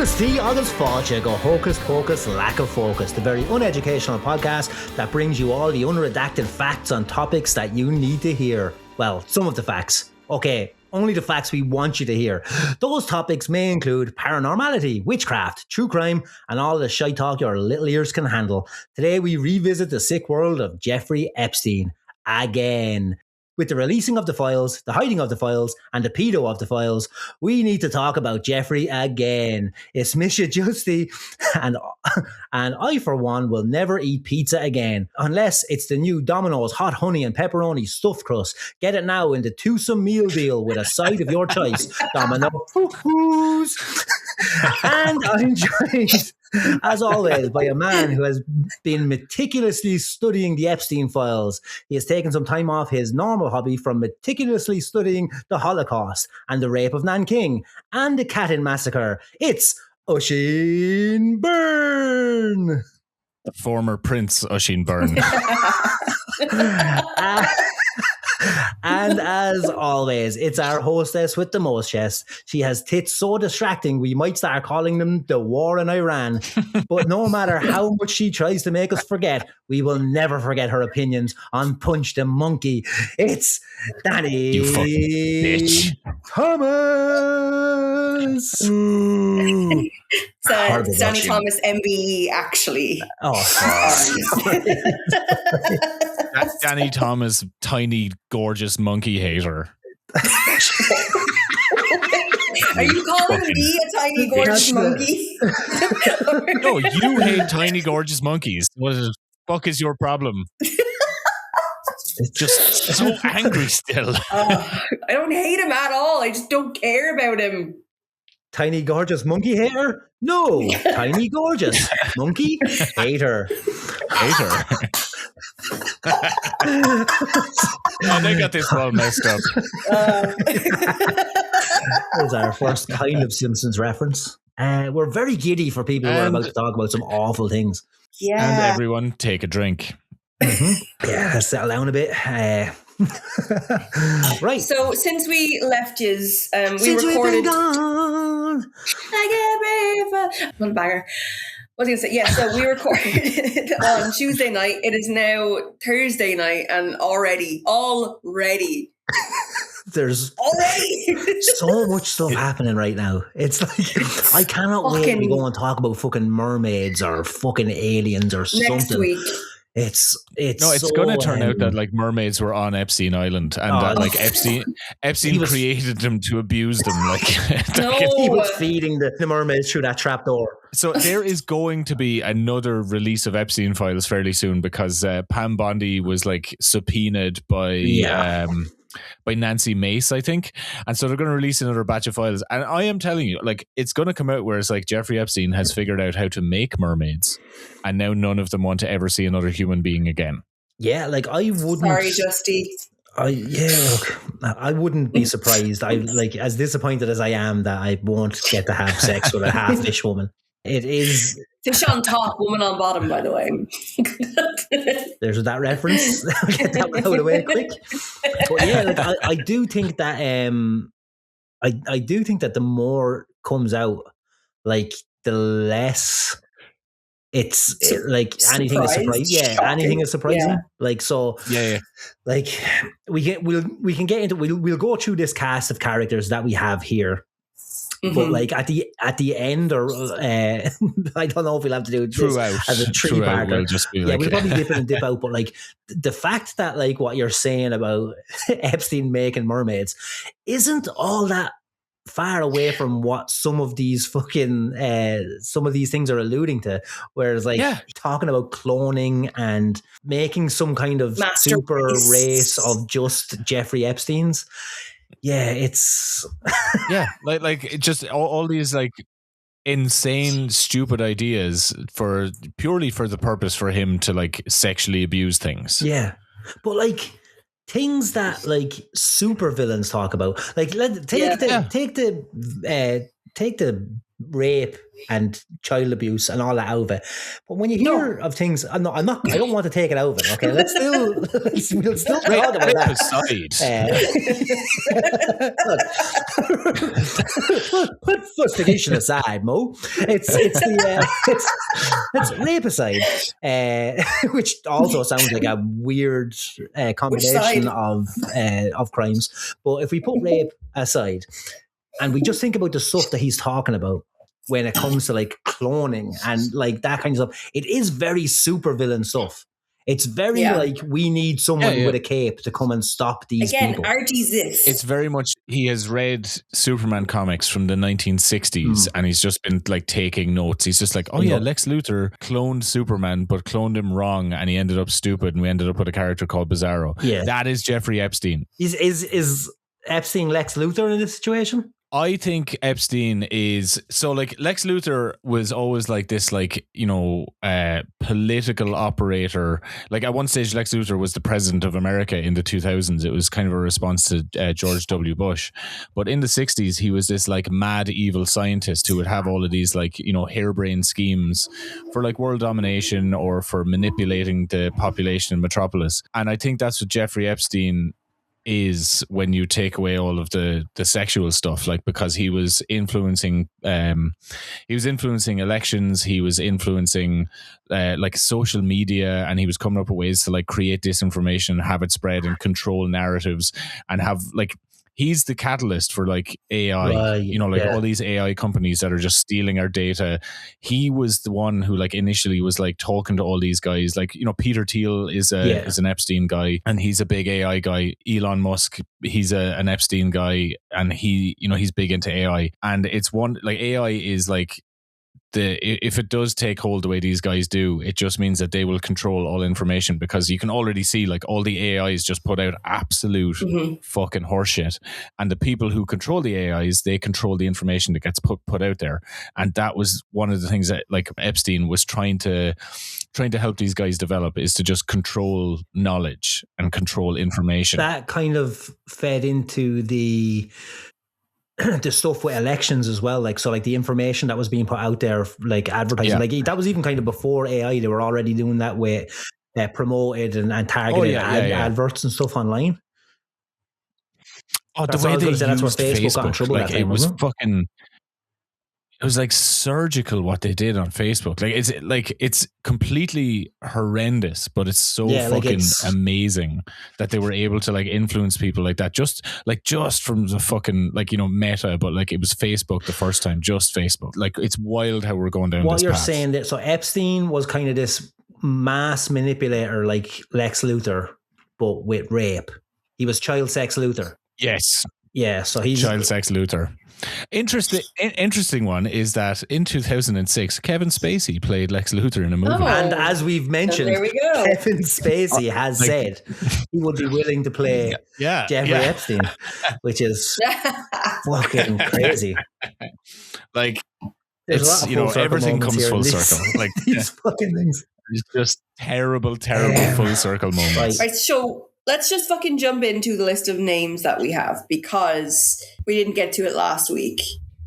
Agus tí agus fáilte go hocus pocus lack of focus, the very uneducational podcast that brings you all the unredacted facts on topics that you need to hear. Well, some of the facts. Okay, only the facts we want you to hear. Those topics may include paranormality, witchcraft, true crime, and all the shite talk your little ears can handle. Today we revisit the sick world of Jeffrey Epstein again. With the releasing of the files, the hiding of the files, and the pedo of the files, we need to talk about Jeffrey again. It's Misha Justy, and I, for one, will never eat pizza again, unless it's the new Domino's hot honey and pepperoni stuffed crust. Get it now in the twosome meal deal with a side of your choice. Domino foo-foos. And I'm joined, as always, by a man who has been meticulously studying the Epstein files. He has taken some time off his normal hobby from meticulously studying the Holocaust and the rape of Nanking and the Katyn massacre. It's Oisin Byrne. Former Prince Oisin Byrne. And as always, it's our hostess with the most chest. She has tits so distracting we might start calling them the war in Iran. But no matter how much she tries to make us forget, we will never forget her opinions on Punch the Monkey. It's Danny You fucking bitch. Thomas. It's Danny Thomas MBE, actually. Oh, That's Danny Thomas, tiny, gorgeous monkey hater. Are you calling me a tiny, gorgeous monkey? No, you hate tiny, gorgeous monkeys. What the fuck is your problem? It's just so angry still. I don't hate him at all. I just don't care about him. Tiny gorgeous monkey hater? No, tiny gorgeous monkey hater. Oh, they got this all messed up. That is our first kind of Simpsons reference. We're very giddy for people who are about to talk about some awful things. Yeah. And everyone, take a drink. Mm-hmm. Yeah, let's settle down a bit. Right. So since we left yous, we Since recorded. we've been gone. One bagger. What was I going to say? Yeah, so we recorded on Tuesday night. It is now Thursday night, and already, There's already so much stuff happening right now. It's like I cannot wait to go and talk about fucking mermaids or fucking aliens or next something. week. It's So going to turn out that like mermaids were on Epstein Island and that like Epstein created them to abuse them. Like he was feeding the mermaids through that trap door. So there is going to be another release of Epstein files fairly soon because Pam Bondi was like subpoenaed by Nancy Mace, I think. And so they're going to release another batch of files. And I am telling you, like, it's going to come out where it's like Jeffrey Epstein has figured out how to make mermaids. And now none of them want to ever see another human being again. Yeah, like I wouldn't. Sorry, Justy. I wouldn't be surprised. I like as disappointed as I am that I won't get to have sex with a half fish woman. It is fish on top, woman on bottom, by the way. There's that reference. I'll get that one out of the way quick. But yeah, like I do think that I do think that the more comes out, like the less it's like anything is surprising. Yeah, anything is surprising. Yeah. Like so. Yeah. Like we'll get into we'll go through this cast of characters that we have here. Mm-hmm. But like at the end, or I don't know if we'll have to do this as a three-parter. We'll just be like, we'll probably dip in and dip out. But like the fact that like what you're saying about Epstein making mermaids isn't all that far away from what some of these things are alluding to. Whereas like talking about cloning and making some kind of super race of just Jeffrey Epsteins. Yeah, it's like it just all these like insane, stupid ideas purely for the purpose for him to like sexually abuse things. Yeah, but like things that like super villains talk about, like take the rape and child abuse and all that out of it. But when you hear of things, I don't want to take it out of it. Okay, we'll still talk about that. Put fustigation aside, Mo. It's rape aside, which also sounds like a weird combination of crimes. But if we put rape aside, and we just think about the stuff that he's talking about when it comes to like cloning and like that kind of stuff, it is very supervillain stuff. It's very like we need someone with a cape to come and stop these people. It's very much, he has read Superman comics from the 1960s and he's just been like taking notes. He's just like, Lex Luthor cloned Superman but cloned him wrong and he ended up stupid and we ended up with a character called Bizarro. Yeah. That is Jeffrey Epstein. Is Epstein Lex Luthor in this situation? I think Epstein is, so like Lex Luthor was always like this, like, you know, political operator. Like at one stage, Lex Luthor was the president of America in the 2000s. It was kind of a response to George W. Bush. But in the 60s, he was this like mad, evil scientist who would have all of these like, you know, harebrained schemes for like world domination or for manipulating the population in Metropolis. And I think that's what Jeffrey Epstein is when you take away all of the sexual stuff, like, because he was influencing elections, he was influencing like social media, and he was coming up with ways to like create disinformation, have it spread and control narratives, and have like, he's the catalyst for like AI, you know, like all these AI companies that are just stealing our data. He was the one who like initially was like talking to all these guys. Like, you know, Peter Thiel is an Epstein guy and he's a big AI guy. Elon Musk, he's an Epstein guy and he, you know, he's big into AI. And it's one, like AI is like, if it does take hold the way these guys do, it just means that they will control all information, because you can already see like all the AIs just put out absolute fucking horseshit, and the people who control the AIs, they control the information that gets put out there. And that was one of the things that like Epstein was trying to help these guys develop, is to just control knowledge and control information. That kind of fed into the stuff with elections as well, like, so like the information that was being put out there, like advertising, like that was even kind of before AI. They were already doing that with promoted and targeted adverts and stuff online. The way they used Facebook got in trouble, like, it was fucking, it was like surgical what they did on Facebook. Like it's completely horrendous, but it's so fucking amazing that they were able to like influence people like that. Just from the fucking, like, you know, Meta, but like it was Facebook the first time, just Facebook. Like, it's wild how we're going down this path. What you're saying that, so Epstein was kind of this mass manipulator like Lex Luthor, but with rape. He was child sex Luthor. Yes. Yeah, so he's child sex Luthor. Interesting one is that in 2006, Kevin Spacey played Lex Luthor in a movie. And as we've mentioned, Kevin Spacey has said he would be willing to play Jeffrey Epstein, which is fucking crazy. Like, it's, you know, everything comes full circle. Like these fucking things. It's just terrible full circle moments. Right, so let's just fucking jump into the list of names that we have, because we didn't get to it last week.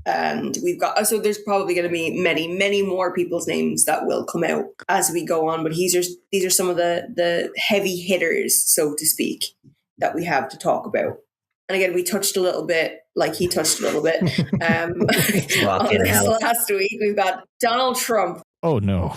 And we've got, so there's probably going to be many, many more people's names that will come out as we go on. But these are some of the heavy hitters, so to speak, that we have to talk about. And again, we touched a little bit, like he touched a little bit. On this last week, we've got Donald Trump. Oh, no.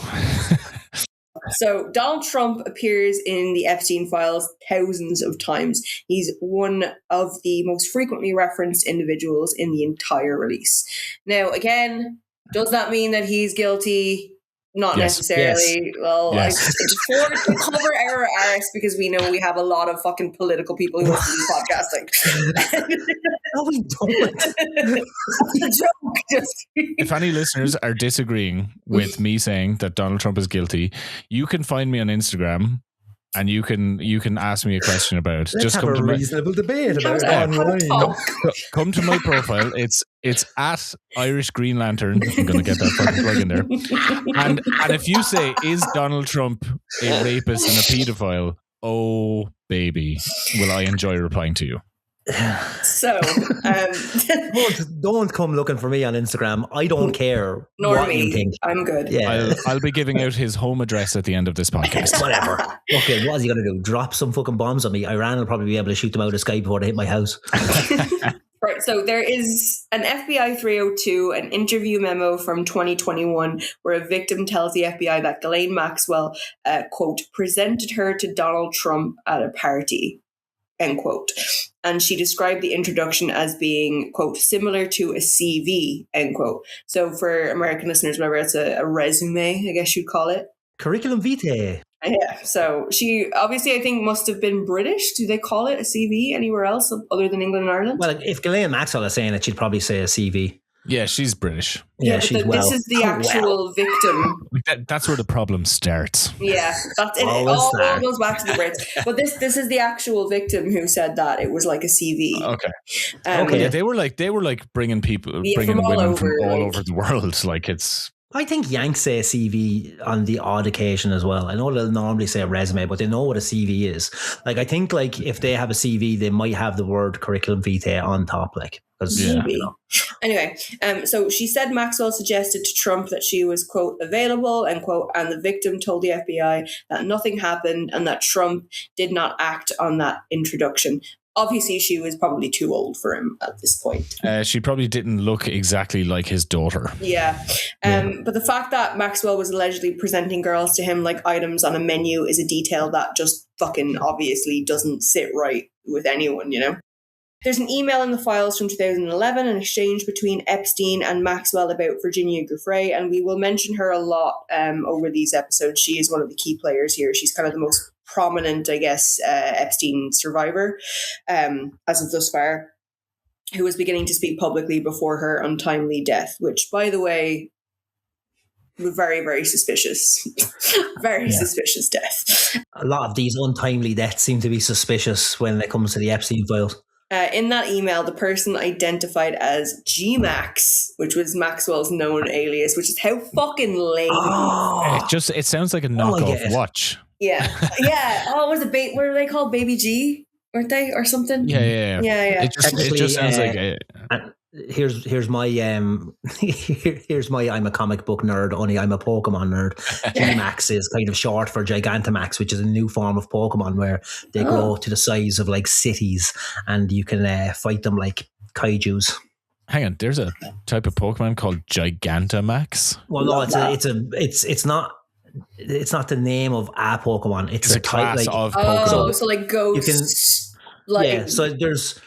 So Donald Trump appears in the Epstein files thousands of times. He's one of the most frequently referenced individuals in the entire release. Now, again, does that mean that he's guilty? Not necessarily. Yes. Well, yes. To cover our arse, because we know we have a lot of fucking political people who listen to podcasting. No, we don't. If any listeners are disagreeing with me saying that Donald Trump is guilty, you can find me on Instagram and you can ask me a question about it. Let's just have a reasonable debate about it. Come to my profile. It's at Irish Green Lantern. I'm going to get that fucking plug in there. And if you say, is Donald Trump a rapist and a pedophile? Oh, baby, will I enjoy replying to you. So, don't come looking for me on Instagram. I don't care nor what me. you think. I'm good. Yeah, I'll be giving out his home address at the end of this podcast. whatever. Okay, what is he going to do? Drop some fucking bombs on me? Iran will probably be able to shoot them out of the sky before they hit my house. Right, so there is an FBI 302, an interview memo from 2021, where a victim tells the FBI that Ghislaine Maxwell, quote, presented her to Donald Trump at a party, end quote. And she described the introduction as being, quote, similar to a CV, end quote. So for American listeners, whatever, it's a resume, I guess you'd call it. Curriculum vitae. Yeah, so she obviously, I think, must have been British. Do they call it a CV anywhere else other than England and Ireland? Well, if Ghislaine Maxwell is saying it, she'd probably say a CV. Yeah, she's British. Yeah, but she's this is the actual victim. That's where the problem starts. Yeah, that's it. It all goes back to the Brits. But this is the actual victim who said that it was like a CV. Okay. Okay. Yeah, they were like bringing from all women over, from all like- over the world. Like it's. I think Yanks say a CV on the odd occasion as well. I know they'll normally say a resume, but they know what a CV is. Like, I think, like, if they have a CV, they might have the word curriculum vitae on top, like. Yeah. You know. Anyway, so she said Maxwell suggested to Trump that she was, quote, available, end quote, and the victim told the FBI that nothing happened and that Trump did not act on that introduction. Obviously, she was probably too old for him at this point. She probably didn't look exactly like his daughter. Yeah. But the fact that Maxwell was allegedly presenting girls to him like items on a menu is a detail that just fucking obviously doesn't sit right with anyone, you know? There's an email in the files from 2011, an exchange between Epstein and Maxwell about Virginia Giuffre, and we will mention her a lot over these episodes. She is one of the key players here. She's kind of the most prominent, I guess, Epstein survivor as of thus far, who was beginning to speak publicly before her untimely death, which, by the way, very, very suspicious. Very suspicious death. A lot of these untimely deaths seem to be suspicious when it comes to the Epstein files. In that email, the person identified as G-Max, which was Maxwell's known alias, which is how fucking lame. Oh, It sounds like a knockoff watch. Yeah. Oh, was it what are they called? Baby G, weren't they, or something? Yeah. Yeah. It just sounds like here's my here's my I'm a comic book nerd, only I'm a Pokemon nerd. G-Max is kind of short for Gigantamax, which is a new form of Pokemon where they grow to the size of like cities and you can fight them like kaijus. Hang on, there's a type of Pokemon called Gigantamax. Well, no, it's not the name of a Pokemon. It's a class of Pokemon. Oh, so like ghosts. So there's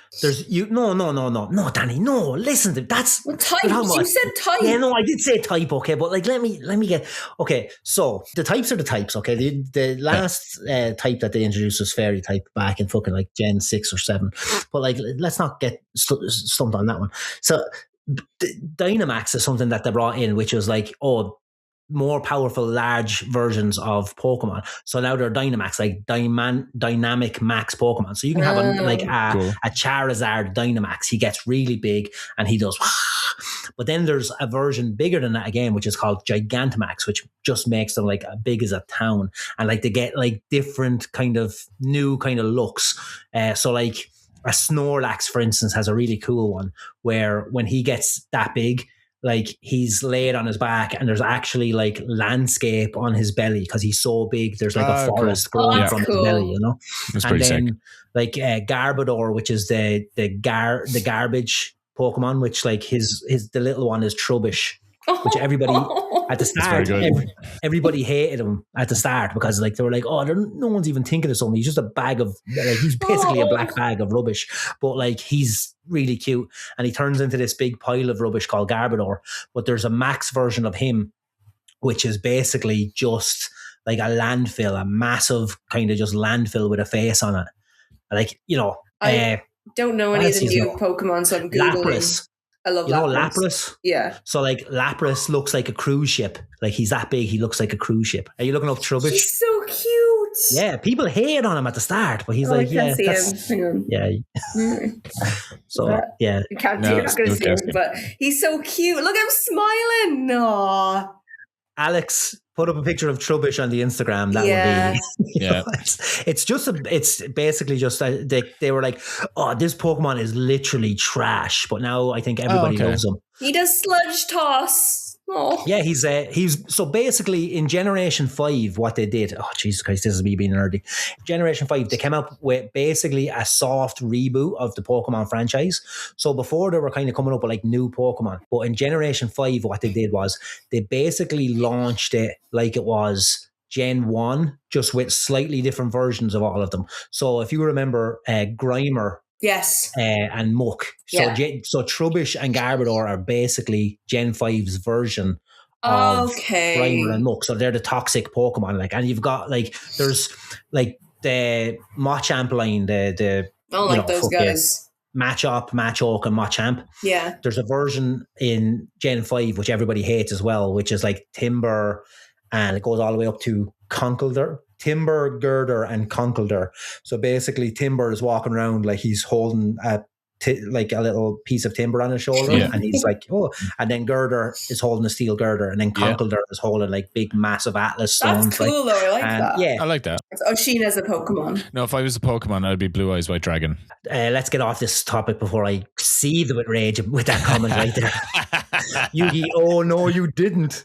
you no Danny, no, listen to that's types. You said type. Yeah, no, I did say type, okay, but like let me get okay. So the types are the types, okay. The last type that they introduced was fairy type back in fucking like Gen 6 or 7. But like let's not get stumped on that one. So Dynamax is something that they brought in, which was like, more powerful, large versions of Pokemon. So now they're Dynamax, like dynamic max Pokemon. So you can have a Charizard Dynamax. He gets really big and he does. But then there's a version bigger than that again, which is called Gigantamax, which just makes them like big as a town. And like they get like different kind of new kind of looks. So like a Snorlax, for instance, has a really cool one where when he gets that big, like he's laid on his back and there's actually like landscape on his belly because he's so big. There's like a forest growing from his belly, you know. That's and then sick. Like Garbodor, which is the garbage Pokemon, which like the little one is Trubbish, which everybody at the start, everybody hated him at the start because like they were like, no one's even thinking of something. He's just a bag of like he's basically a black bag of rubbish, but like he's really cute and he turns into this big pile of rubbish called Garbodor. But there's a max version of him, which is basically just like a landfill, a massive kind of just landfill with a face on it. Like, you know, I don't know any of the new Pokemon, so I'm Googling. Lapras. I love Lapras. Yeah. So like Lapras looks like a cruise ship. Like he's that big, he looks like a cruise ship. Are you looking up Trubbish? He's so cute. Yeah, people hate on him at the start, but he's like, I can't see him. Yeah. So yeah, you can't see him. I'm gonna see him, but he's so cute. Look, I'm smiling. Aww. Alex, put up a picture of Trubbish on the Instagram. That would be, it's basically just they were like, oh, this Pokemon is literally trash. But now I think everybody loves him. He does sludge toss. Oh. Yeah, he's so basically in Generation 5, what they did, oh Jesus Christ, this is me being nerdy. Generation 5, they came up with basically a soft reboot of the Pokemon franchise. So before they were kind of coming up with like new Pokemon, but in Generation 5, what they did was they basically launched it like it was Gen 1, just with slightly different versions of all of them. So if you remember Grimer, yes, and Muck. So so Trubbish and Garbodor are basically Gen 5's version of Grimer and Muck. So they're the toxic Pokemon. Like, and you've got like there's like the Machamp line, the I don't like those guys. Machop, Machoke, and Machamp. Yeah. There's a version in Gen 5 which everybody hates as well, which is like Timber, and it goes all the way up to Conkeldurr. Timber, Girder, and Conkeldurr. So basically, Timber is walking around like he's holding like a little piece of timber on his shoulder, and he's like, oh. And then Girder is holding a steel girder, and then Conkeldurr is holding like big, massive Atlas stones. That's cool, though. I like that. Yeah, I like that. It's Oisin as a Pokemon. No, if I was a Pokemon, I'd be Blue Eyes White Dragon. Let's get off this topic before I seethe with rage with that comment right there. Yugi, oh no, you didn't.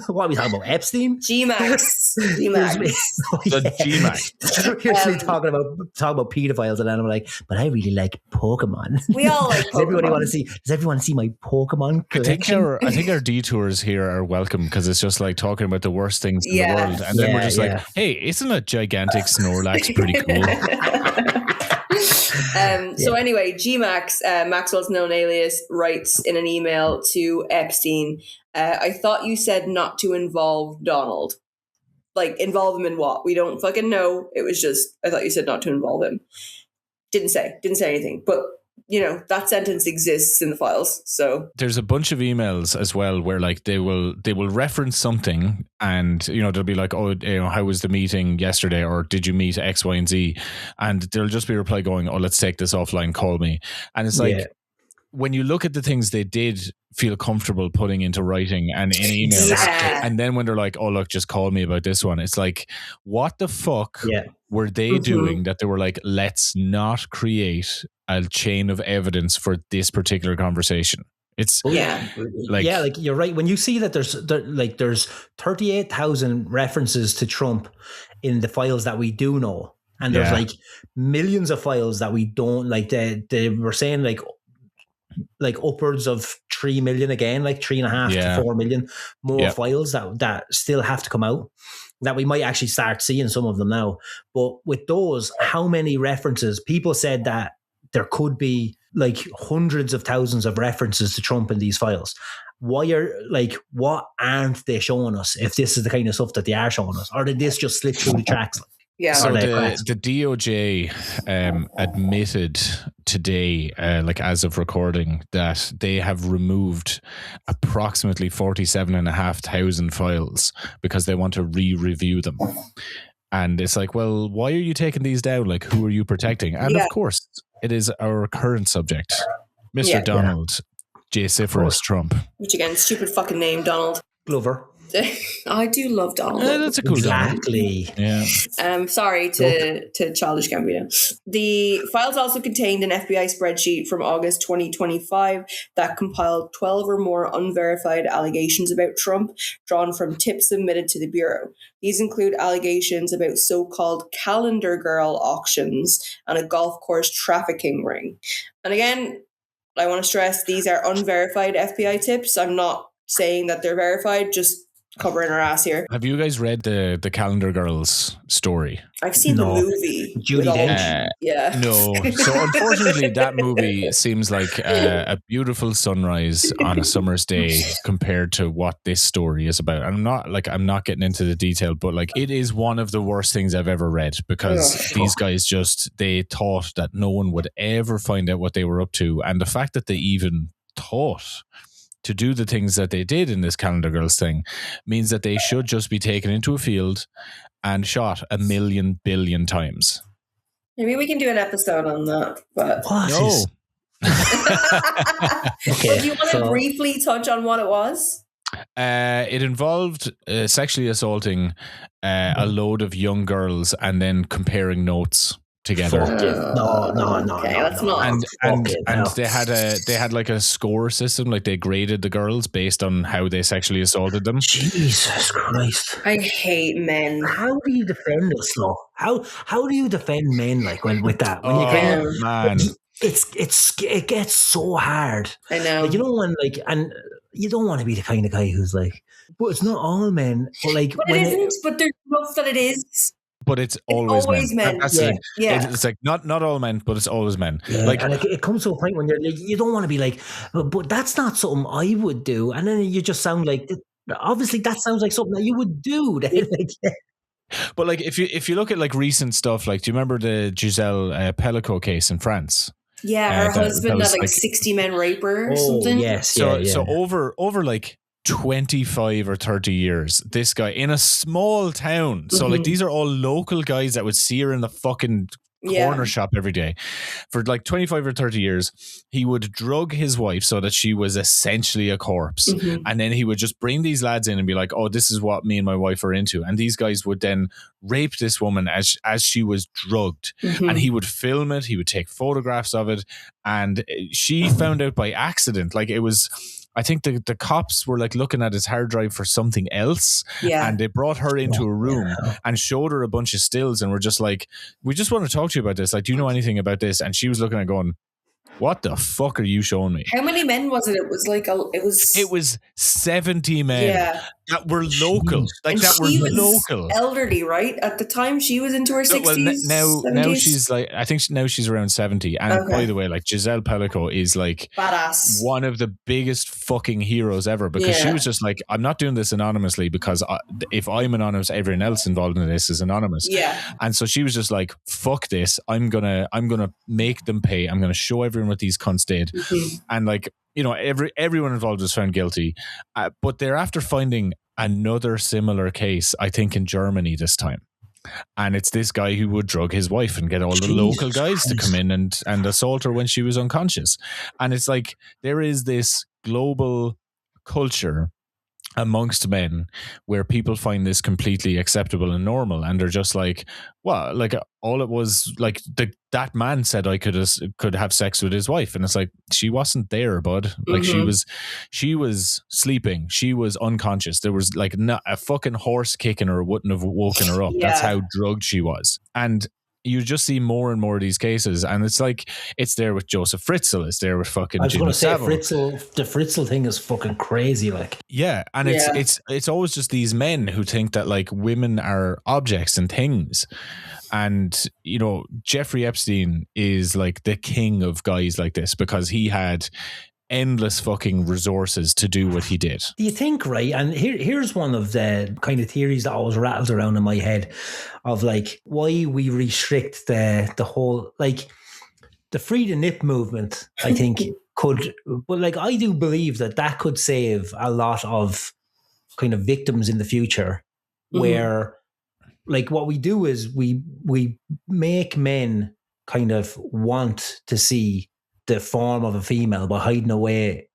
What are we talking about? Epstein? G-Max. G-Max. G-Max. Usually talking about pedophiles, and then I'm like, but I really like Pokemon. We all like Pokemon. Does everyone see my Pokemon collection? I think our detours here are welcome, because it's just like talking about the worst things in the world, and then we're just like, hey, isn't a gigantic Snorlax pretty cool? So anyway, G-Max, Maxwell's known alias, writes in an email to Epstein, I thought you said not to involve Donald. Like, involve him in what? We don't fucking know. It was just, I thought you said not to involve him. Didn't say anything. But, you know, that sentence exists in the files. So there's a bunch of emails as well where like they will reference something, and you know, they'll be like, oh, you know, how was the meeting yesterday, or did you meet X, Y, and Z? And there'll just be a reply going, oh, let's take this offline, call me. And it's like, when you look at the things they did feel comfortable putting into writing and in emails, and then when they're like, oh, look, just call me about this one, it's like, what the fuck were they doing that they were like, let's not create a chain of evidence for this particular conversation? It's like you're right. When you see that there's 38,000 references to Trump in the files that we do know, and there's like millions of files that we don't, like they were saying like upwards of 3 million again, like 3.5 to 4 million more files that still have to come out, that we might actually start seeing some of them now. But with those, how many references? People said that there could be like hundreds of thousands of references to Trump in these files. What aren't they showing us if this is the kind of stuff that they are showing us? Or did this just slip through the tracks? Yeah. So the DOJ admitted today, like as of recording, that they have removed approximately 47,500 files because they want to re-review them. And it's like, well, why are you taking these down? Like, who are you protecting? And of course, it is our current subject, Mr. Donald J. Syphilis Trump. Which again, stupid fucking name, Donald Glover. I do love Donald. Yeah, that's a cool exactly. Yeah. Sorry to Childish Gambino. The files also contained an FBI spreadsheet from August 2025 that compiled 12 or more unverified allegations about Trump, drawn from tips submitted to the Bureau. These include allegations about so-called calendar girl auctions and a golf course trafficking ring. And again, I want to stress, these are unverified FBI tips. I'm not saying that they're verified, just covering our ass here. Have you guys read the Calendar Girls story? I've seen the movie. Judi Dench? Yeah. No. So unfortunately, that movie seems like a beautiful sunrise on a summer's day compared to what this story is about. I'm not getting into the detail, but like, it is one of the worst things I've ever read, because these guys they thought that no one would ever find out what they were up to, and the fact that they even thought to do the things that they did in this Calendar Girls thing means that they should just be taken into a field and shot 1 million billion times. Maybe we can do an episode on that. But no. Okay, do you want to briefly touch on what it was? It involved sexually assaulting a load of young girls and then comparing notes together. Fuck it. No. Okay, let's not. And they had like a score system, like they graded the girls based on how they sexually assaulted them. Jesus Christ! I hate men. How do you defend this law? How do you defend men like with that? When you man, it gets so hard. I know. Like, you don't want and you don't want to be the kind of guy who's like, but it's not all men. But like, but it isn't. But there's enough that it is. But it's always men. That's It's like not all men, but it's always men. Yeah, like, and it comes to a point when you're like, you don't want to be like, but that's not something I would do, and then you just sound like, obviously that sounds like something that you would do. But like, if you look at like recent stuff, like, do you remember the Giselle Pellico case in France? Yeah, her husband had like 60 men rape her or something. Yes, so over like 25 or 30 years, this guy in a small town, so like these are all local guys that would see her in the fucking corner shop every day for like 25 or 30 years. He would drug his wife so that she was essentially a corpse, and then he would just bring these lads in and be like, oh, this is what me and my wife are into, and these guys would then rape this woman as she was drugged, and he would film it, he would take photographs of it, and she found out by accident. Like, it was, I think the cops were like looking at his hard drive for something else, and they brought her into a room and showed her a bunch of stills and were just like, we just want to talk to you about this. Like, do you know anything about this? And she was looking at it going, what the fuck are you showing me? How many men was it? It was like it was 70 men that were local. Like, and that were local. Elderly, right? At the time, she was into her 60s. Well, now she's like, I think now she's around 70. And by the way, like, Giselle Pellico is like badass, one of the biggest fucking heroes ever, because she was just like, I'm not doing this anonymously, because if I'm anonymous, everyone else involved in this is anonymous. And so she was just like, fuck this. I'm gonna make them pay. I'm gonna show everyone what these cunts did. And like, you know, everyone involved was found guilty, but they're after finding another similar case, I think in Germany this time, and it's this guy who would drug his wife and get all the local guys to come in and assault her when she was unconscious. And it's like, there is this global culture amongst men where people find this completely acceptable and normal, and they're just like, well, like, all it was like, that man said I could have sex with his wife, and it's like, she wasn't there, bud. Like, she was sleeping, she was unconscious, there was like not a fucking horse kicking her wouldn't have woken her up. That's how drugged she was. And you just see more and more of these cases, and it's like, it's there with Joseph Fritzl, it's there with fucking, I was going to say, the Fritzl thing is fucking crazy, like. Yeah, and it's always just these men who think that like women are objects and things. And, you know, Jeffrey Epstein is like the king of guys like this, because he had endless fucking resources to do what he did. Do you think, right? And here's one of the kind of theories that always rattles around in my head of like why we restrict the whole, like, the free the nip movement, I think could, but like, I do believe that could save a lot of kind of victims in the future, where like what we do is we make men kind of want to see the form of a female by hiding away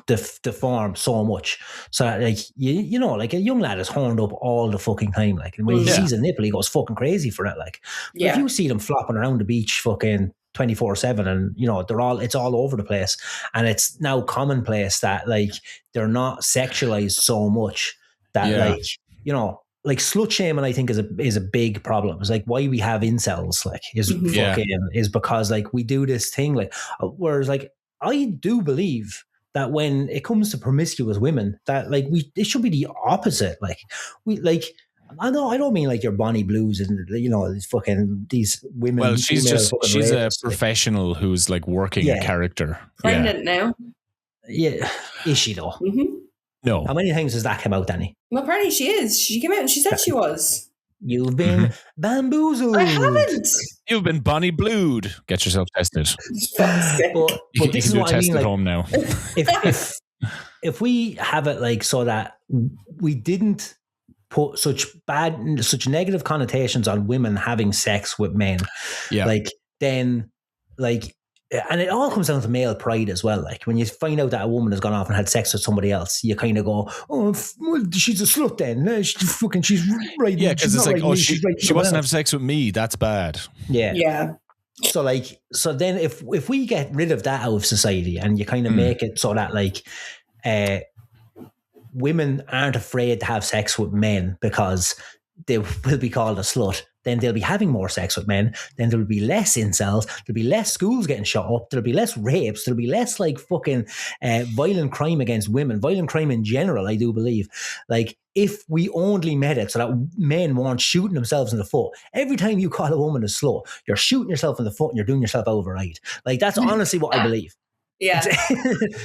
the form so much, so that, like, you know, like a young lad is horned up all the fucking time, like, and when he sees a nipple he goes fucking crazy for it, like. But if you see them flopping around the beach fucking 24/7, and you know, it's all over the place, and it's now commonplace that like they're not sexualized so much that like, you know, like, slut shaming, I think, is a big problem. It's like why we have incels, like, is because like we do this thing, like, whereas like I do believe that when it comes to promiscuous women, that like it should be the opposite. Like, we like, I don't mean like your Bonnie Blues and, you know, these women. Well, she's a professional who's like working a character. Pregnant now. Yeah, is she though? No. How many times has that come out, Danny? Well, apparently she is. She came out and she said she was. You've been bamboozled. I haven't. You've been Bonnie Blued. Get yourself tested. But you this can do a test like, at home now. If we have it like so that we didn't put such negative connotations on women having sex with men, like, then like And it all comes down to male pride as well. Like when you find out that a woman has gone off and had sex with somebody else, you kind of go, "Oh, well, she's a slut then. She's right." Yeah, because it's like, oh, she wants to have else. sex with me. That's bad. Yeah. So then if we get rid of that out of society and you kind of make it so that like women aren't afraid to have sex with men because they will be called a slut, then they'll be having more sex with men. Then there'll be less incels. There'll be less schools getting shut up. There'll be less rapes. There'll be less like fucking violent crime against women, violent crime in general, I do believe. Like if we only made it so that men weren't shooting themselves in the foot. Every time you call a woman a slut, you're shooting yourself in the foot and you're doing yourself over right. Like that's honestly what I believe. Yeah.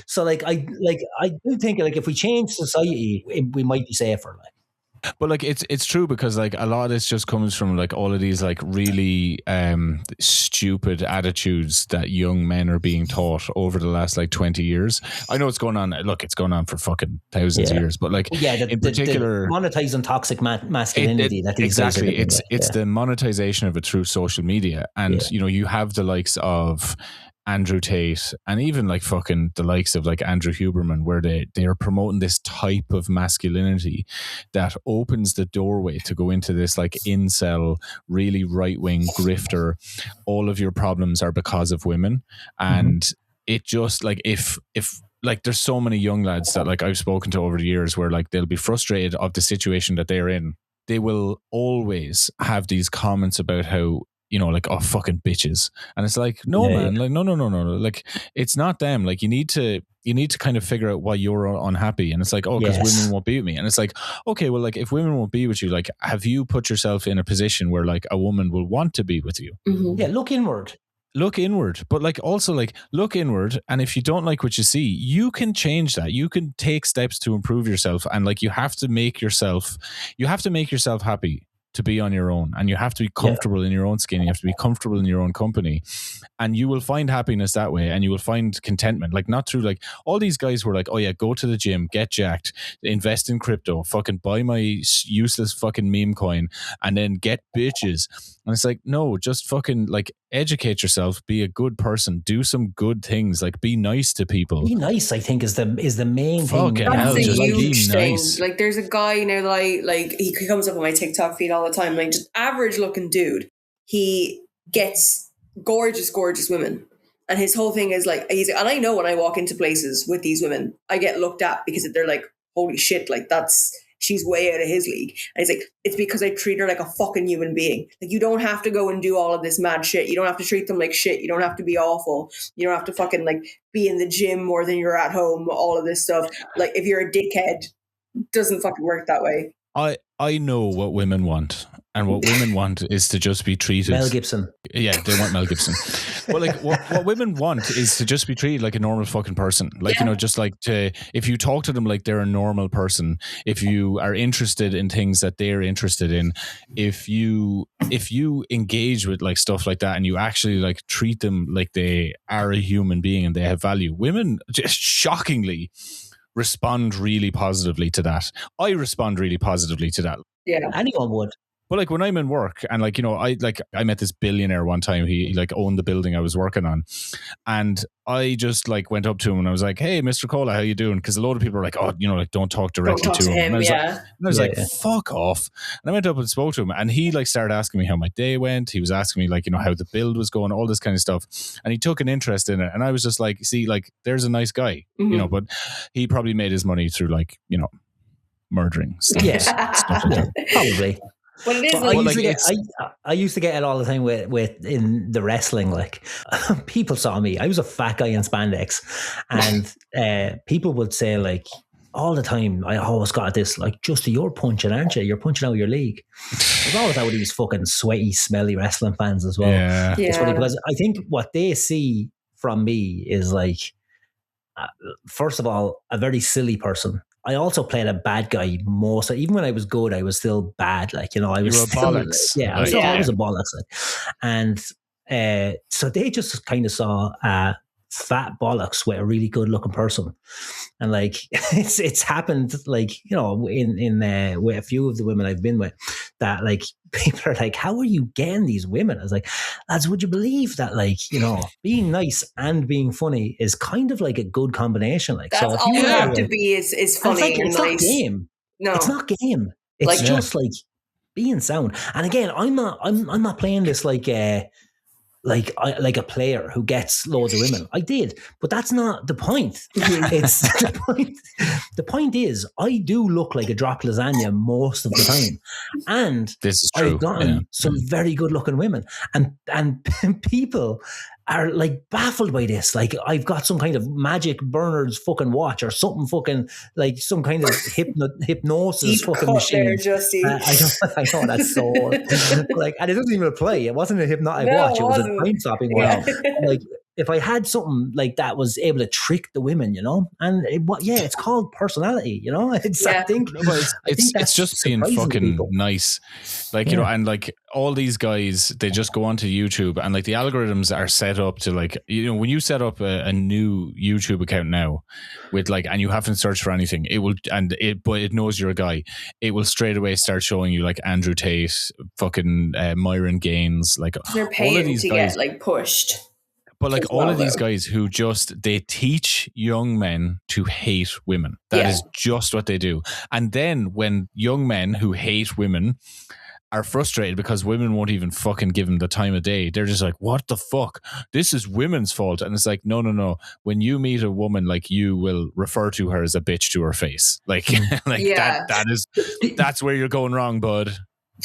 So I do think like if we change society, we might be safer. Like. But like it's true because like a lot of this just comes from like all of these like really stupid attitudes that young men are being taught over the last like 20 years. I know it's going on. Look, it's going on for fucking thousands of years. But like in particular, monetizing toxic masculinity. That these exactly. It's the monetization of it through social media, and you know you have the likes of Andrew Tate and even like fucking the likes of like Andrew Huberman, where they are promoting this type of masculinity that opens the doorway to go into this like incel, really right-wing grifter. All of your problems are because of women. And it just like if like there's so many young lads that like I've spoken to over the years where like they'll be frustrated of the situation that they're in. They will always have these comments about how, you know, like, oh, fucking bitches. And it's like, no, man, like, no. Like, it's not them. Like, you need to kind of figure out why you're unhappy. And it's like, oh, because women won't be with me. And it's like, okay, well, like, if women won't be with you, like, have you put yourself in a position where, like, a woman will want to be with you? Yeah, look inward. Look inward, but like also like look inward. And if you don't like what you see, you can change that. You can take steps to improve yourself. And like, you have to make yourself happy to be on your own, and you have to be comfortable in your own skin. You have to be comfortable in your own company, and you will find happiness that way, and you will find contentment. Like not through like all these guys who are like, oh yeah, go to the gym, get jacked, invest in crypto, fucking buy my useless fucking meme coin, and then get bitches. And it's like, no, just fucking like educate yourself, be a good person, do some good things, like be nice to people. Be nice, I think, is the main fucking thing. Hell, that's a huge thing. Nice. Like there's a guy now that like he comes up on my TikTok feed all the time, like just average looking dude. He gets gorgeous women. And his whole thing is like, and I know when I walk into places with these women, I get looked at because they're like, holy shit, like she's way out of his league. And he's like, it's because I treat her like a fucking human being. Like, you don't have to go and do all of this mad shit. You don't have to treat them like shit. You don't have to be awful. You don't have to fucking like be in the gym more than you're at home, all of this stuff. Like, if you're a dickhead, it doesn't fucking work that way. I know what women want. And what women want is to just be treated. Mel Gibson. Yeah, they want Mel Gibson. But like what women want is to just be treated like a normal fucking person. Like, you know, just like if you talk to them like they're a normal person, if you are interested in things that they're interested in, if you engage with like stuff like that and you actually like treat them like they are a human being and they have value, women just shockingly respond really positively to that. I respond really positively to that. Yeah. Anyone would. But like when I'm in work and like, you know, I met this billionaire one time. He like owned the building I was working on. And I just like went up to him and I was like, hey, Mr. Cola, how you doing? Because a lot of people are like, oh, you know, like don't talk directly to him. And I was like, fuck off. And I went up and spoke to him and he like started asking me how my day went. He was asking me like, you know, how the build was going, all this kind of stuff. And he took an interest in it. And I was just like, see, like there's a nice guy, you know, but he probably made his money through like, you know, murdering stuff like that. Probably. But it is I used to get it all the time with in the wrestling. Like people saw me. I was a fat guy in spandex, and people would say like all the time, I always got this like, Justy, you're punching, aren't you? You're punching out your league. I was always out with these fucking sweaty, smelly wrestling fans as well. Yeah. It's funny because I think what they see from me is like, first of all, a very silly person. I also played a bad guy most. Even when I was good, I was still bad. Like, you know, I was still, bollocks. Yeah, I was always a bollocks. Like. And so they just kind of saw a fat bollocks with a really good looking person. And like it's happened like, you know, in with a few of the women I've been with, that like people are like, how are you getting these women? I was like, lads, would you believe that, like, you know, being nice and being funny is kind of like a good combination? Like, that's so if all you have like, to be is funny and it's nice. not game. No, it's not game. It's just like being sound. And again, I'm not playing this like a player who gets loads of women. I did, but that's not the point. It's the point. The point is, I do look like a dropped lasagna most of the time, and this is true. I've gotten some very good looking women, and people are like baffled by this. Like, I've got some kind of magic Bernard's fucking watch or something, fucking like some kind of hypnosis deep fucking cut machine. there, Justy. I know that's so like, and it doesn't even play. It wasn't a hypnotic watch. It was a time stopping one. Like, if I had something like that, was able to trick the women, you know, and it's called personality, you know. It's I think it's just being fucking nice, like, you know, and like all these guys, they just go onto YouTube, and like the algorithms are set up to, like, you know, when you set up a new YouTube account now with like, and you haven't searched for anything, it will, but it knows you're a guy, it will straight away start showing you like Andrew Tate, fucking Myron Gaines, like they're paying all of these to guys, get like pushed. but like all of these guys who they teach young men to hate women. That is just what they do. And then when young men who hate women are frustrated because women won't even fucking give them the time of day, they're just like, what the fuck? This is women's fault. And it's like, no. When you meet a woman, like, you will refer to her as a bitch to her face. Like, that's where you're going wrong, bud.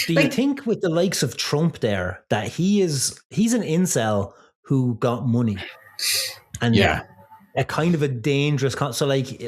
Do you think with the likes of Trump there that he's an incel who got money, and a kind of a dangerous so like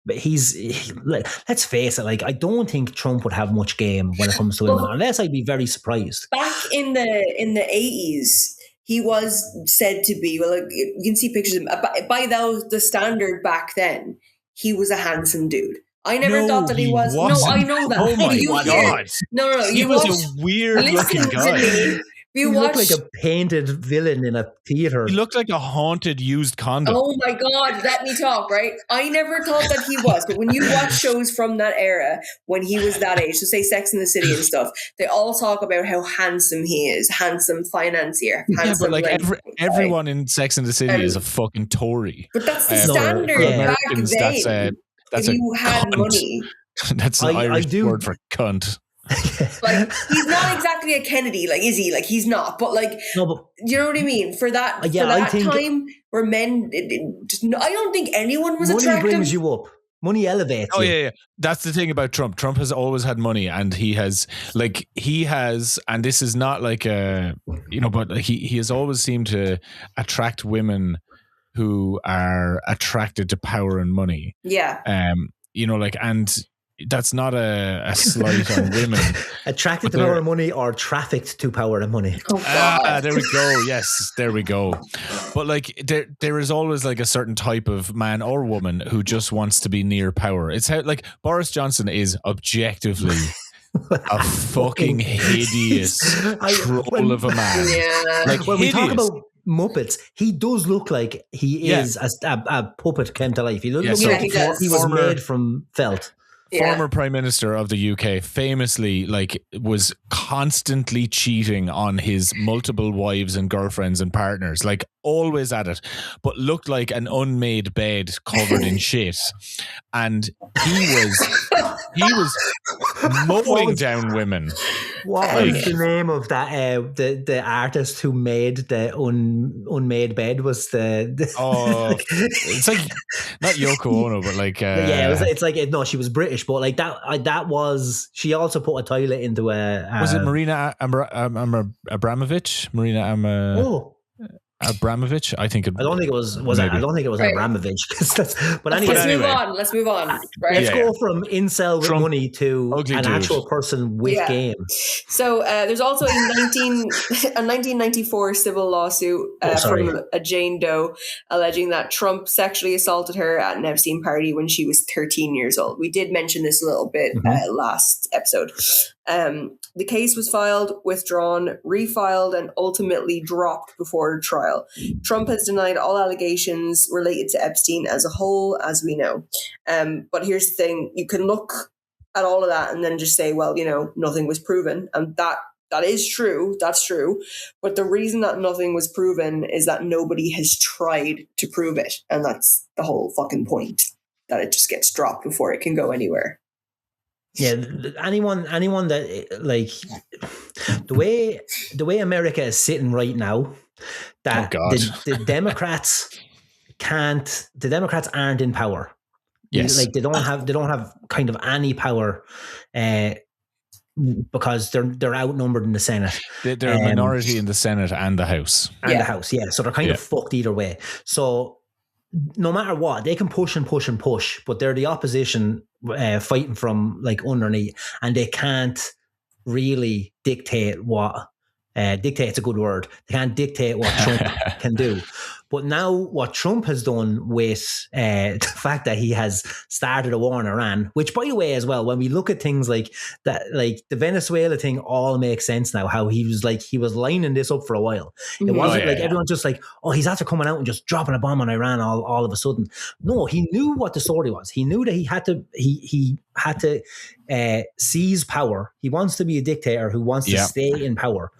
let's face it, like, I don't think Trump would have much game when it comes to women, unless I'd be very surprised. Back in the 80s, he was said to be, well, like, you can see pictures of him by the standard back then. He was a handsome dude. I never thought that he was. Wasn't. No, I know that. Oh my God. No. He was a weird looking guy. He looked like a painted villain in a theater. He looked like a haunted used condom. Oh my God, let me talk, right? I never thought that he was, but when you watch shows from that era, when he was that age, so say Sex and the City and stuff, they all talk about how handsome he is, handsome financier, handsome. But like everyone in Sex and the City is a fucking Tory. But that's the standard back then. That's if you had cunt. Money. That's an Irish word for cunt. Like, he's not exactly a Kennedy, like, is he? Like, he's not, but like, do you know what I mean? For that, time where men, I don't think anyone was attractive. Money brings you up. Money elevates you. Yeah. That's the thing about Trump. Trump has always had money, and he has, and this is not like a, you know, but he has always seemed to attract women who are attracted to power and money. Yeah. You know, like, and that's not a slight on women. Attracted to power and money, or trafficked to power and money. Oh, there we go. Yes, there we go. But like, there is always like a certain type of man or woman who just wants to be near power. It's how, like, Boris Johnson is objectively a fucking hideous troll of a man. Yeah. Like, when we talk about Muppets, he does look like he is a puppet came to life. He looks like he was made from felt. Former Prime Minister of the UK famously, like, was constantly cheating on his multiple wives and girlfriends and partners, like, always at it, but looked like an unmade bed covered in shit. And he was mowing down women. What was the name of that? The artist who made the unmade bed was it's like not Yoko Ono, but like it's like no, she was British, but like that was, she also put a toilet into a. Was it Marina Abramovich? Abramovich, I think. I don't think it was. I don't think it was Abramovich. But anyway, let's move on. Right? Let's go from incel with money to an actual person with game. So there's also a 1994 civil lawsuit from a Jane Doe alleging that Trump sexually assaulted her at an Epstein party when she was 13 years old. We did mention this a little bit last episode. The case was filed, withdrawn, refiled, and ultimately dropped before trial. Trump has denied all allegations related to Epstein as a whole, as we know. But here's the thing. You can look at all of that and then just say, well, nothing was proven. And that is true. That's true. But the reason that nothing was proven is that nobody has tried to prove it. And that's the whole fucking point, that it just gets dropped before it can go anywhere. Yeah, anyone that like the way America is sitting right now, that the Democrats aren't in power. Yes, like they don't have kind of any power, because they're outnumbered in the Senate. They're a minority in the Senate and the House. The House, yeah. So they're kind of fucked either way. So no matter what, they can push and push and push, but they're the opposition, fighting from like underneath, and they can't really dictate what. Dictate's a good word. They can't dictate what Trump can do. But now what Trump has done with the fact that he has started a war in Iran, which, by the way, as well, when we look at things like that, like the Venezuela thing, all makes sense now. How he was lining this up for a while. It wasn't everyone's just like, oh, he's after coming out and just dropping a bomb on Iran all of a sudden. No, he knew what the story was. He knew that he had to seize power. He wants to be a dictator who wants to stay in power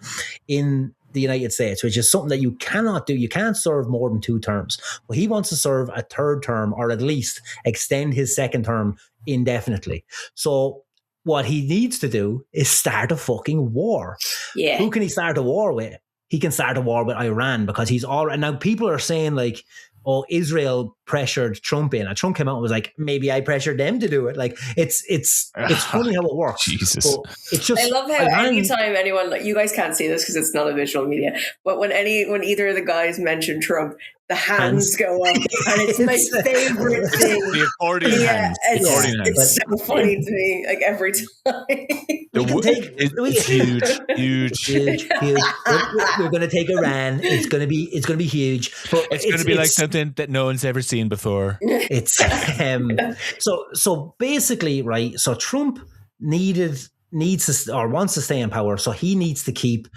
in the United States, which is something that you cannot do. You can't serve more than 2 terms. But he wants to serve a 3rd term, or at least extend his 2nd term indefinitely. So what he needs to do is start a fucking war. Yeah. Who can he start a war with? He can start a war with Iran, because he's already, now people are saying like, oh, Israel pressured Trump in. And Trump came out and was like, maybe I pressured them to do it. Like, it's funny how it works. Jesus. It's just, I love how anytime anyone, like, you guys can't see this because it's not a visual media, but when either of the guys mention Trump, the hands go up, and it's my favorite thing. The accordion hands. It's so funny to me, like every time. It's huge. We're going to take Iran. It's going to be huge. But it's going to be like something that no one's ever seen before. It's so basically, right. So Trump needs to, or wants to stay in power. So he needs to keep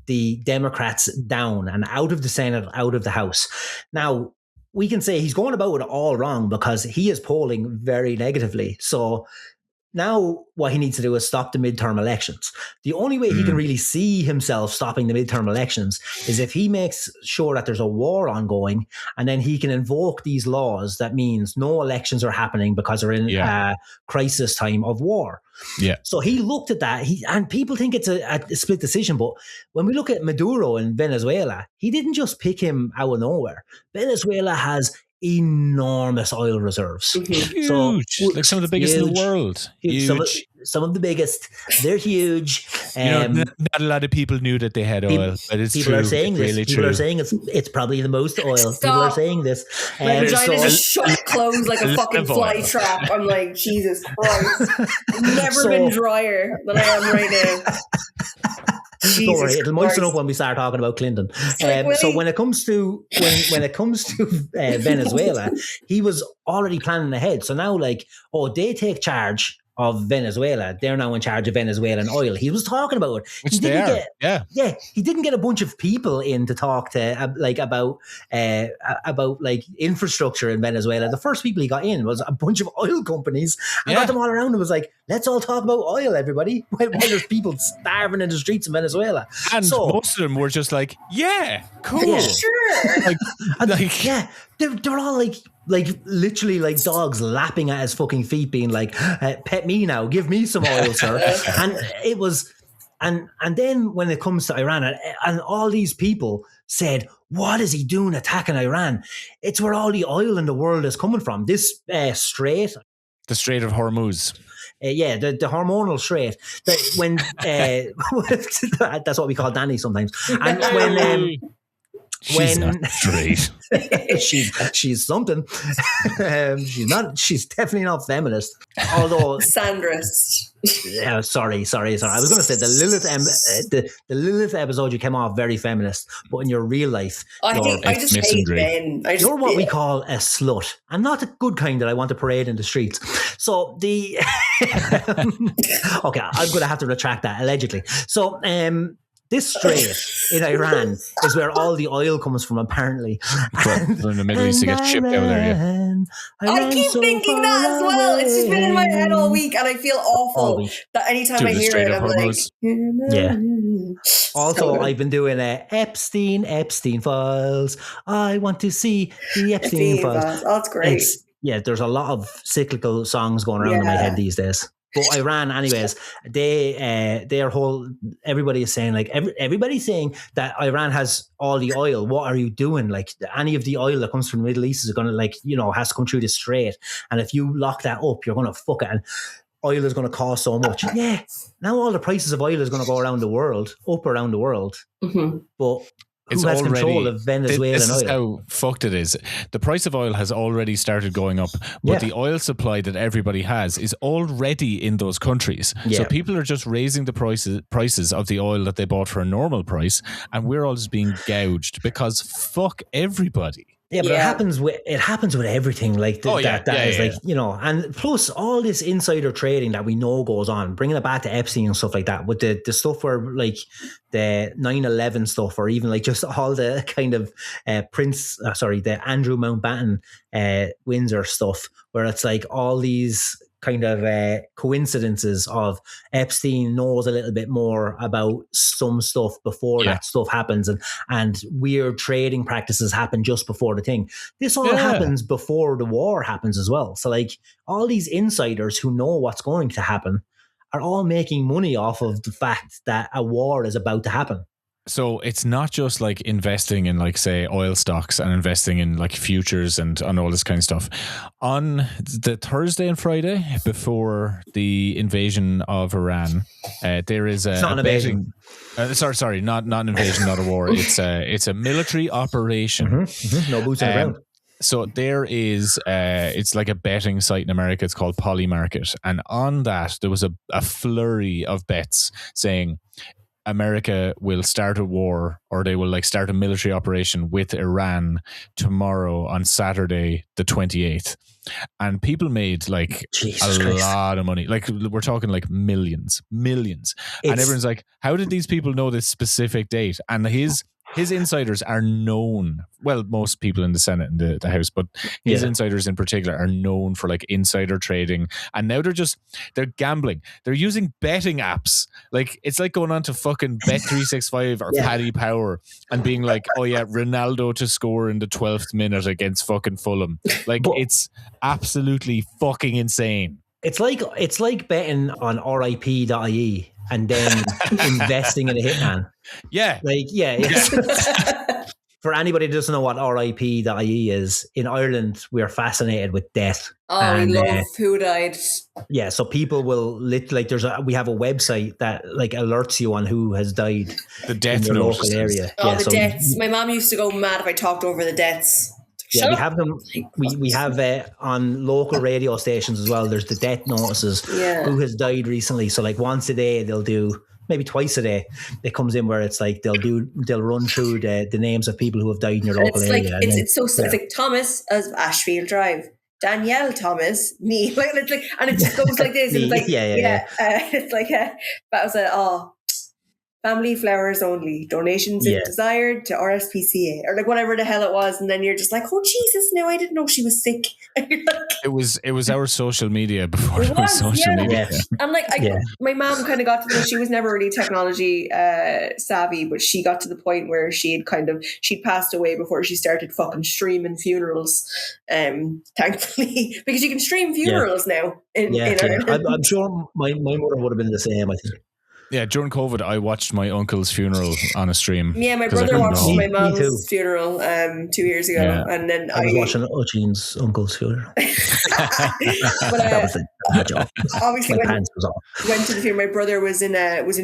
the Democrats down and out of the Senate, out of the House. Now, we can say he's going about it all wrong, because he is polling very negatively. So now what he needs to do is stop the midterm elections. The only way he can really see himself stopping the midterm elections is if he makes sure that there's a war ongoing, and then he can invoke these laws that means no elections are happening because we're in a crisis time of war. Yeah. So he looked at that, and people think it's a split decision, but when we look at Maduro in Venezuela, he didn't just pick him out of nowhere. Venezuela has enormous oil reserves. Huge. So, like some of the biggest in the world. Huge. Some of the biggest. They're huge. Not a lot of people knew that they had oil, but it's people true. Are saying this. Really people true. Are saying it's probably the most oil. Stop. People are saying this. My vagina just shut closed like a fucking fly trap. I'm like, Jesus Christ. I've never been drier than I am right now. Don't worry, it'll moisten up when we start talking about Clinton. So when it comes to Venezuela, he was already planning ahead. So now, like, they take charge of Venezuela. They're now in charge of Venezuelan oil. He was talking about it. Which they are. He didn't get a bunch of people in to talk to about like infrastructure in Venezuela. The first people he got in was a bunch of oil companies, and got them all around and was like, let's all talk about oil, everybody. While there's people starving in the streets of Venezuela. And most of them were just like, yeah, cool. Yeah, sure. They're all like literally like dogs lapping at his fucking feet, being like, pet me now, give me some oil, sir. And it was, and then when it comes to Iran, and all these people said, what is he doing attacking Iran? It's where all the oil in the world is coming from. This strait. The Strait of Hormuz. The hormonal strait. When that's what we call Danny sometimes. And She's not straight. she's something. She's definitely not feminist. Although Sandrist. Yeah, sorry. I was going to say the Lilith episode, you came off very feminist, but in your real life, I just hate men. You're what we call a slut, and not a good kind that I want to parade in the streets. So the okay, I'm going to have to retract that allegedly. So this strait in Iran is where all the oil comes from, apparently. In the Middle East to get shipped out there. I keep thinking that as well. It's just been in my head all week, and I feel awful that anytime I hear it, I'm like, yeah. Also, I've been doing Epstein files. I want to see the Epstein files. Oh, that's great. There's a lot of cyclical songs going around in my head these days. But Iran, anyways, everybody is saying, like, everybody's saying that Iran has all the oil. What are you doing? Like, any of the oil that comes from the Middle East is going to, like, has to come through the strait. And if you lock that up, you're going to fuck it. And oil is going to cost so much. Yeah. Now all the prices of oil is going to go around the world. Mm-hmm. But who has control of Venezuelan oil? This is oil? how fucked it is. The price of oil has already started going up, but the oil supply that everybody has is already in those countries. Yeah. So people are just raising the prices of the oil that they bought for a normal price, and we're all just being gouged because fuck everybody. Yeah, but it happens with everything. Like and plus all this insider trading that we know goes on, bringing it back to Epstein and stuff like that, with the stuff where, like, the 9/11 stuff, or even, like, just all the kind of the Andrew Mountbatten Windsor stuff, where it's like all these kind of coincidences of Epstein knows a little bit more about some stuff before that stuff happens, and weird trading practices happen just before the thing. This all happens before the war happens as well. So, like, all these insiders who know what's going to happen are all making money off of the fact that a war is about to happen. So it's not just like investing in, like, say, oil stocks and investing in, like, futures and all this kind of stuff. On the Thursday and Friday before the invasion of Iran, there is a invasion. Sorry, not an invasion, not a war. It's a military operation. Mm-hmm. No boots on the ground. So there is, it's like a betting site in America. It's called Polymarket, and on that there was a flurry of bets saying America will start a war, or they will, like, start a military operation with Iran tomorrow on Saturday the 28th. And people made, like, lot of money. Like, we're talking, like, millions. And everyone's like, how did these people know this specific date? And his insiders are known, well, most people in the Senate and the House, but his insiders in particular are known for, like, insider trading. And now they're gambling. They're using betting apps. Like, it's like going on to fucking Bet365 or Paddy Power and being like, oh yeah, Ronaldo to score in the 12th minute against fucking Fulham. Like, it's absolutely fucking insane. It's like betting on RIP.ie and then investing in a hitman. Yeah. Like, For anybody who doesn't know what RIP.ie is, in Ireland, we are fascinated with death. Oh, we love who died. Yeah, so people will we have a website that, like, alerts you on who has died. The death in your local area. Oh, the deaths. My mom used to go mad if I talked over the deaths. Yeah, we have them. We have on local radio stations as well. There's the death notices. Yeah. Who has died recently? So, like, once a day they'll do, maybe twice a day. It comes in where it's like they'll run through the names of people who have died in your local area. Like, it's so specific. Thomas of Ashfield Drive. Danielle Thomas, me, and it just goes like this. And it's like, it's like that was family flowers only, donations if desired to RSPCA, or like whatever the hell it was, and then you're just like, oh Jesus, no, I didn't know she was sick. It was our social media before it was social media. And like, my mom kind of got to she was never really technology savvy, but she got to the point where she'd passed away before she started fucking streaming funerals. Thankfully, because you can stream funerals now. In Ireland. I'm sure my mother would have been the same, I think. Yeah, during COVID, I watched my uncle's funeral on a stream. Yeah, my brother watched my mom's funeral 2 years ago, and then I was watching Oisin's uncle's funeral. But that was a job. Obviously, my pants was off. Went to the funeral. My brother was in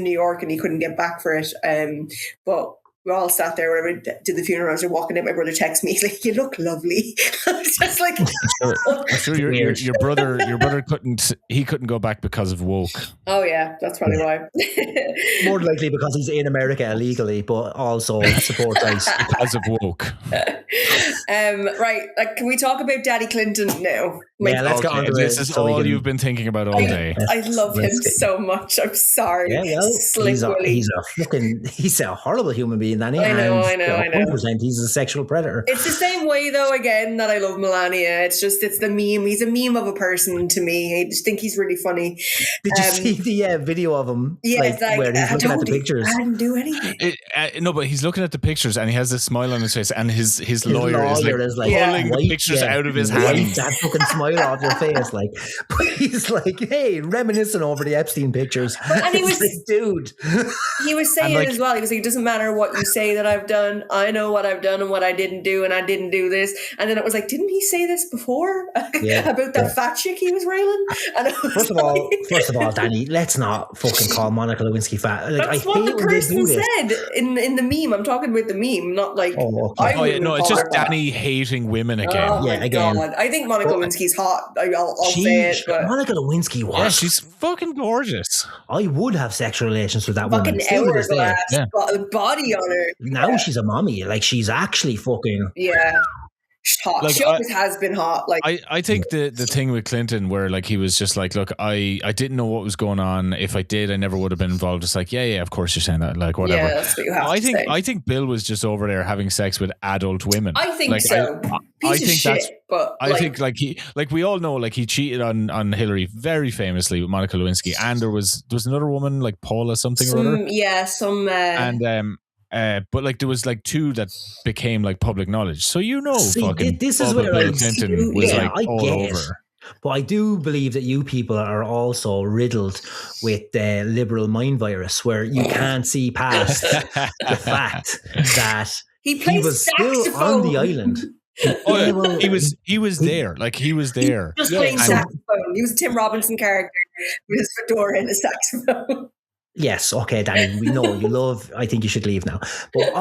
New York and he couldn't get back for it. But we all sat there, whatever, did the funeral. As we're walking in, my brother texts me, he's like, "You look lovely." I was just like, I'm sure your brother couldn't go back because of woke. oh yeah, that's probably why. More likely because he's in America illegally, but also supports ICE. Because of woke. Right, like, can we talk about Daddy Clinton now? Yeah, let's get on to this it. is so we all can- you've been thinking about all day. I love him so much. I'm sorry. Yeah, well, Slim Willy. he's a horrible human being, Danny. I know. 100% he's a sexual predator. It's the same way, though, again, that I love Melania. It's the meme. He's a meme of a person to me. I just think he's really funny. Did you see the video of him? Yeah, where he's looking at the pictures. I didn't do anything. No, but he's looking at the pictures and he has this smile on his face, and his lawyer is like pulling the pictures out of his hands. That fucking smile off your face, like. But he's like, hey, reminiscing over the Epstein pictures. And he was, like, dude. He was saying like, as well. He was like, it doesn't matter what you say that I've done. I know what I've done and what I didn't do, and I didn't do this. And then it was like, didn't he say this before about that fat chick he was railing? And First of all, Danny, let's not fucking call Monica Lewinsky fat. Like, that's I what hate the when they person do this. said in the meme. I'm talking about the meme, not like. Oh, okay. No, it's just Danny hating women again. Oh, yeah, again. God. I think Monica Lewinsky's hot. I'll say it. But Monica Lewinsky was. Yeah, she's fucking gorgeous. I would have sexual relations with that woman. fucking hourglass body on her. Now she's a mommy. Like, she's actually fucking. Yeah. She's hot. Like, she always has been hot. Like, I think the thing with Clinton, where like he was just like, look, I didn't know what was going on. If I did, I never would have been involved. It's like, yeah, of course you're saying that. Like, whatever. Yeah, that's what you have to say. I think Bill was just over there having sex with adult women. I think like, so. I think shit, that's. But I think like we all know, like he cheated on Hillary very famously with Monica Lewinsky, and there was another woman like Paula something or other. Yeah, but like there was like two that became like public knowledge. So fucking this is where Bill Clinton was like all over. But I do believe that you people are also riddled with the liberal mind virus, where you can't see past the fact that he was still on the island. He was there. Like he was there. Just playing saxophone. He was a Tim Robinson character with his fedora and a saxophone. Yes, okay, Danny, we know you love. I think you should leave now. But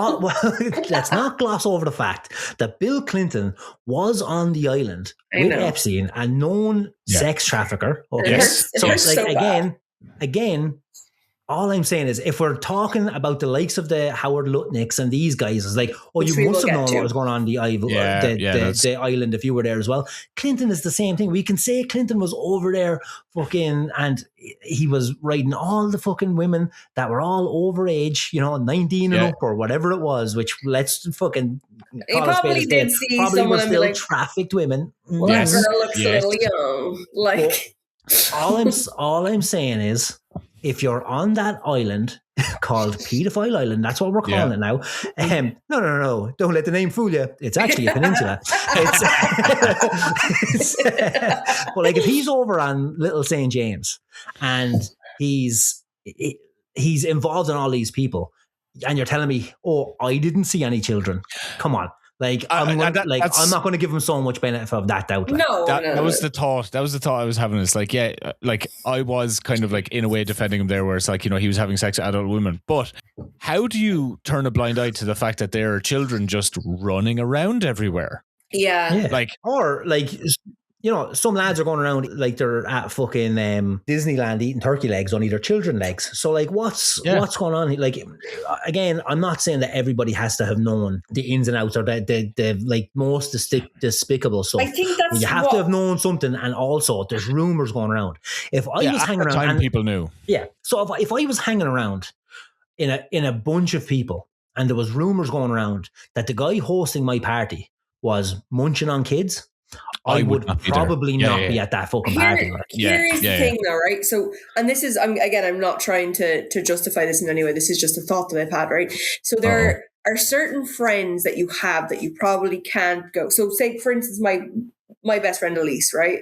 let's not gloss over the fact that Bill Clinton was on the island with Epstein, a known sex trafficker. Okay, yes. So again. All I'm saying is, if we're talking about the likes of the Howard Lutnicks and these guys, it's like, you must have known what was going on the island if you were there as well. Clinton is the same thing. We can say Clinton was over there fucking, and he was riding all the fucking women that were all over age, 19 and up or whatever it was, which let's fucking he probably did see probably someone were still like, trafficked women. Well, that girl looks a little young. Like, all I'm saying is, if you're on that island called Pedophile Island, that's what we're calling it now. No. Don't let the name fool you. It's actually a peninsula. But like, if he's over on Little St. James and he's involved in all these people, and you're telling me, I didn't see any children. Come on. Like, I'm not going to give him so much benefit of that doubt. Like. That was the thought. That was the thought I was having. It's like, like I was kind of like in a way defending him there, where it's like, he was having sex with adult women. But how do you turn a blind eye to the fact that there are children just running around everywhere? Yeah. Like, or like, some lads are going around like they're at fucking Disneyland eating turkey legs on either children legs. So like, what's going on? Like, again, I'm not saying that everybody has to have known the ins and outs or the like most despicable stuff. I think that's you have to have known something, and also there's rumors going around. If I was hanging around, and people knew. Yeah. So if I was hanging around in a bunch of people, and there was rumors going around that the guy hosting my party was munching on kids, I would probably not be at that fucking party. Here's the thing, though, right? So, and this is, I'm not trying to justify this in any way. This is just a thought that I've had, right? So there are certain friends that you have that you probably can't go. So, say for instance, my best friend Elise, right?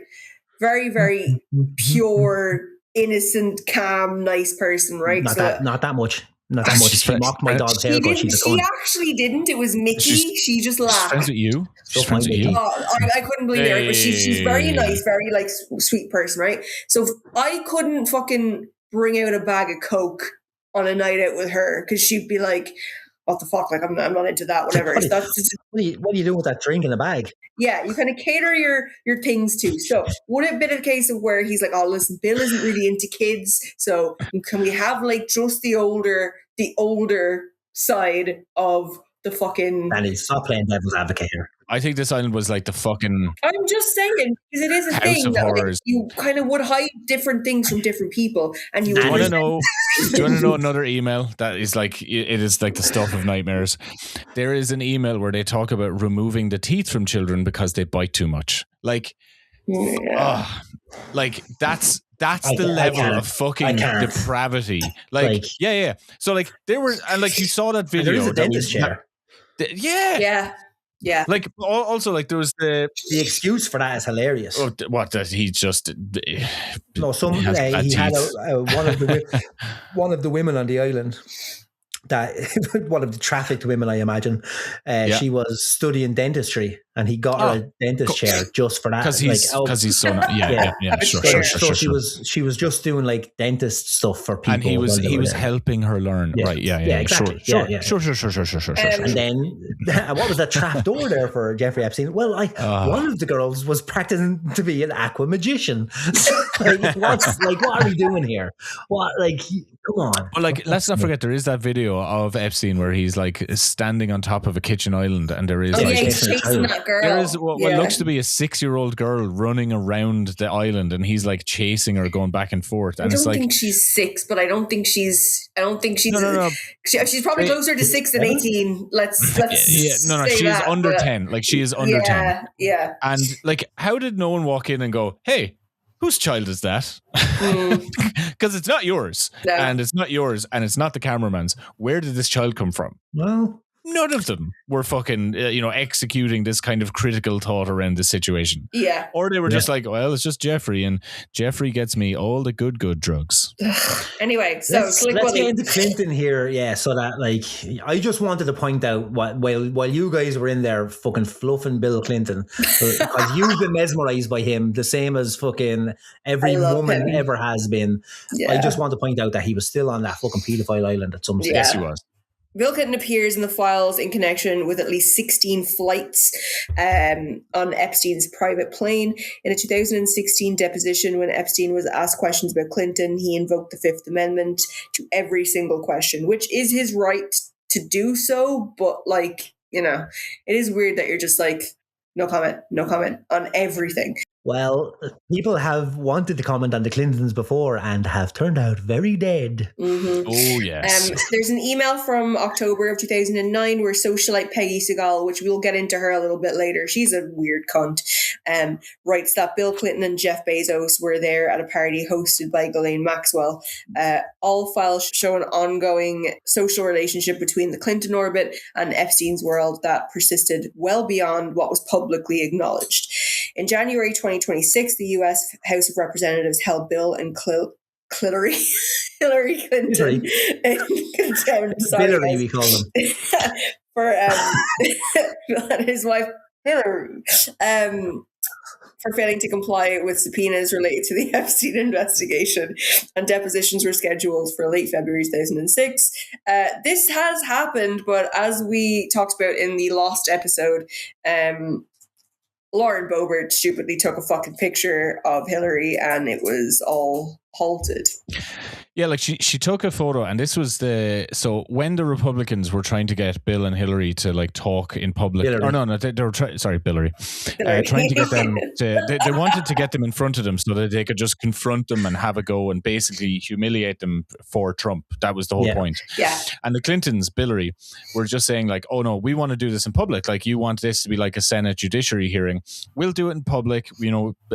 Very, very pure, innocent, calm, nice person, right? Not that much. Not that much. She mocked my dog's hair. She actually didn't. It was Mickey. She just laughed. She's friends with you? She's friends with you? I couldn't believe it. But she's very nice, very like sweet person, right? So I couldn't fucking bring out a bag of Coke on a night out with her, because she'd be like, what the fuck? Like, I'm not into that, whatever. What do you do with that drink in the bag? Yeah, you kind of cater your things to. So would it have been a case of where he's like, oh, listen, Bill isn't really into kids, so can we have like just the older side of the fucking... Danny, stop playing devil's advocate here. I think this island was like the fucking... I'm just saying, because it is a House thing of that like, Horrors. you kind of would hide different things from different people, and you Do you want to would... know? Do you want to know another email that is like, it is like the stuff of nightmares? There is an email where they talk about removing the teeth from children because they bite too much. Like, like that's the level of fucking depravity. Like, yeah. So like they were, and like you saw that video. There is a dentist chair. Yeah. Like also like there was the excuse for that is hilarious. Oh, what that he just no some he had one of the women on the island that one of the trafficked women, I imagine. She was studying dentistry, and he got her a dentist chair just for that. Because he's so sure. So she was just doing like dentist stuff for people, and he was helping her learn. Yeah. Right? Yeah. Exactly. Sure. And then what was that trap door there for Jeffrey Epstein? Well, one of the girls was practicing to be an aqua magician. What are we doing here? What, like, come on. Well, like, let's not forget there is that video of Epstein where he's like standing on top of a kitchen island, and there is there is what looks to be a 6-year-old girl running around the island, and he's like chasing her, going back and forth. And I don't think she's 6, but I don't think she's. No. She's probably closer to 6 than 18. Let's she's under 10. Like, she is under 10. Yeah. And like, how did no one walk in and go, "Hey, whose child is that?" Because it's not yours, and it's not yours, and it's not the cameraman's. Where did this child come from? Well, none of them were fucking, executing this kind of critical thought around this situation. Yeah. Or they were just like, well, it's just Jeffrey, and Jeffrey gets me all the good drugs. Anyway, so let's get into Clinton here. Yeah, so that, like, I just wanted to point out while you guys were in there fucking fluffing Bill Clinton, because you've been mesmerized by him the same as fucking every woman ever has been. Yeah. I just want to point out that he was still on that fucking pedophile island at some stage. Yes, he was. Bill Clinton appears in the files in connection with at least 16 flights on Epstein's private plane. In a 2016 deposition, when Epstein was asked questions about Clinton, he invoked the Fifth Amendment to every single question, which is his right to do so. But, like, it is weird that you're just like, no comment on everything. Well, people have wanted to comment on the Clintons before and have turned out very dead. Mm-hmm. Oh, yes. There's an email from October of 2009 where socialite Peggy Segal, which we'll get into her a little bit later, she's a weird cunt, writes that Bill Clinton and Jeff Bezos were there at a party hosted by Ghislaine Maxwell. All files show an ongoing social relationship between the Clinton orbit and Epstein's world that persisted well beyond what was publicly acknowledged. In January 2026, the U.S. House of Representatives held Bill and Hillary Clinton in contempt. Hillary, we call them. For his wife Hillary, for failing to comply with subpoenas related to the Epstein investigation, and depositions were scheduled for late February 2006. This has happened, but as we talked about in the Lost episode, Lauren Boebert stupidly took a fucking picture of Hillary, and it was all halted. Yeah, like she took a photo, and this was so when the Republicans were trying to get Bill and Hillary to like talk in public, they were trying to get them they wanted to get them in front of them so that they could just confront them and have a go and basically humiliate them for Trump. That was the whole point. Yeah. And the Clintons, Hillary, were just saying like, oh no, we want to do this in public. Like, you want this to be like a Senate judiciary hearing. We'll do it in public.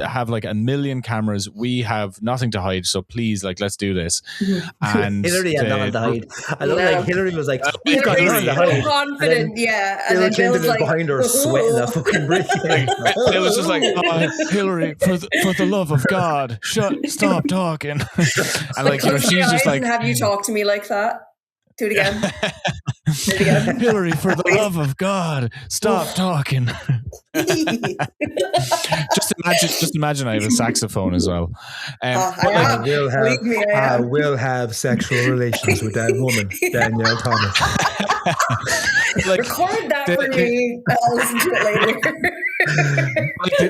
Have like 1 million cameras. We have nothing to hide. So please, like, let's do this. And Hillary had nothing to hide. I love like Hillary was like, we've got nothing to hide. Confident, and then Clinton was behind her sweating that fucking brick. It was just like, Hillary, for the love of God, stop talking. And like, she's just like, have you talked to me like that? Do it again. Hillary, for the love of God, stop talking. Just just imagine I have a saxophone as well. Will have sexual relations with that woman, Danielle Thomas. Record that for me. I'll listen to it later.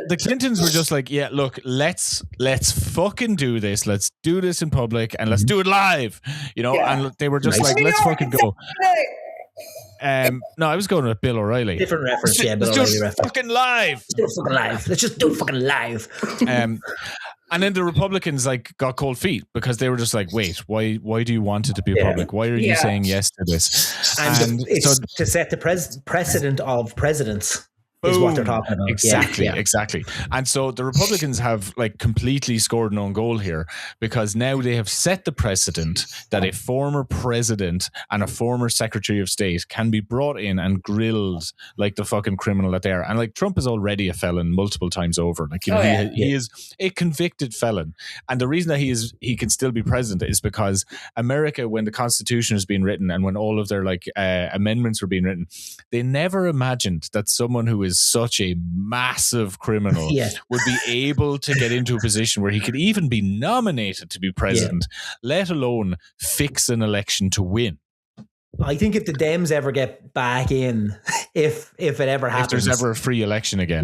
The Clintons were just like, yeah, look, let's fucking do this. Let's do this in public and let's do it live. And they were just like, let's fucking go. No, I was going with Bill O'Reilly. Different reference, Bill O'Reilly reference. Fucking live. Let's do it fucking live. Let's just do it fucking live. And then the Republicans got cold feet because they were just like, wait, why do you want it to be public? Why are you saying yes to this? And it's to set the precedent of presidents. Is what they're talking about. Exactly. And so the Republicans have completely scored an own goal here because now they have set the precedent that a former president and a former secretary of state can be brought in and grilled like the fucking criminal that they are. And Trump is already a felon multiple times over. He is a convicted felon. And the reason that he can still be president is because America, when the Constitution was being written and when all of their amendments were being written, they never imagined that someone who is such a massive criminal would be able to get into a position where he could even be nominated to be president, let alone fix an election to win. I think if the Dems ever get back in, if it ever happens, if there's ever a free election again,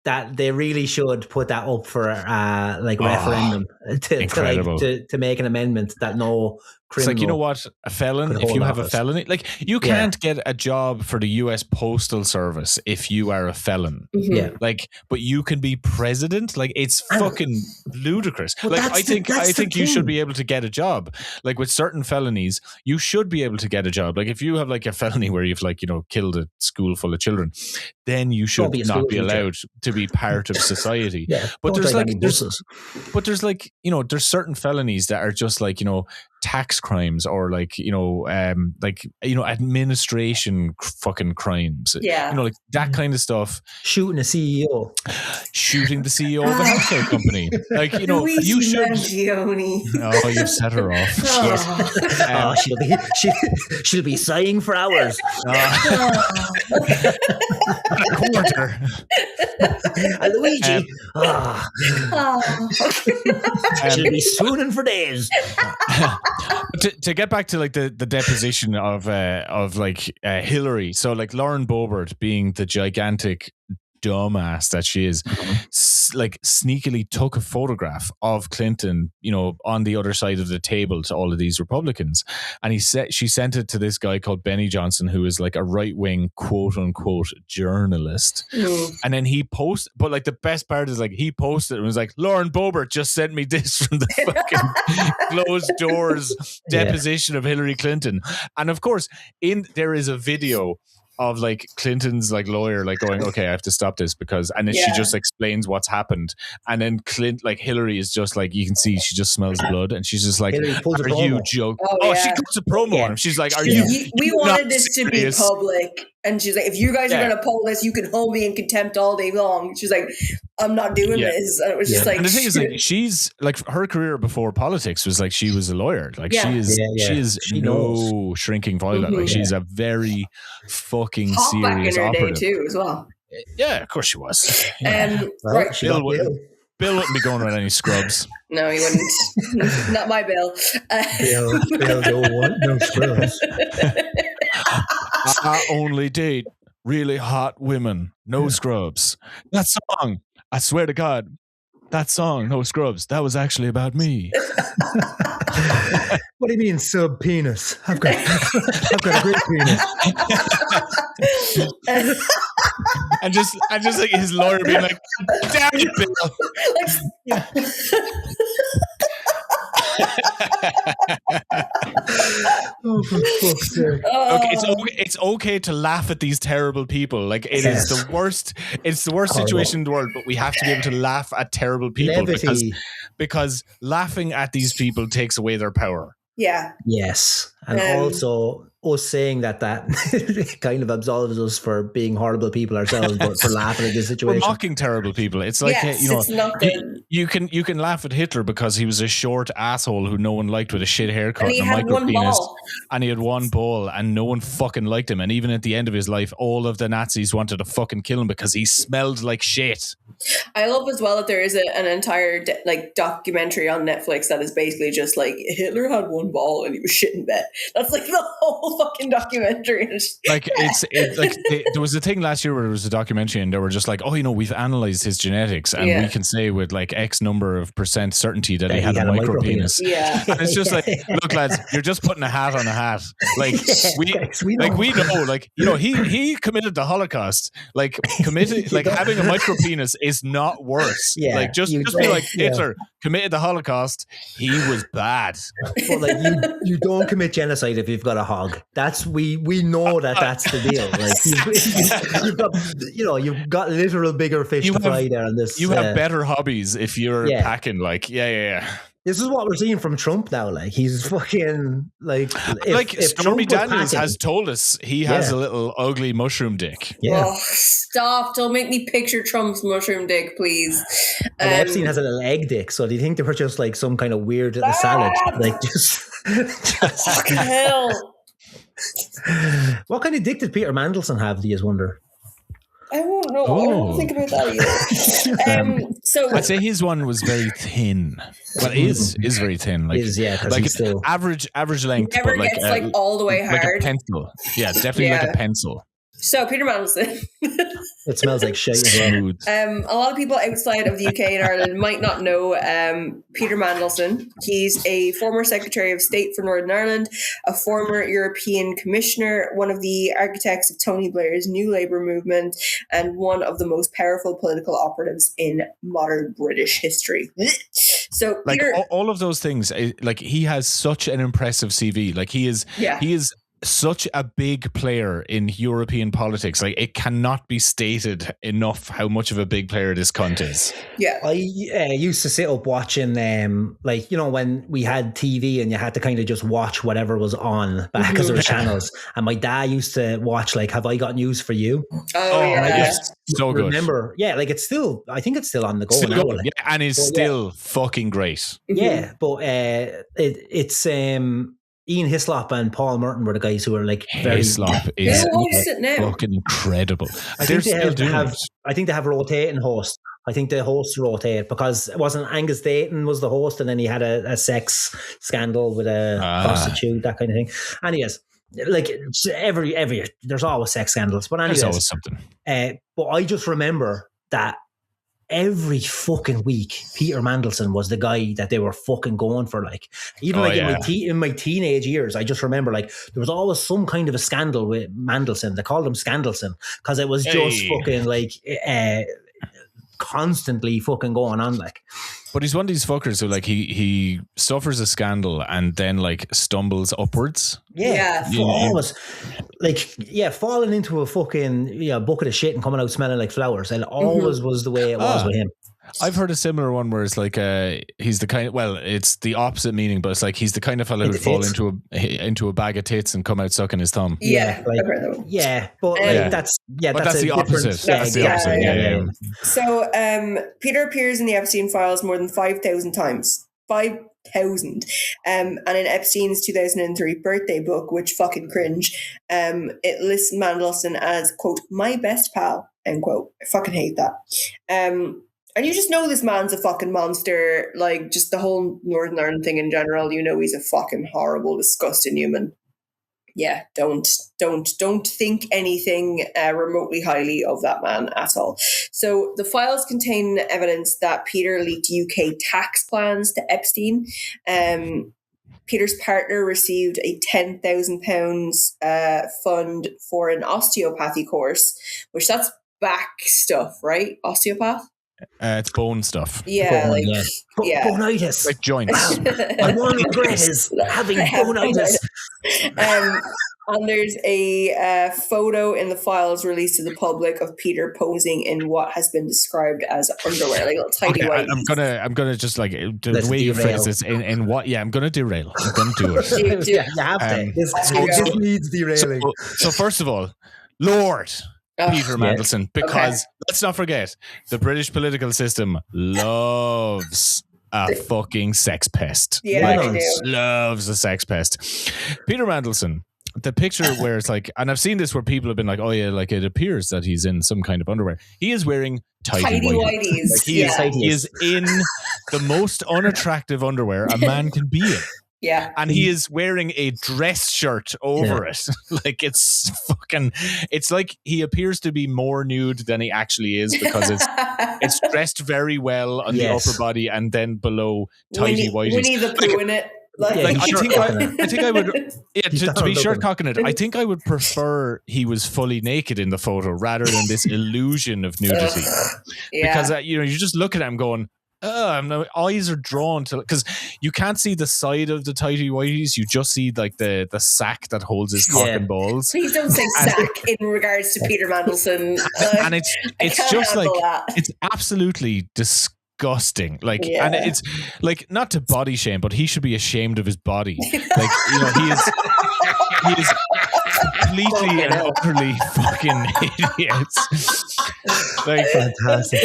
that they really should put that up for referendum to make an amendment that no criminal. It's you know what, a felon, if you have a felony, you can't get a job for the US Postal Service if you are a felon. Yeah. But you can be president. It's fucking ludicrous. I think you should be able to get a job. With certain felonies, you should be able to get a job. If you have a felony where you've killed a school full of children, then you should not be allowed to be part of society. But there's there's certain felonies that are just tax crimes or administration fucking crimes. That kind of stuff. Shooting the CEO of a healthcare company. You should. Mangione. Oh, you've set her off. She'll be sighing for hours. A quarter. Luigi. She'll be swooning for days. To get back to the deposition of Hillary, so Lauren Boebert, being the gigantic dumbass that she is, sneakily took a photograph of Clinton, on the other side of the table to all of these Republicans, and she sent it to this guy called Benny Johnson, who is a right-wing quote unquote journalist. And then he posted, but the best part is he posted and was Lauren Boebert just sent me this from the fucking closed doors deposition of Hillary Clinton. And of course there is a video of Clinton's lawyer going, okay, I have to stop this because, and then she just explains what's happened, and then Hillary is just you can see she just smells blood, and she's just are you joking? She cuts a promo on him. She's are you? We wanted this to be public, and she's if you guys are going to pull this, you can hold me in contempt all day long. She's I'm not doing this. And it was just and the thing is she's her career before politics was she was a lawyer. She is no shrinking violet. She's a very fucking serious back in her operative day too, as well. Yeah, of course she was. Right. Bill wouldn't be going with any scrubs. No, he wouldn't. Not my Bill. Bill don't want no scrubs. I only date really hot women, no scrubs. That song, I swear to God, that song, No Scrubs, that was actually about me. What do you mean, subpoenis? I've got a great penis. and just his lawyer being damn you, Bill. Oh, for fuck's sake. It's okay to laugh at these terrible people. Is the worst. It's the worst situation in the world, but we have to be able to laugh at terrible people because laughing at these people takes away their power. Yeah. Yes. And also us saying that kind of absolves us for being horrible people ourselves, but for laughing at this situation. We're mocking terrible people. It's it's not good. You can laugh at Hitler because he was a short asshole who no one liked with a shit haircut And he a had micro one penis, ball. and he had one ball, and no one fucking liked him. And even at the end of his life, all of the Nazis wanted to fucking kill him because he smelled like shit. I love as well that there is an entire documentary on Netflix that is basically just like Hitler had one ball and he was shit in bed. That's like the whole fucking documentary. Like there was a thing last year where there was a documentary and they were just like, oh, we've analyzed his genetics and we can say with like X number of % certainty that he had a micro penis. Yeah, and it's just like, look, lads, you're just putting a hat on a hat. Like we know, like he committed the Holocaust. Like having a micro penis is not worse. Yeah, like just be like Hitler committed the Holocaust. He was bad. But like you don't commit genocide if you've got a hog. That's we know that's the deal. Like you've got literal bigger fish to fry there on this. You have better hobbies if you're packing. Like This is what we're seeing from Trump now. Like he's fucking like Stormy Daniels has told us he has a little ugly mushroom dick. Yeah. Oh, stop! Don't make me picture Trump's mushroom dick, please. And Epstein has a little egg dick. So do you think they were just like some kind of weird salad? Like just fucking hell. What kind of dick did Peter Mandelson have? Do you wonder? I won't know. I don't think about that either. So I'd say his one was very thin. Well, is very thin. Like, because he's still average length. Never but gets like all the way hard. Like a pencil. Yeah, definitely like a pencil. So Peter Mandelson. It smells like shit as well. A lot of people outside of the UK and Ireland might not know Peter Mandelson. He's a former Secretary of State for Northern Ireland, a former European Commissioner, one of the architects of Tony Blair's New Labour movement, and one of the most powerful political operatives in modern British history. So like Peter, all of those things, like he has such an impressive CV. Like he is such a big player in European politics. Like it cannot be stated enough how much of a big player this cunt is. Yeah, I used to sit up watching when we had TV and you had to kind of just watch whatever was on back because there were channels. And my dad used to watch like Have I Got News for You? Oh yeah, so good. Remember, I think it's still on the go still now. Going, like. and it's still fucking great. Yeah, but it's Ian Hislop and Paul Merton were the guys who were like very. Hislop is fucking incredible. I think they have rotating hosts. I think the hosts rotate because it wasn't Angus Dayton was the host, and then he had a sex scandal with a prostitute, that kind of thing. Anyways, like every year, there's always sex scandals, but anyways, there's always something. But I just remember that. Every fucking week, Peter Mandelson was the guy that they were fucking going for. Like, even in my teenage years, I just remember like there was always some kind of a scandal with Mandelson. They called him Scandalson because it was just fucking like constantly fucking going on. Like, but he's one of these fuckers who like he suffers a scandal and then like stumbles upwards. Always falling into a fucking bucket of shit and coming out smelling like flowers. And always was the way it was with him. I've heard a similar one where it's like he's the kind of, it's the opposite meaning, but it's like he's the kind of fellow who'd fall into a bag of tits and come out sucking his thumb. That's the opposite. That's the opposite. Yeah. So Peter appears in the Epstein files more than 5,000 times. 5,000. And in Epstein's 2003 birthday book, which fucking cringe, it lists Mandelson as, quote, my best pal, end quote. I fucking hate that. And you just know this man's a fucking monster, like just the whole Northern Ireland thing in general. You know he's a fucking horrible, disgusting human. Yeah, don't think anything remotely highly of that man at all. So the files contain evidence that Peter leaked UK tax plans to Epstein. Peter's partner received a £10,000 fund for an osteopathy course, which that's back stuff, right? Osteopath? It's bone stuff. Yeah, bonitis. Like joints. My one regret is having bonitis. And there's a photo in the files released to the public of Peter posing in what has been described as underwear, like little tidy white. I'm gonna just like the way you phrase this in what? Yeah, I'm gonna derail. I'm gonna do it. You have to. This needs derailing. So first of all, Lord. Peter Mandelson, because let's not forget, the British political system loves a fucking sex pest. Yeah, they do. Loves a sex pest. Peter Mandelson, the picture where it's like, and I've seen this where people have been like, oh yeah, like it appears that he's in some kind of underwear. He is wearing tidy whities. Like he is in the most unattractive underwear a man can be in. Yeah. And he is wearing a dress shirt over it. Like it's like he appears to be more nude than he actually is, because it's dressed very well on the upper body and then below tidy whities. Winnie the Pooh in it. I think I would to be shirt cocking it. I think I would prefer he was fully naked in the photo rather than this illusion of nudity. Because you just look at him going, my eyes are drawn to, because you can't see the side of the tighty whities, you just see like the sack that holds his cock and balls. Please don't say sack in regards to Peter Mandelson. And it's just like it's absolutely disgusting. Like, and it's like, not to body shame, but he should be ashamed of his body. Like, he is completely and utterly fucking idiots. Like, fantastic.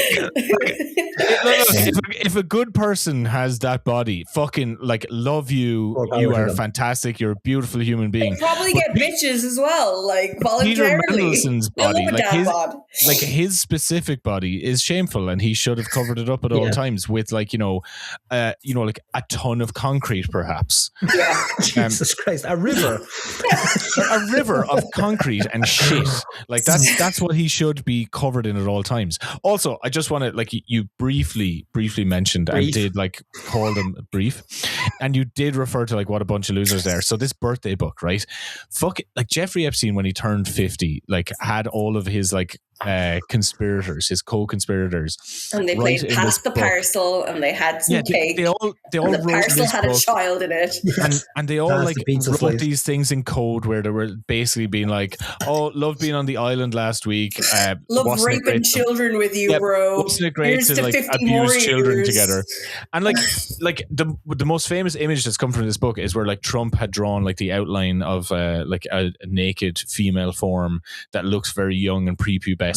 If a good person has that body, fucking like, love you. You are fantastic. You're a beautiful human being. They'll probably get bitches as well, like voluntarily. Peter Mandelson's body, like his specific body, is shameful, and he should have covered it up at all times with like like a ton of concrete, perhaps. Yeah, Jesus Christ, a river of concrete and shit. Like that's what he should be covered in at all times. Also, I just want to, like, you briefly mentioned and did like call them brief, and you did refer to like what a bunch of losers there. So this birthday book, right? Fuck it, like Jeffrey Epstein, when he turned 50, like had all of his like conspirators, his co-conspirators, and they played Pass the Parcel, and they had some cake. They all and the parcel had a child in it, and they all like wrote these things in code where they were basically being like, "Oh, loved being on the island last week. Love raping children with you, bro. Wasn't it great to like abuse children together?" And like the most famous image that's come from this book is where like Trump had drawn like the outline of like a naked female form that looks very young and prepubescent.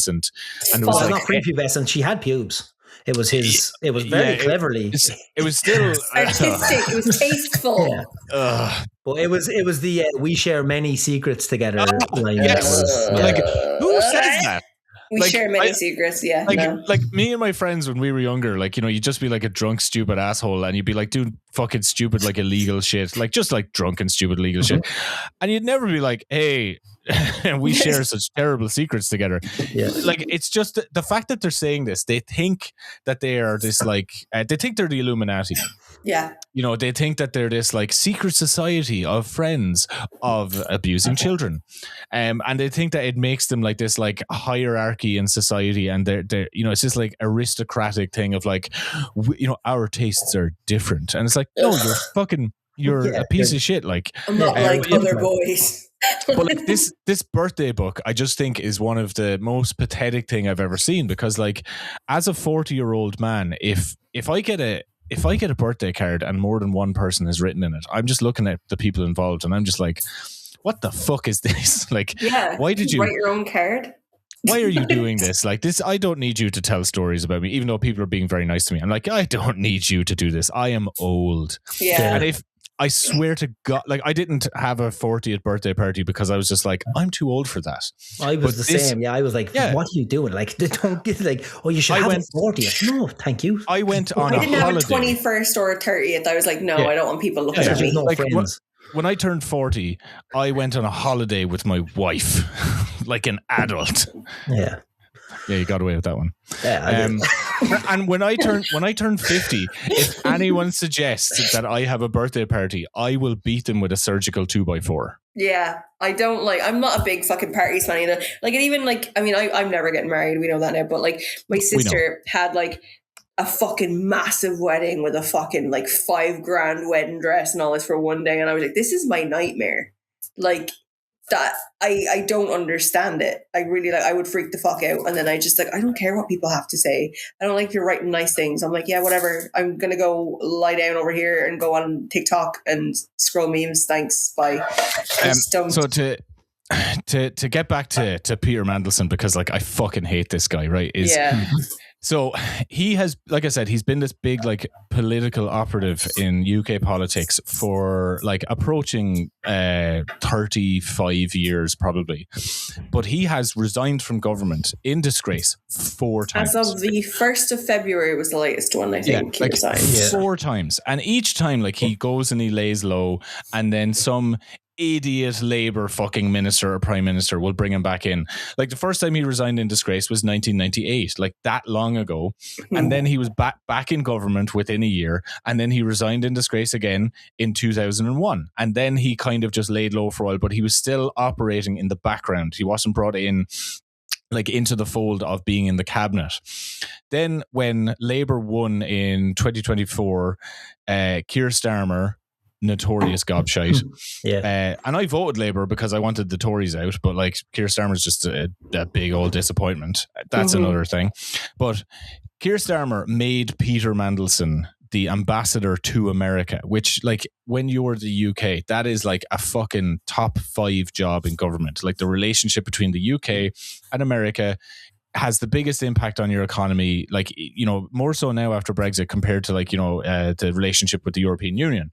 And it was like, not prepubescent. She had pubes. It was his. It was very cleverly. It was still artistic. It was tasteful. But it was the we share many secrets together line. Yes. Like, who says that? We share many secrets, Like me and my friends when we were younger, like, you'd just be like a drunk, stupid asshole, and you'd be like doing fucking stupid, like illegal shit, like just like drunk and stupid illegal shit, and you'd never be like, hey, we share such terrible secrets together. Like, it's just the fact that they're saying this, they think that they are this like they think they're the Illuminati. They think that they're this like secret society of friends of abusing children, and they think that it makes them like this like hierarchy in society, and they're it's just like aristocratic thing of like, our tastes are different, and it's like, no, you're a piece of shit. Like, I'm not like other boys. But like this birthday book, I just think is one of the most pathetic thing I've ever seen, because like, as a 40-year-old man, if I get a birthday card and more than one person has written in it, I'm just looking at the people involved and I'm just like, what the fuck is this? Like, why did you write your own card? Why are you doing this? Like, this, I don't need you to tell stories about me, even though people are being very nice to me. I'm like, I don't need you to do this. I am old. And if I swear to God, like, I didn't have a 40th birthday party because I was just like, I'm too old for that. I was the same. Yeah, I was like, what are you doing? Like, they don't get like, oh, you should have a 40th. No, thank you. I went on a holiday. I didn't have a 21st or a 30th. I was like, no, I don't want people looking at me. No friends. When I turned 40, I went on a holiday with my wife, like an adult. Yeah. Yeah, you got away with that one. Yeah, and when I turn 50, if anyone suggests that I have a birthday party, I will beat them with a surgical 2x4. Yeah, I'm not a big fucking parties fan either. Like, and even like, I mean, I'm never getting married. We know that now. But like, my sister had like a fucking massive wedding with a fucking like $5,000 wedding dress and all this for one day. And I was like, this is my nightmare. Like, that I don't understand it. I really I would freak the fuck out. And then I just like, I don't care what people have to say. I don't like if you're writing nice things. I'm like, yeah, whatever. I'm going to go lie down over here and go on TikTok and scroll memes. Thanks. Bye. So to get back to Peter Mandelson, because like I fucking hate this guy, right? So he has, like I said, he's been this big like political operative in UK politics for like approaching 35 years probably. But he has resigned from government in disgrace 4 times. As of the 1st of February was the latest one, I think. Yeah, like 4 times. And each time like he goes and he lays low, and then some idiot Labour fucking minister or prime minister will bring him back in. Like the first time he resigned in disgrace was 1998, like that long ago. And then he was back in government within a year, and then he resigned in disgrace again in 2001. And then he kind of just laid low for a while, but he was still operating in the background. He wasn't brought in like into the fold of being in the cabinet. Then when Labour won in 2024, Keir Starmer, notorious gobshite. And I voted Labour because I wanted the Tories out, but like Keir Starmer's just a big old disappointment. That's another thing. But Keir Starmer made Peter Mandelson the ambassador to America, which like when you're the UK, that is like a fucking top 5 job in government. Like the relationship between the UK and America has the biggest impact on your economy, like, you know, more so now after Brexit compared to like, you know, the relationship with the European Union.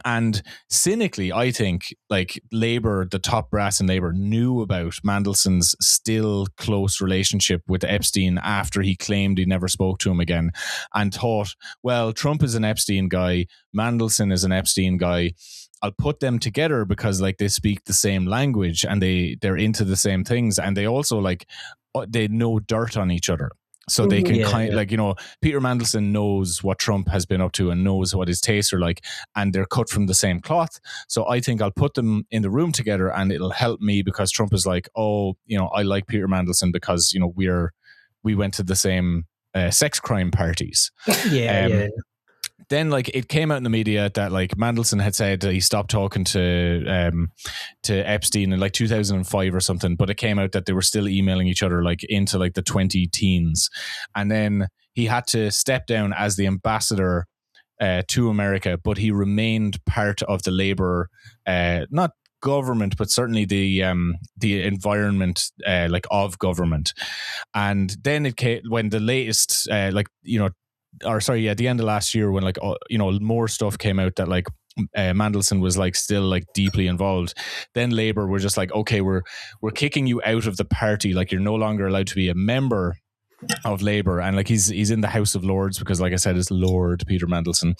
And cynically, I think like Labour, the top brass in Labour, knew about Mandelson's still close relationship with Epstein after he claimed he never spoke to him again, and thought, well, Trump is an Epstein guy, Mandelson is an Epstein guy. I'll put them together because like they speak the same language and they're into the same things, and they also like they know dirt on each other. So they can like, you know, Peter Mandelson knows what Trump has been up to and knows what his tastes are like, and they're cut from the same cloth. So I think I'll put them in the room together and it'll help me, because Trump is like, oh, you know, I like Peter Mandelson because, you know, we went to the same sex crime parties. Then like it came out in the media that like Mandelson had said that he stopped talking to Epstein in like 2005 or something, but it came out that they were still emailing each other like into like the 2010s, and then he had to step down as the ambassador to America, but he remained part of the Labour not government, but certainly the environment like of government. And then it came when the latest like, you know, or sorry, at the end of last year when like, you know, more stuff came out that like Mandelson was like still like deeply involved, then Labour were just like, okay, we're kicking you out of the party, like you're no longer allowed to be a member of Labour. And like he's in the House of Lords because, like I said, it's Lord Peter Mandelson.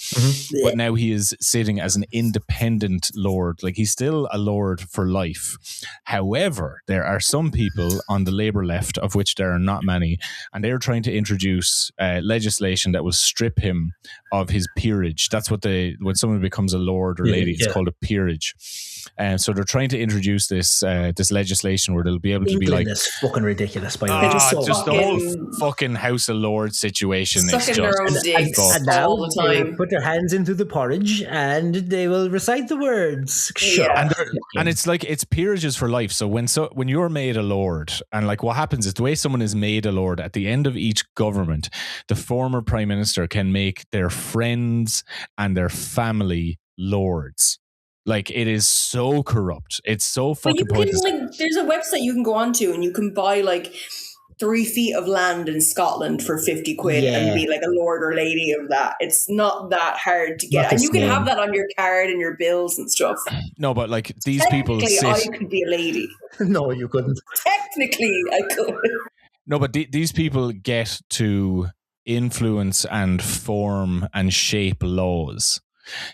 But now he is sitting as an independent Lord. Like he's still a Lord for life. However, there are some people on the Labour left, of which there are not many, and they're trying to introduce legislation that will strip him of his peerage. That's what when someone becomes a Lord or Lady, it's called a peerage. And so they're trying to introduce this legislation where they'll be able to be like, it's fucking ridiculous. By the way, just the whole fucking House of Lords situation is just and now all the time. They put their hands into the porridge and they will recite the words. And it's like it's peerages for life. So when you're made a Lord, and like what happens is the way someone is made a Lord at the end of each government, the former Prime Minister can make their friends and their family lords. Like it is so corrupt. It's so fucking pointless. Like, there's a website you can go onto and you can buy like 3 feet of land in Scotland for 50 quid and be like a lord or lady of that. It's not that hard to get. And you can have that on your card and your bills and stuff. No, but like these people I could be a lady. No, you couldn't. Technically, I could. No, but these people get to influence and form and shape laws.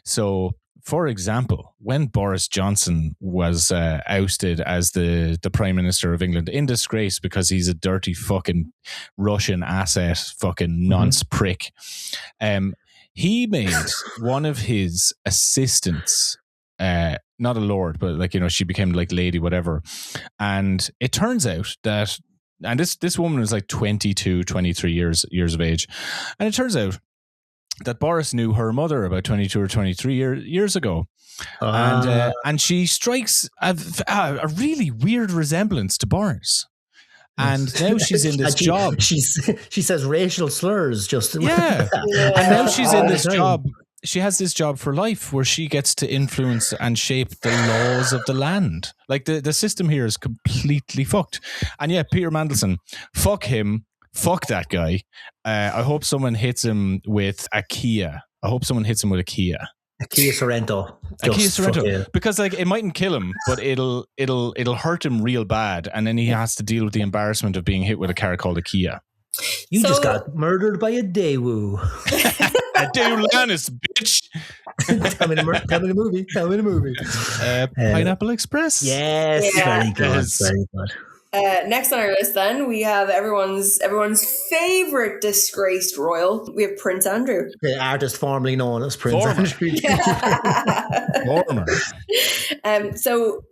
So, for example, when Boris Johnson was ousted as the Prime Minister of England in disgrace because he's a dirty fucking Russian asset, fucking nonce prick, he made one of his assistants, not a lord, but like, you know, she became like lady, whatever. And it turns out that, and this woman was like 22, 23 years of age. And it turns out that Boris knew her mother about 22 or 23 years ago. And she strikes a really weird resemblance to Boris. And now she's in this job. She says racial slurs just. Yeah. And now she's in this job she has this job for life where she gets to influence and shape the laws of the land. Like the system here is completely fucked. And yeah, Peter Mandelson, fuck him, fuck that guy. I hope someone hits him with a Kia. A Kia Sorento. Because like it mightn't kill him, but it'll hurt him real bad, and then he has to deal with the embarrassment of being hit with a car called a Kia. You just got murdered by a Daewoo. A Daewoo Lannis, bitch. Tell me the movie. Pineapple Express. Yes, very good. Very good. Next on our list, then we have everyone's favorite disgraced royal. We have Prince Andrew, the artist formerly known as Prince Andrew. So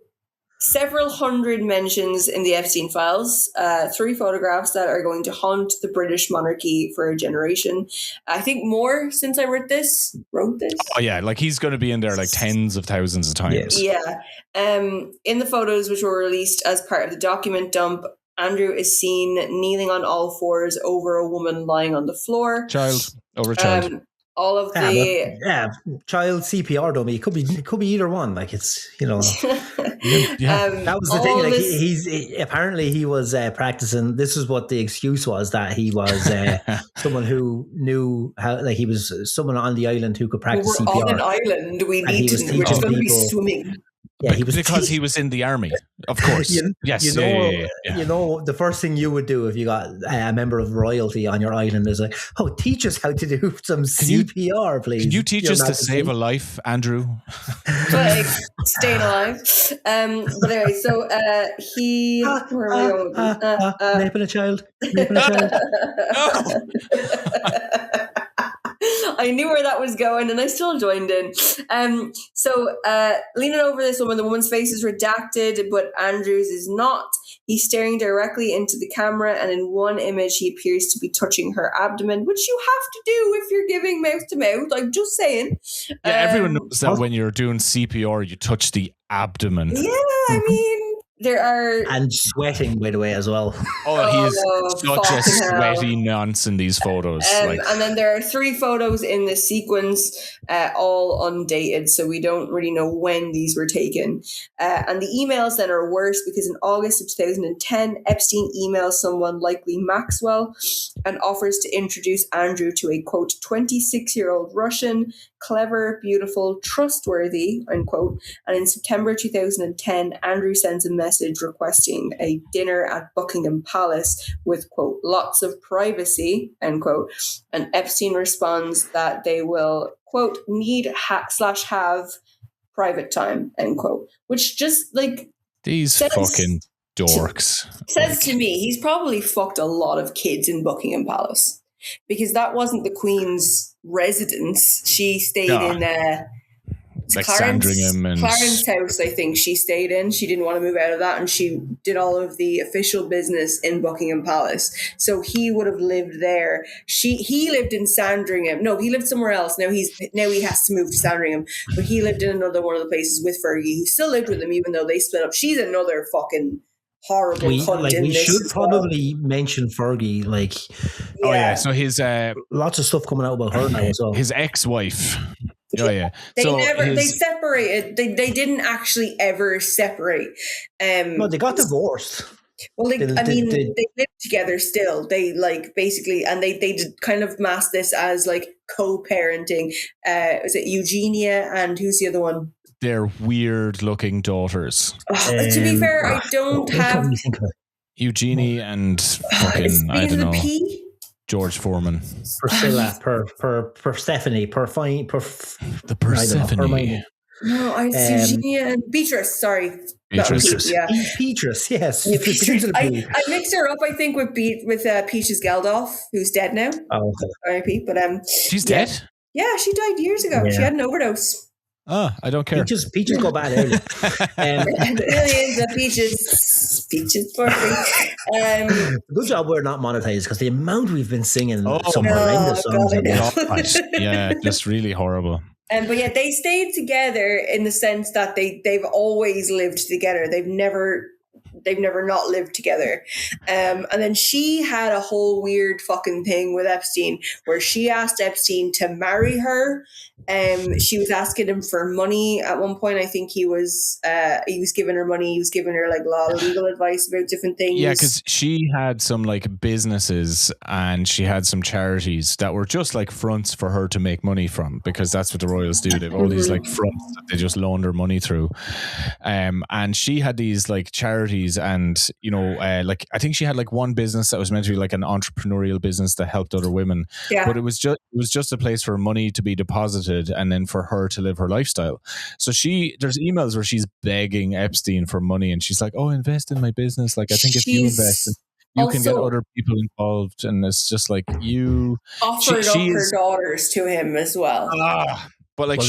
several hundred mentions in the Epstein files, 3 photographs that are going to haunt the British monarchy for a generation. I think more since I wrote this. Oh yeah, like he's going to be in there like tens of thousands of times. Yeah. In the photos which were released as part of the document dump, Andrew is seen kneeling on all fours over a woman lying on the floor. Over a child. All of the child CPR dummy. It could be either one. Like it's that was the thing. Like he's apparently he was practicing. This is what the excuse was, that he was someone who knew how. Like he was someone on the island who could practice CPR. On an island. We're just going to be swimming. Yeah, he was in the army, of course. You know, the first thing you would do if you got a member of royalty on your island is like, teach us how to do some CPR, please. Can you teach us to save a life, Andrew? Like staying alive. But anyway, so he. Where am I going with this? Raping a child. No. I knew where that was going, and I still joined in. So leaning over this woman, the woman's face is redacted, but Andrew's is not. He's staring directly into the camera, and in one image, he appears to be touching her abdomen, which you have to do if you're giving mouth to mouth. I'm just saying. Yeah, everyone knows that when you're doing CPR, you touch the abdomen. Yeah, I mean. There are and sweating, by the way, as well. He is such a sweaty nonce in these photos. And then there are 3 photos in this sequence, all undated, so we don't really know when these were taken. And the emails then are worse because in August of 2010, Epstein emails someone, likely Maxwell, and offers to introduce Andrew to a quote 26-year-old Russian, clever, beautiful, trustworthy, unquote. And in September 2010, Andrew sends a message requesting a dinner at Buckingham Palace with, quote, lots of privacy, end quote. And Epstein responds that they will, quote, need have private time, end quote. Which just like these fucking dorks. Says to me, he's probably fucked a lot of kids in Buckingham Palace. Because that wasn't the Queen's residence. She stayed in like Sandringham and Clarence House, I think she stayed in. She didn't want to move out of that, and she did all of the official business in Buckingham Palace. So he would have lived there. He lived in Sandringham. No, he lived somewhere else. Now he has to move to Sandringham. But he lived in another one of the places with Fergie, who still lived with him, even though they split up. She's another fucking horrible cunt in we this should probably mention Fergie. Oh yeah, so his lots of stuff coming out about her now as well. His ex-wife. Oh yeah, they separated. They didn't actually ever separate. No, they got divorced. Well, they lived together still. They basically, and they did kind of mask this as co-parenting. Is it Eugenia and who's the other one? Their weird-looking daughters. To be fair, I don't have Eugenie and fucking I don't know. P? George Foreman. Priscilla, per Stephanie, per Persephone. No, it's Eugenia and Beatrice. Sorry. Beatrice. Beatrice, yes. I mixed her up, I think, with Peaches Geldof, who's dead now. Oh, okay. R.I.P. But she's dead? Yeah, she died years ago. Yeah. She had an overdose. Oh, I don't care. Peaches go bad early. Millions of peaches for free. Good job we're not monetized, because the amount we've been singing some horrendous songs. Yeah, just really horrible. But yeah, they stayed together in the sense that they've always lived together. They've never not lived together. And then she had a whole weird fucking thing with Epstein where she asked Epstein to marry her. She was asking him for money at one point. I think he was giving her money. He was giving her like a lot of legal advice about different things. Yeah, because she had some like businesses and she had some charities that were just like fronts for her to make money from, because that's what the royals do. They've all these like fronts that they just launder money through. And she had these like charities, and like I think she had like one business that was meant to be like an entrepreneurial business that helped other women. Yeah. But it was just a place for money to be deposited and then for her to live her lifestyle. So there's emails where she's begging Epstein for money, and she's like, "Oh, invest in my business. Like I think if you invest, you can get other people involved." And it's just like you offered up her daughters to him as well. But like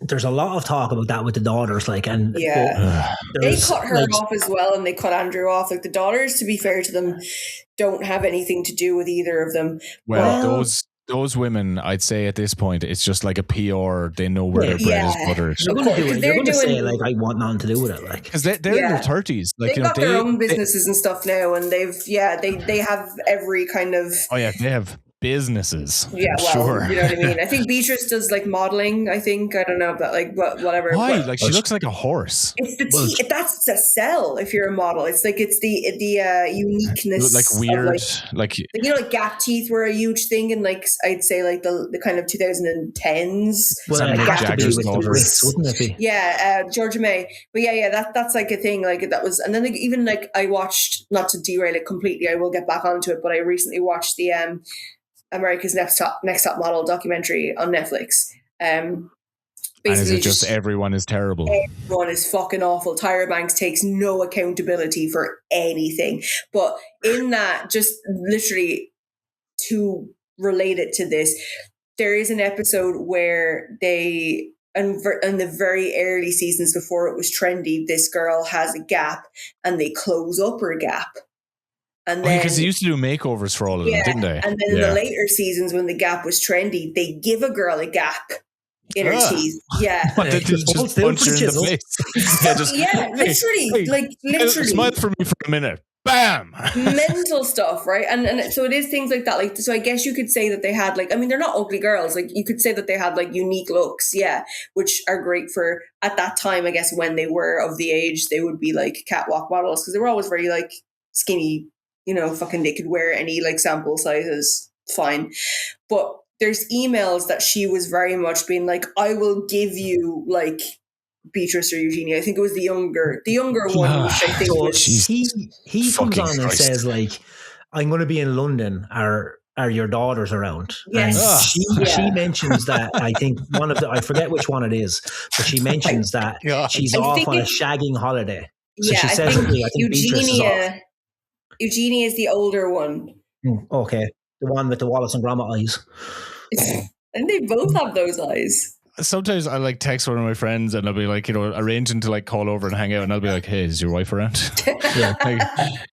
there's a lot of talk about that with the daughters, like, and they cut her off as well, and they cut Andrew off. Like the daughters, to be fair to them, don't have anything to do with either of them. Well, those women, I'd say at this point, it's just like a PR. They know where their bread is buttered. They're going to do it. They're going to say like, "I want nothing to do with it," like, because they're in their 30s. Like, they've got their own businesses and stuff now, and they have every kind of. Oh yeah, they have businesses. Yeah, well, sure. You know what I mean. I think Beatrice does like modeling. I don't know, but like, but whatever. Why? Like she looks like a horse. It's that's a sell if you're a model. It's like it's the uniqueness, like weird, like gap teeth were a huge thing in like I'd say like the kind of 2010s. Well, like Jagger's daughters, wouldn't it be? Yeah, Georgia May. But that's like a thing. Like that was, and then like, even like I watched, not to derail it completely, I will get back onto it, but I recently watched the America's Next Top Model documentary on Netflix. And is it just everyone is terrible? Everyone is fucking awful. Tyra Banks takes no accountability for anything. But in that, just literally to relate it to this, there is an episode where they, in the very early seasons before it was trendy, this girl has a gap and they close up her gap. And then, because they used to do makeovers for all of them, didn't they? And then in the later seasons, when the gap was trendy, they give a girl a gap in her teeth. Yeah. What, they just punch her in the face. Literally. Smile for me for a minute. Bam! Mental stuff, right? And so it is things like that. Like, so I guess you could say that they had like, I mean, they're not ugly girls. Like you could say that they had like unique looks, which are great for, at that time, I guess, when they were of the age, they would be like catwalk models, because they were always very like skinny, fucking they could wear any like sample sizes, fine. But there's emails that she was very much being like, I will give you like Beatrice or Eugenia. I think it was the younger one, which I think was he comes on and says like, I'm going to be in London. Are your daughters around? Yes. And she mentions that, I think I forget which one it is, but she mentions that she's off on a shagging holiday. So she says, I think Eugenia is the older one. Okay. The one with the Wallace and Gromit eyes. And they both have those eyes. Sometimes I like text one of my friends and I'll be like, arranging to like call over and hang out, and I'll be like, hey, is your wife around? Like,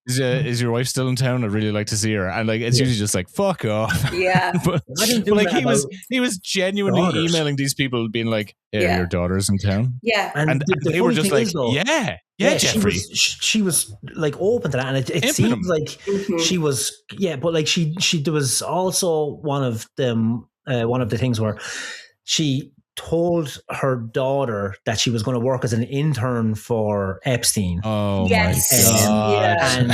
is your wife still in town? I'd really like to see her. And like, it's usually just like, fuck off. Yeah. but like he was genuinely emailing these people being like, hey, your daughter's in town? Yeah. And they were just like, yeah, Jeffrey. She was like open to that, and it seems like she was, but like she there was also one of the things where she told her daughter that she was going to work as an intern for Epstein. Oh my God. And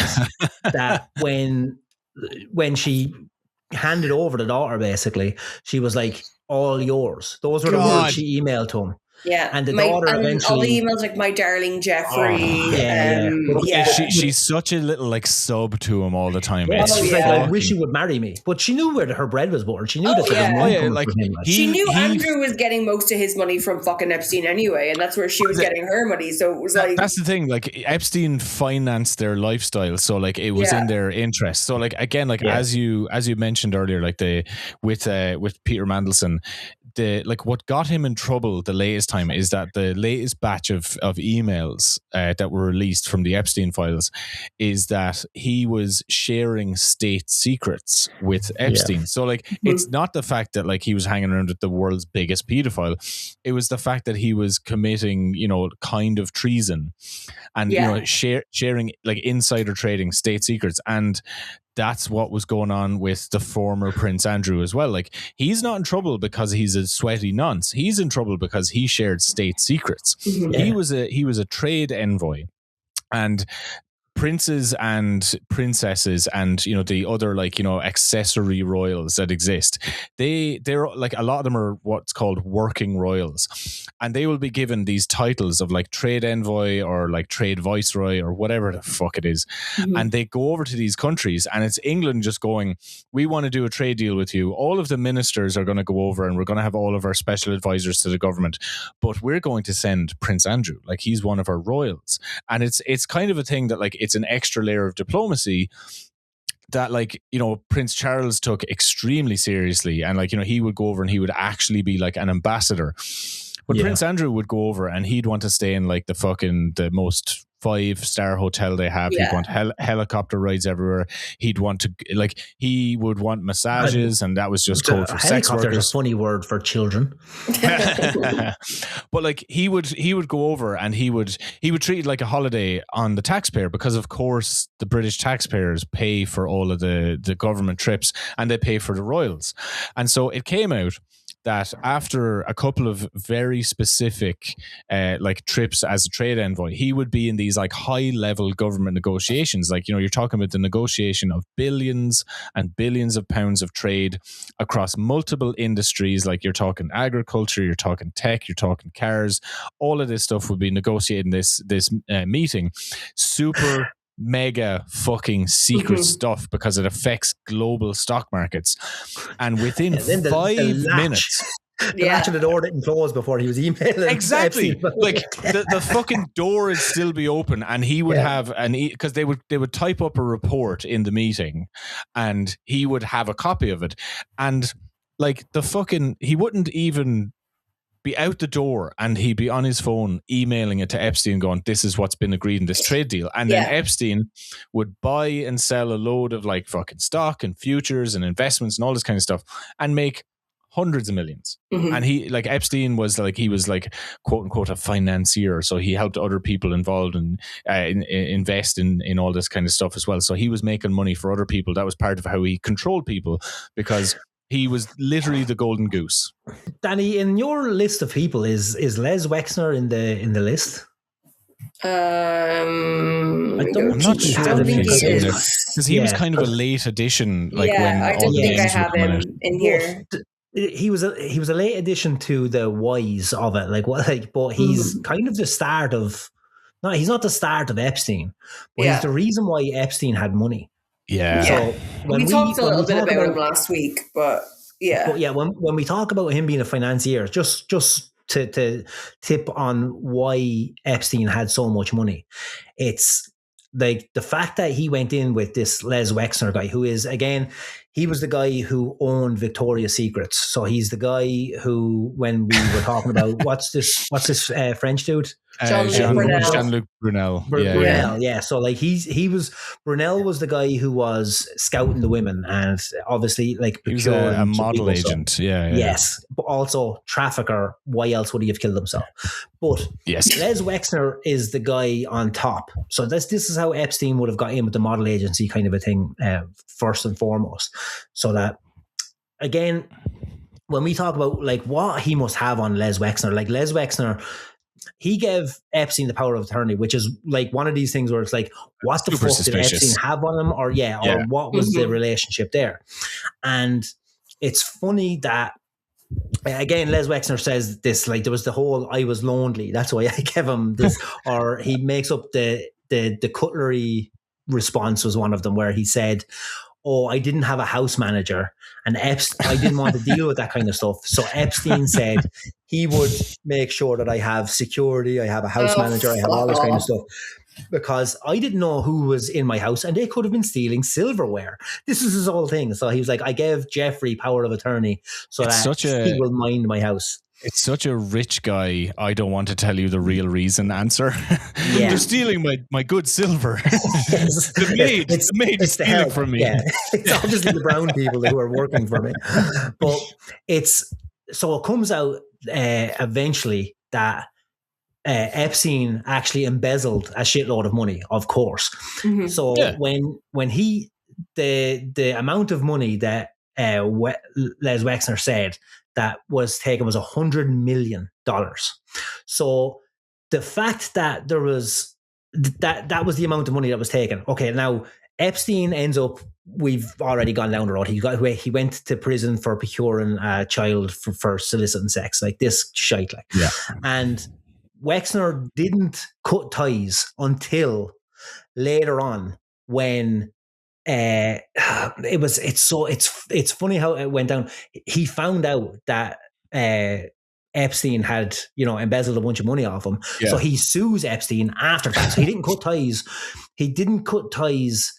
that when she handed over the daughter, basically, she was like, all yours. Those were the words she emailed to him. Yeah, and the daughter eventually. All the emails like, my darling Jeffrey. She's such a little like sub to him all the time. She's like, I wish you would marry me. But she knew where her bread was buttered. She knew that there was money coming from him. She knew Andrew was getting most of his money from fucking Epstein anyway, and that's where she was getting her money. So it was like, that's the thing. Like Epstein financed their lifestyle, so like it was in their interest. So like again, like as you mentioned earlier, like with Peter Mandelson. Like what got him in trouble the latest time is that the latest batch of emails that were released from the Epstein files is that he was sharing state secrets with Epstein. So like, it's not the fact that like he was hanging around with the world's biggest pedophile. It was the fact that he was committing, kind of treason and, sharing like insider trading state secrets. And that's what was going on with the former Prince Andrew as well. Like, he's not in trouble because he's a sweaty nonce. He's in trouble because he shared state secrets. He was a trade envoy, and princes and princesses and the other accessory royals that exist, they're like, a lot of them are what's called working royals, and they will be given these titles of like trade envoy or like trade viceroy or whatever the fuck it is. And they go over to these countries, and it's England just going, we want to do a trade deal with you. All of the ministers are going to go over, and we're going to have all of our special advisors to the government, but we're going to send Prince Andrew, like he's one of our royals. And it's kind of a thing that like, it's an extra layer of diplomacy that Prince Charles took extremely seriously, and he would go over and he would actually be like an ambassador. But Prince Andrew would go over and he'd want to stay in like the most 5-star hotel they have. He'd want helicopter rides everywhere. He'd want to he would want massages, and that was just code for sex workers. Helicopter is a funny word for children. But like he would go over and he would treat it like a holiday on the taxpayer, because of course the British taxpayers pay for all of the government trips, and they pay for the royals. And so it came out that after a couple of very specific trips as a trade envoy, he would be in these like high level government negotiations. Like, you're talking about the negotiation of billions and billions of pounds of trade across multiple industries. Like, you're talking agriculture, you're talking tech, you're talking cars. All of this stuff would be negotiated in this meeting. Super mega fucking secret stuff, because it affects global stock markets. And within 5 minutes, the latch of the door didn't close before he was emailing. Exactly. Like the fucking door would still be open, and he would have because they would type up a report in the meeting, and he would have a copy of it. And like he wouldn't even be out the door, and he'd be on his phone emailing it to Epstein going, this is what's been agreed in this trade deal. And then Epstein would buy and sell a load of like fucking stock and futures and investments and all this kind of stuff, and make hundreds of millions. And Epstein was like quote unquote a financier, so he helped other people involved and invest in all this kind of stuff as well. So he was making money for other people. That was part of how he controlled people, because he was literally the golden goose. Danny, in your list of people, is Les Wexner in the list? I'm not sure if he's in there, because he was kind of a late addition. Like when I don't think I have him in here. He was a late addition to the whys of it. But he's kind of the start of. No, he's not the start of Epstein, but he's the reason why Epstein had money. Yeah. So we talked a little bit about him last week, but when we talk about him being a financier, just to tip on why Epstein had so much money, it's like the fact that he went in with this Les Wexner guy, who is, again, he was the guy who owned Victoria's Secrets. So he's the guy who, when we were talking about what's this French dude? Jean-Luc Brunel. Yeah. So like Brunel was the guy who was scouting the women, and obviously like he was a model agent. Yes, but also trafficker. Why else would he have killed himself? But Les Wexner is the guy on top. So this is how Epstein would have got in with the model agency kind of a thing, first and foremost. So that, again, when we talk about like what he must have on Les Wexner, like Les Wexner, he gave Epstein the power of attorney, which is like one of these things where it's like, what the fuck did Epstein have on him? Or what was the relationship there? And it's funny that, again, Les Wexner says this, like there was the whole, I was lonely, that's why I gave him this, or he makes up the cutlery response was one of them, where he said, I didn't have a house manager, and I didn't want to deal with that kind of stuff. So Epstein said he would make sure that I have security, I have a house manager, I have all this kind of stuff, because I didn't know who was in my house, and they could have been stealing silverware. This is his whole thing. So he was like, I gave Jeffrey power of attorney so that he will mind my house. It's such a rich guy. I don't want to tell you the real reason answer. Yeah. They're stealing my good silver. Yes. The maid is the stealing help. from me. Yeah. It's obviously the brown people who are working for me. But so it comes out eventually that Epstein actually embezzled a shitload of money, of course. Mhm. So Yeah. when he the amount of money that Les Wexner said that was taken was $100 million. So the fact that there was that was the amount of money that was taken. Okay, now Epstein ends up. We've already gone down the road. He went to prison for procuring a child for soliciting sex, like this shite, like. Yeah. And Wexner didn't cut ties until later on when it's funny how it went down. He found out that Epstein had embezzled a bunch of money off him, so he sues Epstein after that. So he didn't cut ties. He didn't cut ties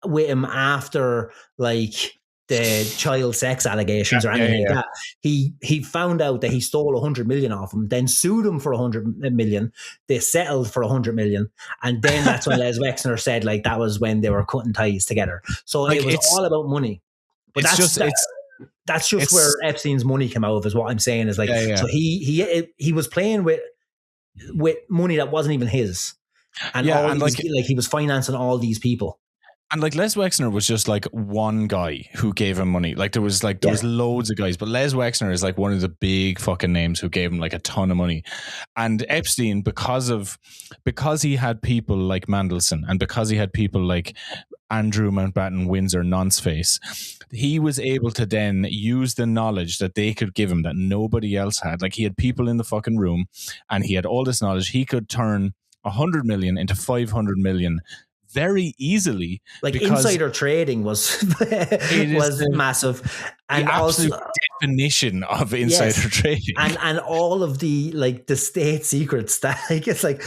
with him after like the child sex allegations or anything like that. He found out that he stole 100 million off him, then sued him for 100 million. They settled for 100 million, and then that's when Les Wexner said like that was when they were cutting ties together. So like, it was all about money. But that's just where Epstein's money came out of, is what I'm saying. Is like so he was playing with money that wasn't even his, and he was financing all these people. And like Les Wexner was just like one guy who gave him money. Like there was loads of guys, but Les Wexner is like one of the big fucking names who gave him like a ton of money. And Epstein, because he had people like Mandelson and because he had people like Andrew Mountbatten Windsor Nonceface, he was able to then use the knowledge that they could give him that nobody else had. Like he had people in the fucking room and he had all this knowledge. He could turn 100 million into 500 million very easily. Like insider trading was massive, and the absolute also definition of insider trading, and all of the like the state secrets that like it's like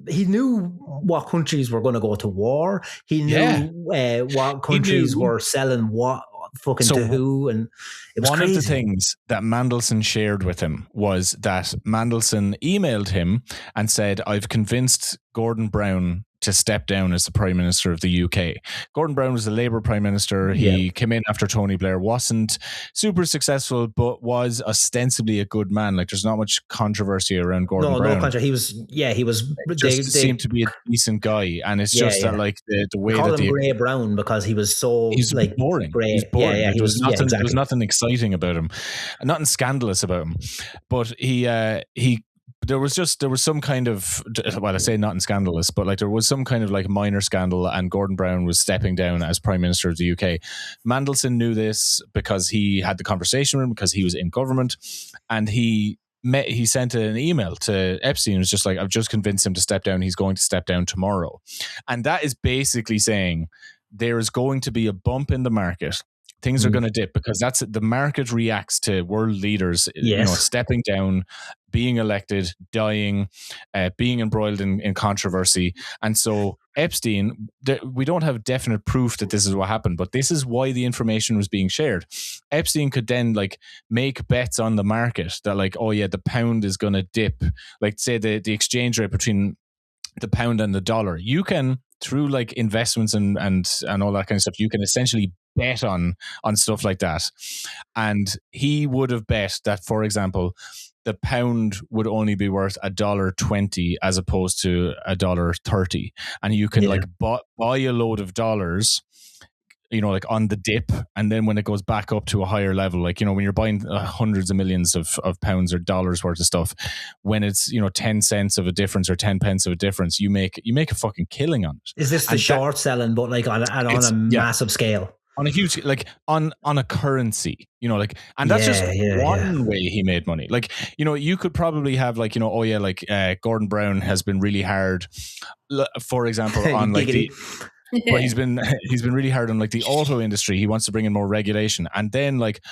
he knew what countries were going to go to war. He knew what countries were selling what fucking to who, and it was one crazy. of the things that Mandelson shared with him was that Mandelson emailed him and said, "I've convinced Gordon Brown to step down as the Prime Minister of the UK." Gordon Brown was the Labour Prime Minister. He came in after Tony Blair, wasn't super successful, but was ostensibly a good man. Like there's not much controversy around Gordon Brown. No controversy. He was they seemed to be a decent guy, and it's just that like the way we call that him Grey Brown because he was so like boring. Grey. He's boring. Yeah, there was nothing exciting about him, nothing scandalous about him. But there was some kind of, well, I say nothing scandalous, but like there was some kind of like minor scandal, and Gordon Brown was stepping down as Prime Minister of the UK. Mandelson knew this because he had the conversation with him, because he was in government, and he sent an email to Epstein. It was just like, I've just convinced him to step down. He's going to step down tomorrow. And that is basically saying there is going to be a bump in the market. Things are going to dip because the market reacts to world leaders, stepping down, being elected, dying, being embroiled in controversy. And so Epstein, we don't have definite proof that this is what happened, but this is why the information was being shared. Epstein could then like make bets on the market that like, oh yeah, the pound is going to dip. Like say the exchange rate between the pound and the dollar. You can, through like investments and all that kind of stuff, you can essentially bet on stuff like that. And he would have bet that, for example, the pound would only be worth $1.20 as opposed to $1.30, and you can like buy a load of dollars, like on the dip, and then when it goes back up to a higher level, like when you're buying hundreds of millions of pounds or dollars worth of stuff, when it's 10 cents of a difference or 10 pence of a difference, you make a fucking killing on it. Is this the short selling, but like on a massive scale? On a huge, like on a currency, and that's just one way he made money. Like, you could probably have like, Gordon Brown has been really hard, for example, on like but he's been really hard on like the auto industry. He wants to bring in more regulation. And then like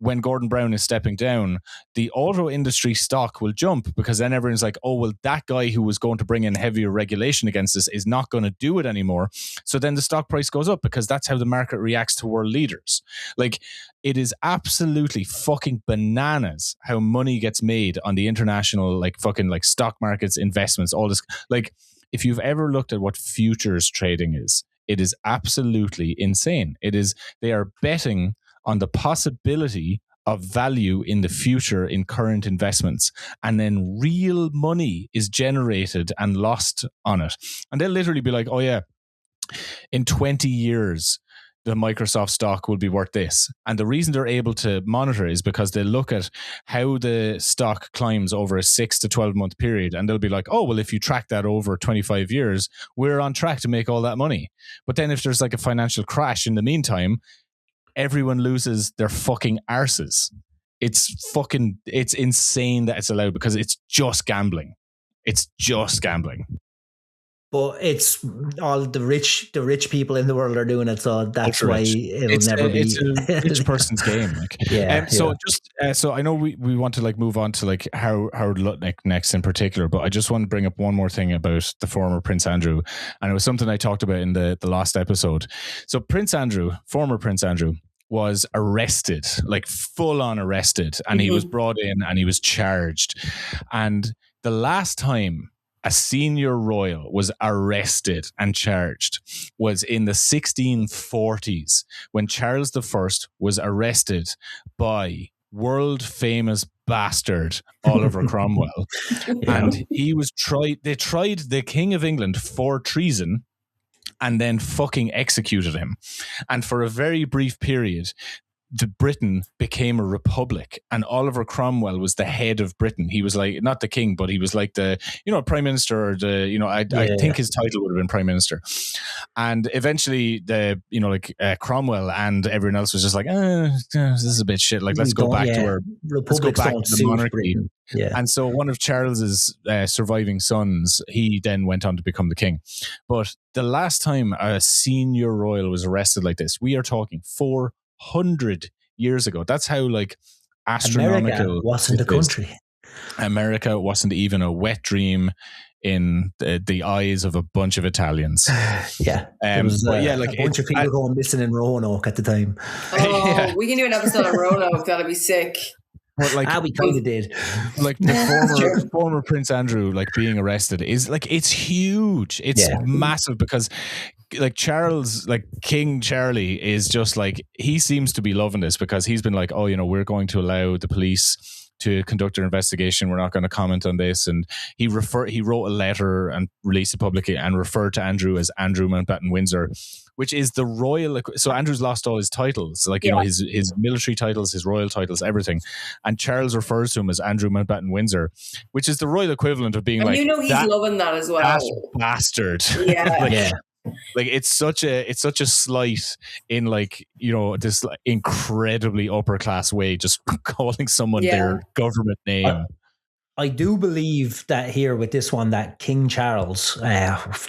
when Gordon Brown is stepping down, the auto industry stock will jump because then everyone's like, oh, well, that guy who was going to bring in heavier regulation against us is not going to do it anymore. So then the stock price goes up because that's how the market reacts to world leaders. Like, it is absolutely fucking bananas how money gets made on the international, like, fucking, like, stock markets, investments, all this. Like, if you've ever looked at what futures trading is, it is absolutely insane. They are betting on the possibility of value in the future in current investments, and then real money is generated and lost on it. And they'll literally be like, oh yeah, in 20 years the Microsoft stock will be worth this. And the reason they're able to monitor is because they look at how the stock climbs over a 6 to 12 month period, and they'll be like, oh, well, if you track that over 25 years, we're on track to make all that money. But then if there's like a financial crash in the meantime, everyone loses their fucking arses. It's insane that it's allowed, because it's just gambling. It's just gambling. But it's all the rich people in the world are doing it, so that's why it's a rich person's game. Like. So I know we want to like move on to like Howard Lutnick next in particular, but I just want to bring up one more thing about the former Prince Andrew, and it was something I talked about in the last episode. So former Prince Andrew was arrested, like full on arrested, and he was brought in and he was charged. And the last time a senior royal was arrested and charged was in the 1640s, when Charles I was arrested by world famous bastard Oliver Cromwell. And he was they tried the King of England for treason and then fucking executed him. And for a very brief period, Britain became a republic, and Oliver Cromwell was the head of Britain. He was like, not the king, but he was like the, prime minister, or I think his title would have been prime minister. And eventually Cromwell and everyone else was just like, this is a bit shit. Like, let's go back to the monarchy. Yeah. And so one of Charles's surviving sons, he then went on to become the king. But the last time a senior royal was arrested like this, we are talking 400 years ago. That's how like astronomical America wasn't a country. America wasn't even a wet dream in the eyes of a bunch of Italians. There was a bunch of people going missing in Roanoke at the time. We can do an episode on Roanoke. That'd be sick. But like, we kind of did. Like the former Prince Andrew, like being arrested is like, it's huge. It's massive, because like Charles, like King Charlie, is just like, he seems to be loving this, because he's been like, oh, we're going to allow the police to conduct their investigation. We're not going to comment on this. And he wrote a letter and released it publicly and referred to Andrew as Andrew Mountbatten Windsor, which is the royal. So Andrew's lost all his titles, like, his military titles, his royal titles, everything. And Charles refers to him as Andrew Mountbatten Windsor, which is the royal equivalent of being and like, he's loving that as well. That bastard. Yeah. Like it's such a slight in like, this like incredibly upper class way, just calling someone their government name. I do believe that here with this one, that King Charles,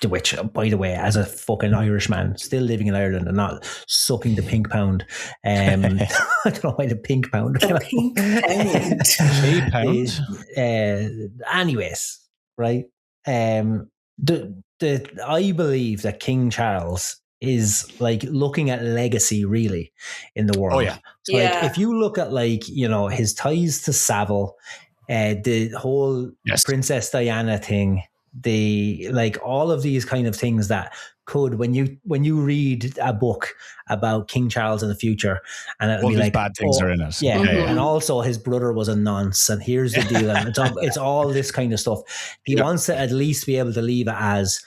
which, by the way, as a fucking Irishman, still living in Ireland and not sucking the pink pound. I don't know why the pink pound. The pink pound. Anyways, right. I believe that King Charles is like looking at legacy really in the world. Oh yeah. So like if you look at like, his ties to Savile, the whole Princess Diana thing, the like all of these kind of things that could, when you read a book about King Charles in the future, and it'll be like bad things are in it. Yeah. And also his brother was a nonce, and here's the deal. And it's all this kind of stuff. He wants to at least be able to leave it as,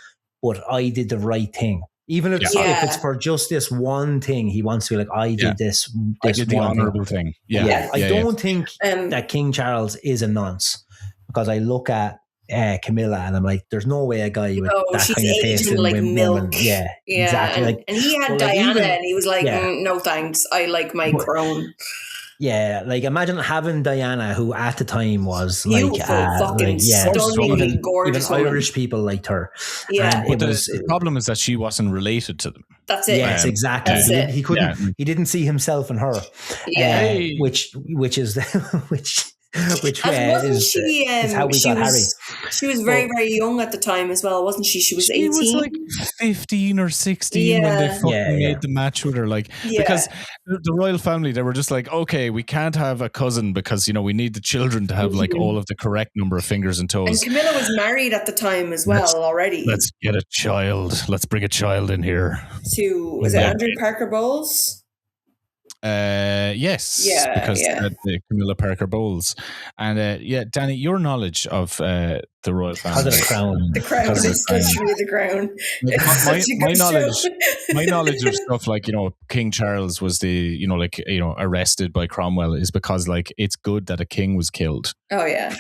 but I did the right thing. Even if it's for just this one thing, he wants to be like, I did this I did the honorable thing. I don't think that King Charles is a nonce, because I look at Camilla and I'm like, there's no way a guy with that kind of taste in like milk. Woman. Yeah, exactly. And he had Diana, and he was like, no thanks, I like my crown. Yeah, like imagine having Diana, who at the time was Beautiful, fucking stunningly even gorgeous woman. Irish people liked her. Yeah. And the problem is that she wasn't related to them. That's it. Yes, exactly. That's it. He couldn't. He didn't see himself in her. Yeah. Which is Wasn't she? is how we got Harry. She was very, very young at the time as well, wasn't she? She was 18. She was like 15 or 16 when they fucking made the match with her. Like, because the royal family, they were just like, okay, we can't have a cousin because, you know, we need the children to have like all of the correct number of fingers and toes. And Camilla was married at the time as well already. Let's get a child. Let's bring a child in here. Was it Andrew Parker Bowles? Yes, because the Camilla Parker Bowles, and Danny, your knowledge of the royal family, the crown, is literally the crown. My knowledge of stuff like, you know, King Charles was arrested by Cromwell is because like it's good that a king was killed. Oh yeah,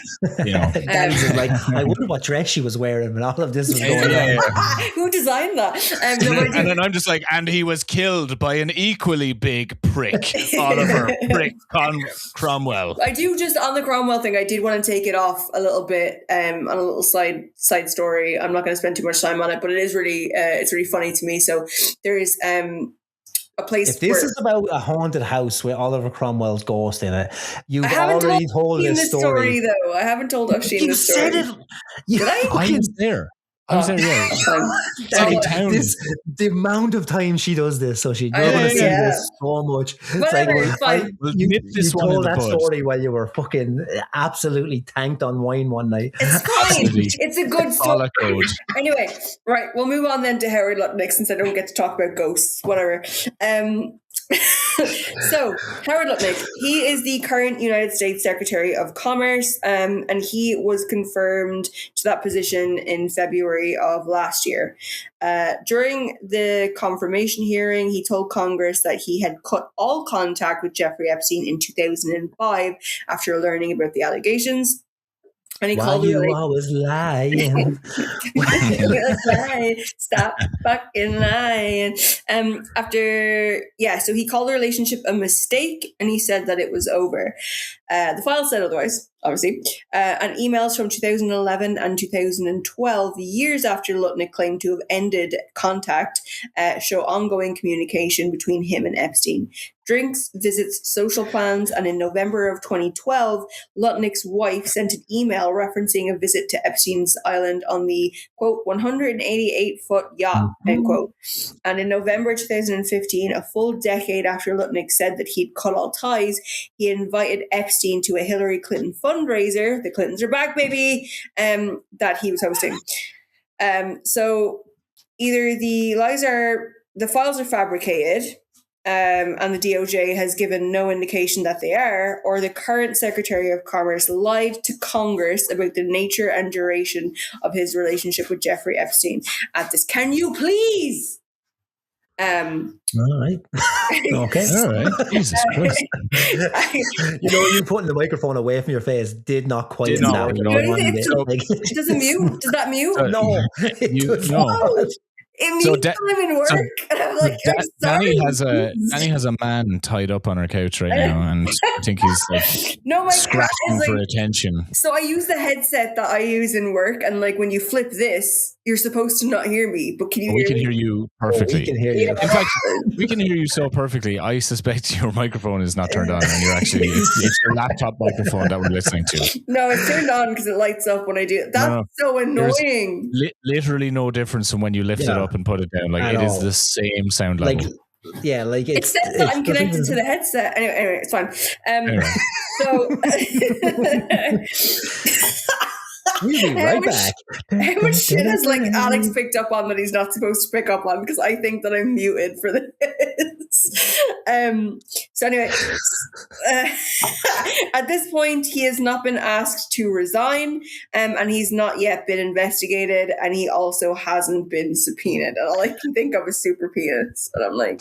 you know, Danny's like, I wonder what dress she was wearing when all of this was going on. Who designed that? And then I'm just like, and he was killed by an equally big prick. Oliver Cromwell. I do just on the Cromwell thing. I did want to take it off a little bit on a little side story. I'm not going to spend too much time on it, but it is really it's really funny to me. So there is a place. If this is about a haunted house with Oliver Cromwell's ghost in it, you've already told this story. Though I haven't told Oisin the story. Did I? I was there. I was there, the amount of time she does this, so you're going to see this so much. It's like, you told that story while you were fucking absolutely tanked on wine one night. It's fine. It's a good story. Anyway, right, we'll move on then to Howard Lutnick since I don't get to talk about ghosts, whatever. So Howard Lutnick, he is the current United States Secretary of Commerce, and he was confirmed to that position in February of last year. During the confirmation hearing, he told Congress that he had cut all contact with Jeffrey Epstein in 2005 after learning about the allegations. And he called you always lying. Stop fucking lying. So he called the relationship a mistake, and he said that it was over. The file said otherwise, obviously. And emails from 2011 and 2012, years after Lutnick claimed to have ended contact, show ongoing communication between him and Epstein. Drinks, visits, social plans, and in November of 2012, Lutnick's wife sent an email referencing a visit to Epstein's island on the, quote, 188-foot yacht, end quote. And in November 2015, a full decade after Lutnick said that he'd cut all ties, he invited Epstein to a Hillary Clinton fundraiser, the Clintons are back, baby, that he was hosting. So either the files are fabricated, and the DOJ has given no indication that they are, or the current Secretary of Commerce lied to Congress about the nature and duration of his relationship with Jeffrey Epstein. At this, can you please? All right. Okay. All right. Jesus Christ. You putting the microphone away from your face did not quite It doesn't mute. Does that mute? No. It means I'm in work. And I'm like, Danny has a man tied up on her couch right now, and I think he's like scratching for attention. So I use the headset that I use in work, and like when you flip this, you're supposed to not hear me, but can you hear me? We can hear you perfectly. We can hear you. In fact, we can hear you so perfectly. I suspect your microphone is not turned on, and you're actually it's your laptop microphone that we're listening to. No, it's turned on because it lights up when I do it. That's so annoying. Literally no difference from when you lift it up and put it down. Like it is the same sound level. It says that I'm connected to the headset. Anyway, it's fine. So we'll be right back. How much shit has like Alex picked up on that he's not supposed to pick up on, because I think that I'm muted for this. So anyway, at this point he has not been asked to resign, and he's not yet been investigated, and he also hasn't been subpoenaed, and all I can think of is super peanuts, and I'm like,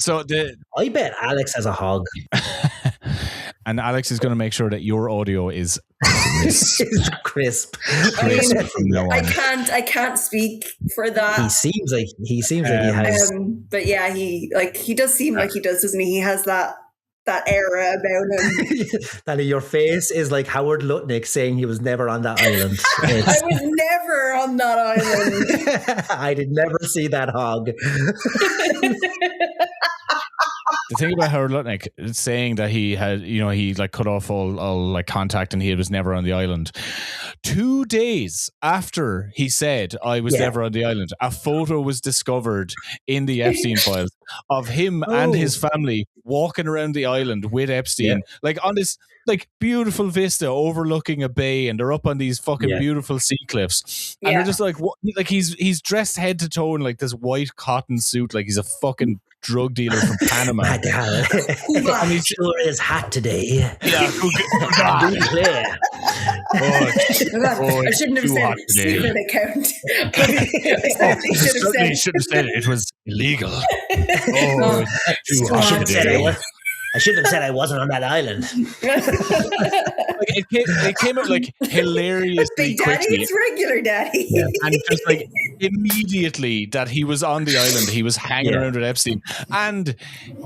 I bet Alex has a hog. And Alex is going to make sure that your audio is crisp. I can't speak for that. He seems like he has. But yeah, he does seem like he does, doesn't he? He has that that era about him. That your face is like Howard Lutnick saying he was never on that island. I was never on that island. I did never see that hog. The thing about Howard Lutnick saying that he had, he like cut off all like contact and he was never on the island. 2 days after he said I was never on the island, a photo was discovered in the Epstein files of him and his family walking around the island with Epstein, like on this like beautiful vista overlooking a bay, and they're up on these fucking beautiful sea cliffs, and they're just like, what? Like he's dressed head to toe in like this white cotton suit, like he's a fucking drug dealer from Panama. My God. And he sure is hot today. Yeah, I shouldn't have said secret account. I certainly should have said it was illegal. I should have said I wasn't on that island. It came out like hilariously Big Daddy, quickly. it's regular Daddy. And just like immediately that he was on the island, he was hanging around with Epstein. And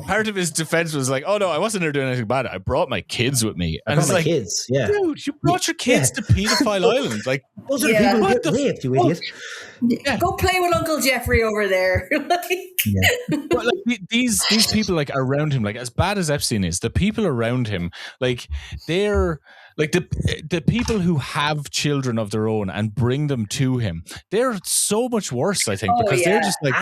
part of his defense was like, oh no, I wasn't there doing anything bad. I brought my kids with me. And it's like, kids, dude, you brought your kids to Pedophile Island. Like, those are the people who get raped, you idiot. Yeah. Go play with Uncle Jeffrey over there. But like these people like around him, like as bad as Epstein is, the people around him, like they're like the people who have children of their own and bring them to him, they're so much worse, I think, because they're just like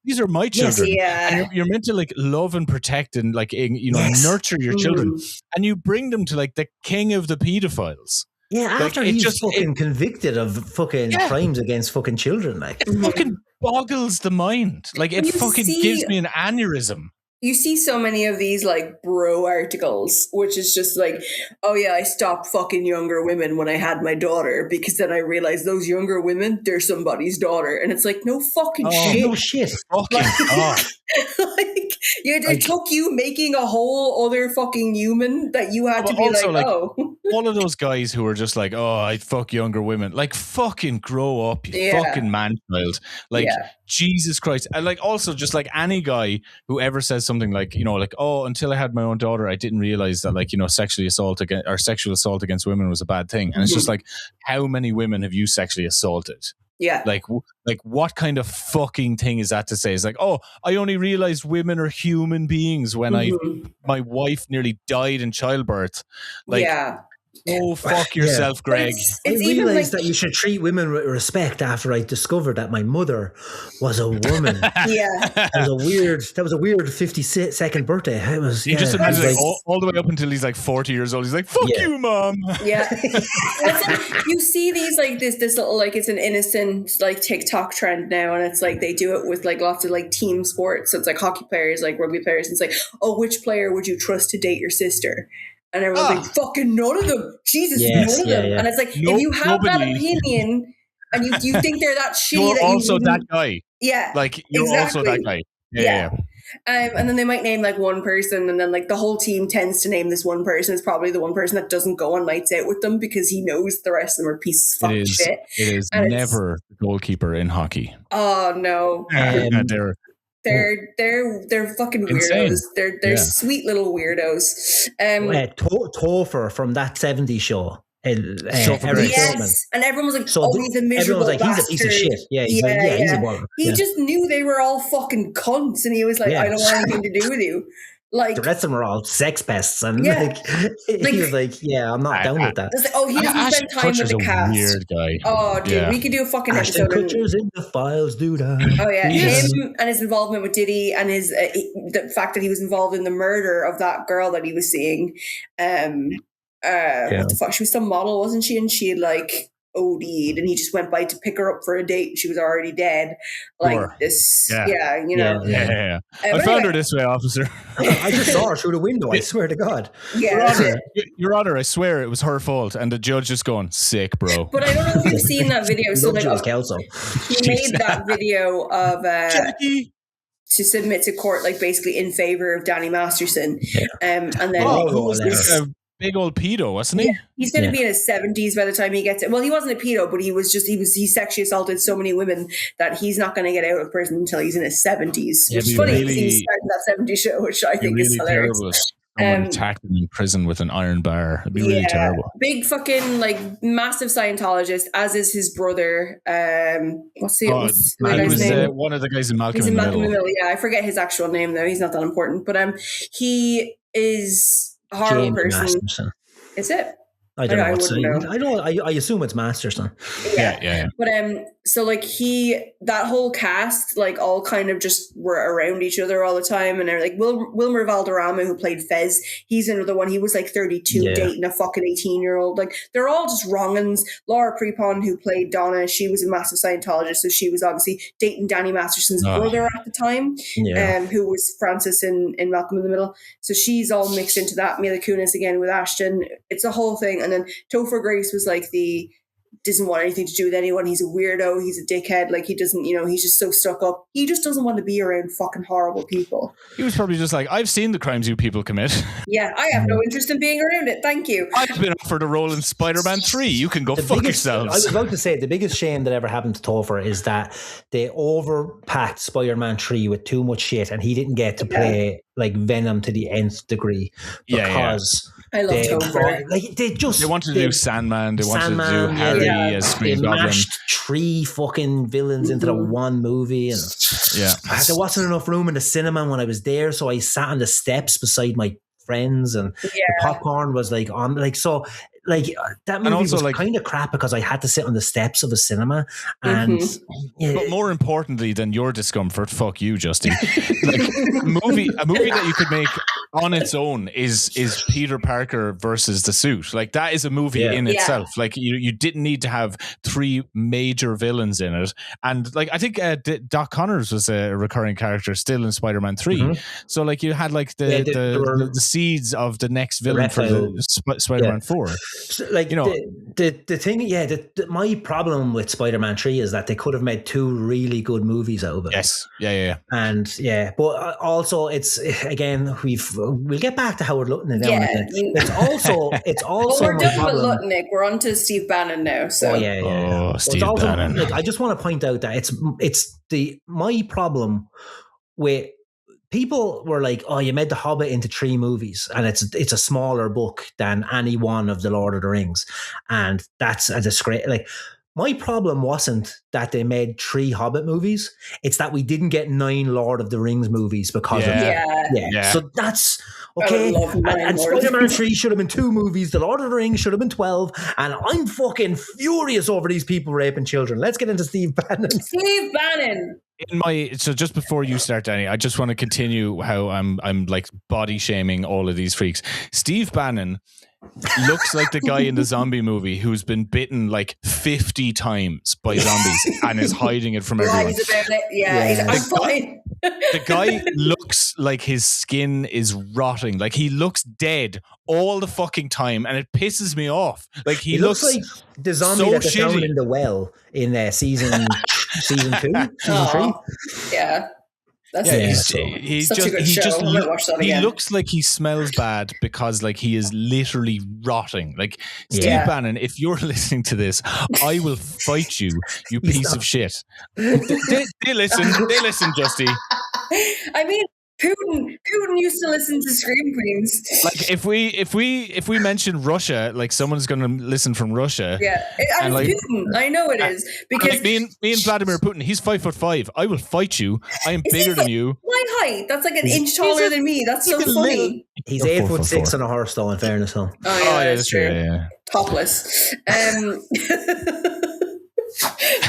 these are my children. And you're meant to like love and protect and like nurture your children, and you bring them to like the king of the pedophiles. Yeah, after like, he's fucking convicted of fucking crimes against fucking children, like it fucking boggles the mind. Like it fucking gives me an aneurysm. You see so many of these like bro articles, which is just like, oh yeah, I stopped fucking younger women when I had my daughter because then I realized those younger women, they're somebody's daughter. And it's like, no fucking shit. No shit. Fucking God. Like, it took you making a whole other fucking human that you had to be like, oh. All of those guys who are just like, oh, I'd fuck younger women. Like, fucking grow up, you fucking man-child. Like, Jesus Christ. And like, also just like any guy who ever says something like, like, oh, until I had my own daughter, I didn't realize that like, sexual assault against women was a bad thing. And it's just like, how many women have you sexually assaulted? Yeah. Like what kind of fucking thing is that to say? It's like, oh, I only realized women are human beings when my wife nearly died in childbirth. Like, oh, fuck yourself, Greg. I realized that you should treat women with respect after I discovered that my mother was a woman. That was a weird 52nd birthday. It was. You just imagine like, all the way up until he's like 40 years old. He's like, fuck you, mom. Yeah. You see these like this little like it's an innocent like TikTok trend now, and it's like they do it with like lots of like team sports. So it's like hockey players, like rugby players. And it's like, oh, which player would you trust to date your sister? And everyone's like, fucking none of them. Jesus, none of them. Yeah. And it's like, if you have that opinion and you think they're that shitty, you're also that guy. Yeah. Like, you're also that guy. Yeah. And then they might name like one person, and then like the whole team tends to name this one person. It's probably the one person that doesn't go on nights out with them because he knows the rest of them are pieces of fucking shit. It is never the goalkeeper in hockey. Oh, no. They're fucking weirdos. They're sweet little weirdos. Topher from that 70s show. And everyone was like, he's a miserable bastard. He's a piece of shit. Yeah, he's a baller. He just knew they were all fucking cunts, and he was like, I don't want anything to do with you. Like the rest of them are all sex pests, and he was like, I'm not down with that. He doesn't spend time with the cast. Weird guy. Oh, dude, we could do a fucking Ashton episode. Kutcher's in the files, dude. Oh yeah, him and his involvement with Diddy, and his the fact that he was involved in the murder of that girl that he was seeing. What the fuck? She was some model, wasn't she? And she had like OD'd, and he just went by to pick her up for a date. She was already dead. Like this, I found her this way, officer. I just saw her through the window. I swear to God. Yeah, Your Honor, I swear it was her fault, and the judge just going sick, bro. But I don't know if you've seen that video. So like, he made that video of to submit to court, like basically in favor of Danny Masterson. And then who was this? big old pedo, wasn't he? Yeah, he's going to be in his 70s by the time he gets it. Well, he wasn't a pedo, but he sexually assaulted so many women that he's not going to get out of prison until he's in his 70s. Which is funny because he's starting that 70s show, which I think is hilarious. Someone attacked him in prison with an iron bar. It'd be really terrible. Big fucking massive Scientologist, as is his brother. What's the guy's name? One of the guys in Malcolm. He's in Malcolm in the Middle. Yeah, I forget his actual name though. He's not that important, but he is a horrible Jamie person. Masterson. Is it? I don't know. I know. I assume it's Masterson. Yeah. But so that whole cast all kind of just were around each other all the time, and they're like Wilmer Valderrama, who played Fez. He's another one. He was 32, dating a fucking 18-year-old. They're all just wrong-uns. Laura Prepon, who played Donna, she was a massive Scientologist, so she was obviously dating Danny Masterson's brother at the time, who was Francis in Malcolm in the Middle. So she's all mixed into that. Mila Kunis again with Ashton. It's a whole thing. And then Topher Grace was doesn't want anything to do with anyone. He's a weirdo. He's a dickhead. He doesn't, he's just so stuck up. He just doesn't want to be around fucking horrible people. He was probably just I've seen the crimes you people commit. Yeah, I have no interest in being around it. Thank you. I've been offered a role in Spider-Man 3. You can go fuck yourselves. I was about to say, the biggest shame that ever happened to Topher is that they overpacked Spider-Man 3 with too much shit, and he didn't get to play Venom to the nth degree because... I love Topher. They wanted to do Sandman. They wanted to do Harry as Green Goblin. They mashed 3 fucking villains into the one movie, and there wasn't enough room in the cinema when I was there, so I sat on the steps beside my friends, and the popcorn was on so. That movie was kind of crap because I had to sit on the steps of a cinema, and but more importantly than your discomfort, fuck you, Justy. A movie that you could make on its own is Peter Parker versus the Suit. That is a movie in itself. You didn't need to have 3 major villains in it, and I think Doc Connors was a recurring character still in Spider-Man 3. So you had the seeds of the next villain for the Spider-Man 4. The thing, my problem with Spider-Man 3 is that they could have made 2 really good movies out of it. Yes, yeah, and but also it's again we'll get back to Howard Lutnick now. It's also we're done with Lutnick. We're on to Steve Bannon now. So Steve Bannon. I just want to point out that it's my problem with. People were like, "Oh, you made The Hobbit into 3 movies, and it's a smaller book than any one of the Lord of the Rings, and that's a disgrace." My problem wasn't that they made 3 Hobbit movies; it's that we didn't get 9 Lord of the Rings movies because of that. So that's okay. And Spider-Man 3 should have been 2 movies. The Lord of the Rings should have been 12. And I'm fucking furious over these people raping children. Let's get into Steve Bannon. Steve Bannon. So just before you start, Danny, I just want to continue how I'm body shaming all of these freaks. Steve Bannon looks like the guy in the zombie movie who's been bitten 50 times by zombies and is hiding it from everyone. He's about it. I'm fine. The guy looks like his skin is rotting. He looks dead all the fucking time, and it pisses me off. He looks like the zombie that they found in the well in season 2, season 3. Yeah. He looks like he smells bad because he is literally rotting. Steve Bannon, if you're listening to this, I will fight you, you piece of shit. They listen, Justy. I mean, Putin used to listen to Scream Queens. If we mention Russia, someone's going to listen from Russia. Yeah, and Putin. I know it is because me and Vladimir Putin. He's 5'5". I will fight you. I am bigger than you. My height. That's an inch taller than me. That's so funny. He's 8'6" on a horse, though. In fairness, though. Oh yeah, that's true. Yeah. Topless.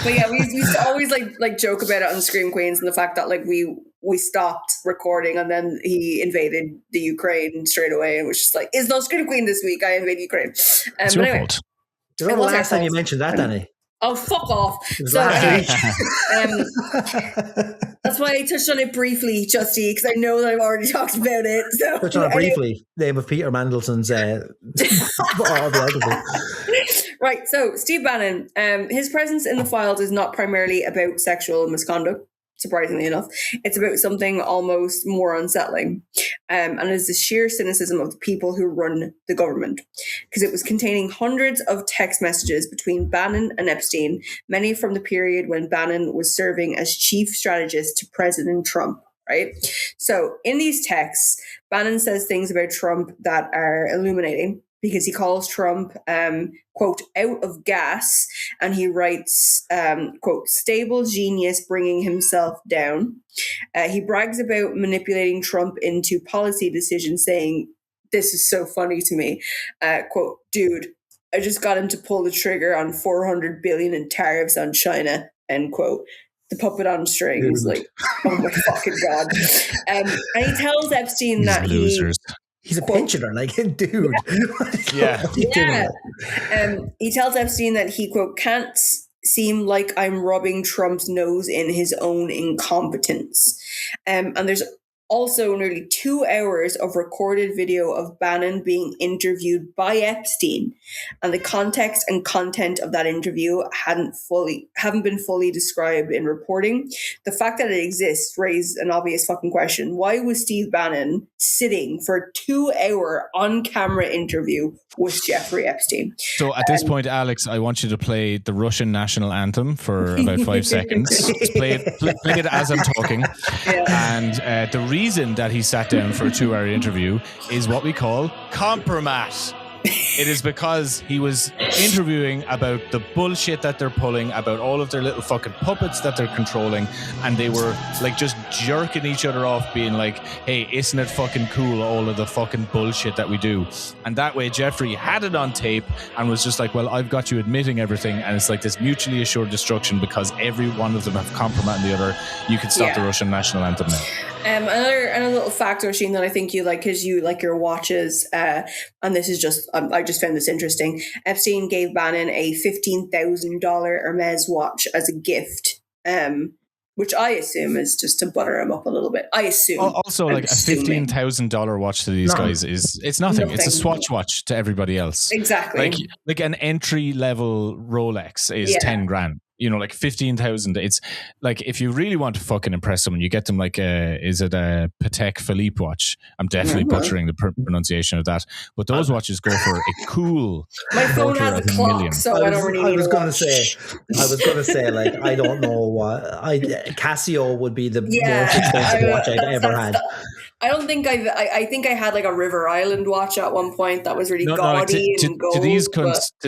But yeah, we used to always joke about it on Scream Queens and the fact that we stopped recording and then he invaded the Ukraine straight away and was just is no Scream Queen this week. I invaded Ukraine. It's your fault. Do you remember the last time you mentioned that, Danny? Oh, fuck off. So that's why I touched on it briefly, Justy, because I know that I've already talked about it. So touch on it briefly. Name of Peter Mandelson's Right, so Steve Bannon, his presence in the files is not primarily about sexual misconduct. surprisingly enough. It's about something almost more unsettling. And it's the sheer cynicism of the people who run the government. Because it was containing hundreds of text messages between Bannon and Epstein, many from the period when Bannon was serving as chief strategist to President Trump. Right? So in these texts, Bannon says things about Trump that are illuminating, because he calls Trump, quote, out of gas. And he writes, quote, stable genius bringing himself down. He brags about manipulating Trump into policy decisions, saying, this is so funny to me. Quote, dude, I just got him to pull the trigger on $400 billion in tariffs on China, end quote. The puppet on strings, like, oh my fucking God. And he tells Epstein These that losers. He's a pensioner, like, dude. Yeah. He tells Epstein that he, quote, can't seem like I'm rubbing Trump's nose in his own incompetence. And there's also nearly 2 hours of recorded video of Bannon being interviewed by Epstein, and the context and content of that interview haven't been fully described in reporting. The fact that it exists raised an obvious fucking question. Why was Steve Bannon sitting for a 2-hour on-camera interview with Jeffrey Epstein? So at this point, Alex, I want you to play the Russian national anthem for about 5 seconds. Just play it as I'm talking. Yeah. And the reason that he sat down for a 2-hour interview is what we call compromat. It is because he was interviewing about the bullshit that they're pulling, about all of their little fucking puppets that they're controlling, and they were like just jerking each other off, being like, hey, isn't it fucking cool, all of the fucking bullshit that we do? And that way Jeffrey had it on tape and was just like, well, I've got you admitting everything, and it's like this mutually assured destruction because every one of them have compromised the other. You could stop the Russian national anthem now. Another little fact, Oisin, that I think you like, because you like your watches, and this is just, I just found this interesting. Epstein gave Bannon a $15,000 Hermes watch as a gift, which I assume is just to butter him up a little bit. I assume. Also, like a $15,000 watch to these guys it's nothing. It's a Swatch watch to everybody else. Exactly. Like an entry level Rolex is 10 grand. You know, like 15,000. It's like, if you really want to fucking impress someone, you get them like is it a Patek Philippe watch? I'm definitely butchering the pronunciation of that, but those watches go for a cool. My phone has a clock, so I don't really. I was going to say, like, I don't know what Casio would be the most expensive watch I've ever had. I don't think I think I had like a River Island watch at one point that was really gaudy and gold. To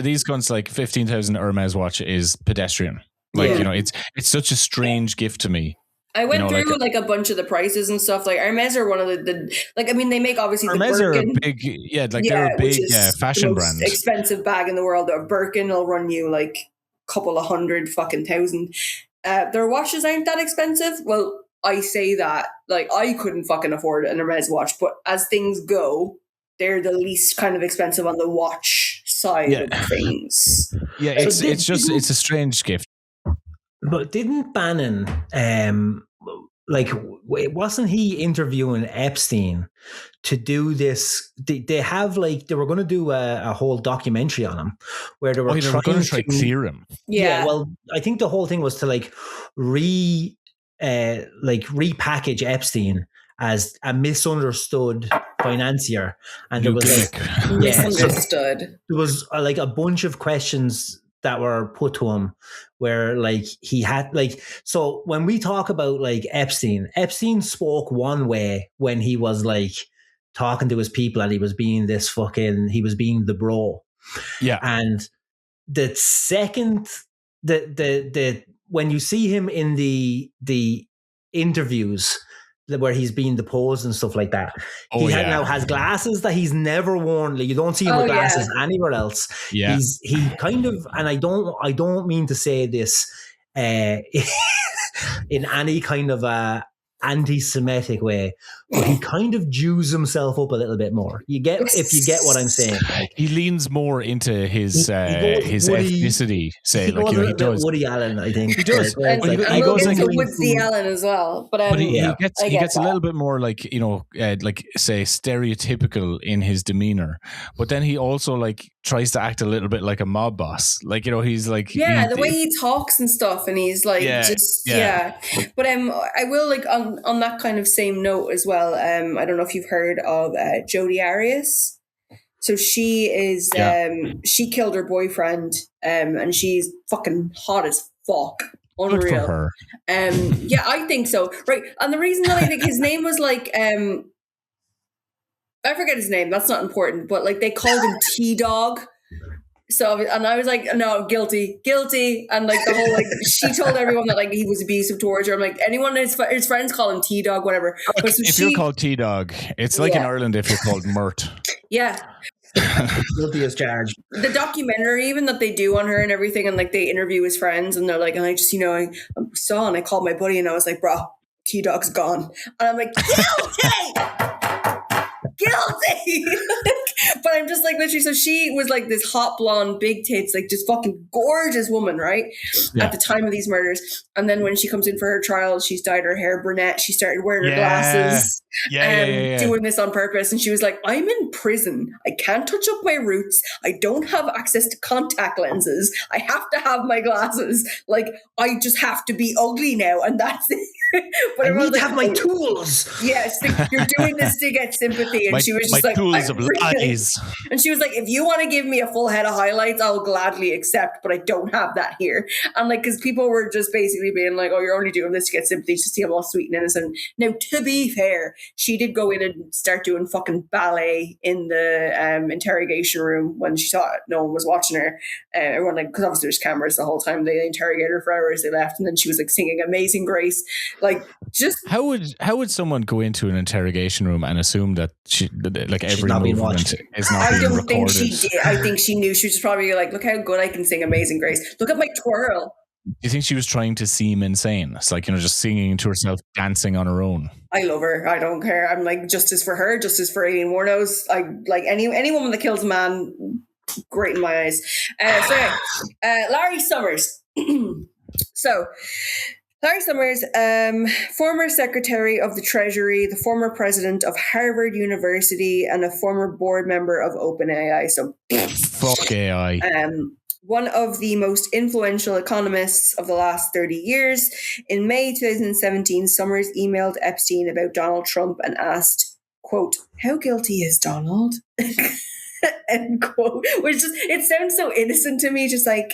these cunts, like 15,000 Hermes watch is pedestrian. Like, you know, it's such a strange gift to me. I went through like a bunch of the prices and stuff. Like Hermes are one of the like, I mean, they make obviously Hermes the Birkin. Are a big, they're a big fashion brand. Expensive bag in the world. A Birkin will run you like a couple of hundred fucking thousand. Their watches aren't that expensive. Well, I say that, like, I couldn't fucking afford an Hermes watch, but as things go, they're the least kind of expensive on the watch side of things. Yeah, it's a strange gift. But didn't Bannon, wasn't he interviewing Epstein to do this? They have like, they were going to do a whole documentary on him where they were trying to try clear him. Yeah. Well, I think the whole thing was to like repackage Epstein as a misunderstood financier, and there was misunderstood. There was like a bunch of questions that were put to him where like he had like, so when we talk about like Epstein spoke one way when he was like talking to his people and he was being the bro. Yeah. And the second the when you see him in the interviews where he's being deposed and stuff like that, now has glasses that he's never worn. Like, you don't see him with glasses anywhere else. Yeah, he kind of, and I don't mean to say this in any kind of anti-Semitic way, but he kind of Jews himself up a little bit more. If you get what I'm saying. Like, he leans more into his goes Woody, ethnicity. Say, he like, goes you know, a he little bit does. Woody Allen, I think. He does. And He we'll goes get like to Woodsy Allen as well. But he gets a that. little bit more like, you know, like say stereotypical in his demeanor, but then he also like tries to act a little bit like a mob boss. Like, you know, he's like the way he talks and stuff, and he's like But I will, like, on that kind of same note as well. I don't know if you've heard of Jodi Arias. So she is she killed her boyfriend, and she's fucking hot as fuck. Unreal. Good for her. Yeah, I think so. Right. And the reason that I think his name was like I forget his name, that's not important, but like they called him T-Dog. So, and I was like, no, guilty. And like the whole, like, she told everyone that like he was abusive towards her. I'm like, anyone, his friends call him T-Dog, whatever. But so if you're called T-Dog, it's like in Ireland if you're called Mert. Yeah. Guilty as charged. The documentary even that they do on her and everything, and like they interview his friends, and they're like, and I just, you know, I saw and I called my buddy and I was like, bro, T-Dog's gone. And I'm like, guilty. But I'm just like, literally, so she was like this hot blonde, big tits, like just fucking gorgeous woman, right? At the time of these murders. And then when she comes in for her trial, she's dyed her hair brunette. She started wearing her glasses. Doing this on purpose. And she was like, I'm in prison. I can't touch up my roots. I don't have access to contact lenses. I have to have my glasses. Like, I just have to be ugly now. And that's it. But I need to have my tools. Yes, you're doing this to get sympathy. And she was just like, tools of lies. And she was like, if you want to give me a full head of highlights, I'll gladly accept, but I don't have that here. And like, because people were just basically being like, oh, you're only doing this to get sympathy, to see him all sweet and innocent. Now, to be fair, she did go in and start doing fucking ballet in the interrogation room when she thought no one was watching her. Everyone, like, because obviously there's cameras the whole time. They interrogated her for hours. They left, and then she was like singing Amazing Grace. Like, just how would someone go into an interrogation room and assume that every movement is not being recorded? I don't think she did. I think she knew. She was just probably like, look how good I can sing Amazing Grace. Look at my twirl. Do you think she was trying to seem insane? It's like, you know, just singing to herself, dancing on her own. I love her. I don't care. I'm like, justice for her, justice for Aileen Wuornos. I like any woman that kills a man. Great in my eyes. Larry Summers. So, Larry Summers, former Secretary of the Treasury, the former president of Harvard University, and a former board member of OpenAI. So, fuck AI. One of the most influential economists of the last 30 years. In May 2017, Summers emailed Epstein about Donald Trump and asked, quote, how guilty is Donald? End quote. Which just, it sounds so innocent to me, just like,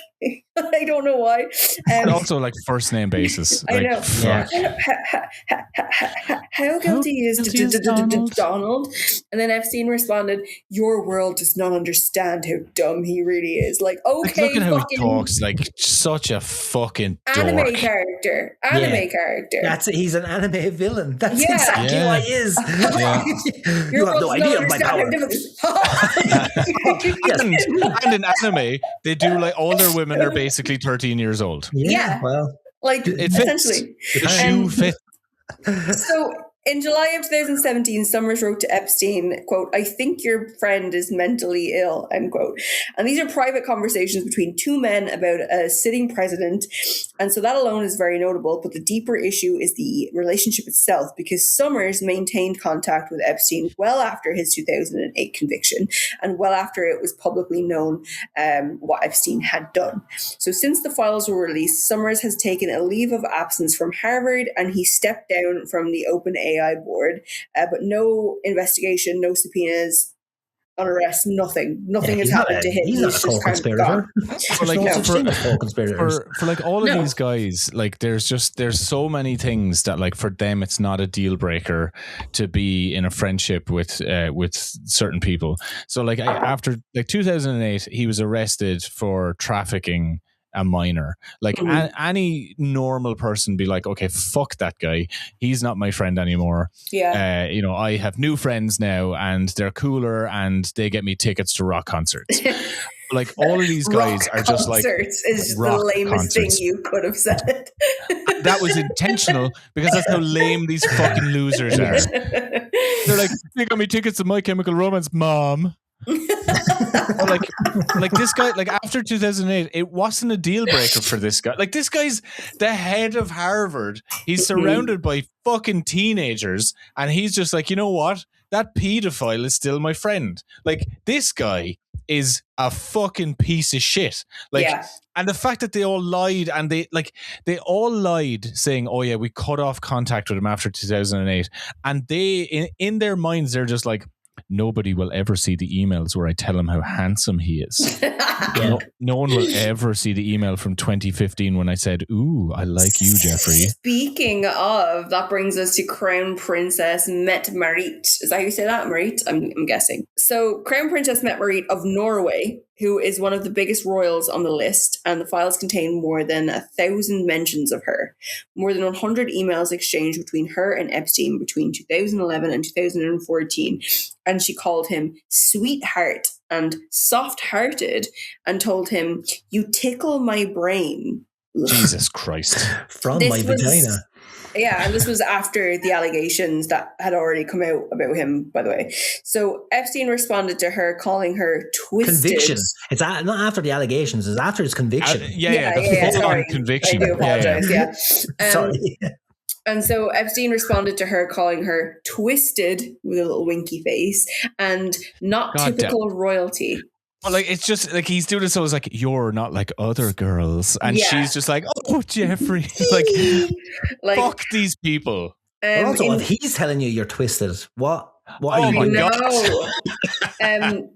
I don't know why. And also like first name basis. I know. Fuck. How guilty is Donald? And then Epstein responded, your world does not understand how dumb he really is. Like, okay, look at how he talks, like such a fucking anime dork. character. That's it. He's an anime villain. That's exactly what he is. You have no idea of my power. And in anime, they do like all their women are basically 13 years old. Yeah. Well, like it essentially. The shoe fits. So in July of 2017, Summers wrote to Epstein, quote, I think your friend is mentally ill, end quote. And these are private conversations between two men about a sitting president. And so that alone is very notable. But the deeper issue is the relationship itself, because Summers maintained contact with Epstein well after his 2008 conviction and well after it was publicly known what Epstein had done. So since the files were released, Summers has taken a leave of absence from Harvard and he stepped down from the OpenAI board, but no investigation, no subpoenas, on arrest, nothing has happened to him. He's not a co-conspirator. For like all of these guys, like there's so many things that like for them it's not a deal breaker to be in a friendship with certain people. So like after like 2008, he was arrested for trafficking a minor. Like any normal person be like, okay, fuck that guy. He's not my friend anymore. Yeah. I have new friends now and they're cooler and they get me tickets to rock concerts. Like all of these guys are just like concerts is the lamest thing you could have said. That was intentional because that's how lame these fucking losers are. They're like, they got me tickets to My Chemical Romance, Mom. like this guy, like after 2008, it wasn't a deal breaker for this guy. Like this guy's the head of Harvard. He's surrounded by fucking teenagers, and he's just like, you know what? That pedophile is still my friend. Like this guy is a fucking piece of shit. Like, and the fact that they all lied, and they all lied saying, oh yeah, we cut off contact with him after 2008, and they in their minds they're just like, nobody will ever see the emails where I tell him how handsome he is. No one will ever see the email from 2015 when I said, ooh, I like you, Jeffrey. Speaking of, that brings us to Crown Princess Mette Marit. Is that how you say that, Marit? I'm guessing. So Crown Princess Mette Marit of Norway, who is one of the biggest royals on the list, and the files contain more than 1,000 mentions of her. More than 100 emails exchanged between her and Epstein between 2011 and 2014. And she called him sweetheart and soft-hearted and told him, you tickle my brain. Jesus Christ. From my vagina. Yeah, and this was after the allegations that had already come out about him, by the way. So Epstein responded to her, calling her twisted. Conviction. It's not after the allegations, it's after his conviction. Full-on conviction. I do apologize, Sorry. And so Epstein responded to her, calling her twisted, with a little winky face, and not typical royalty. Well, like, it's just like he's doing this, so it's like, you're not like other girls. And she's just like, oh, Jeffrey. like, fuck these people. Also, if he's telling you you're twisted, what are you doing? God.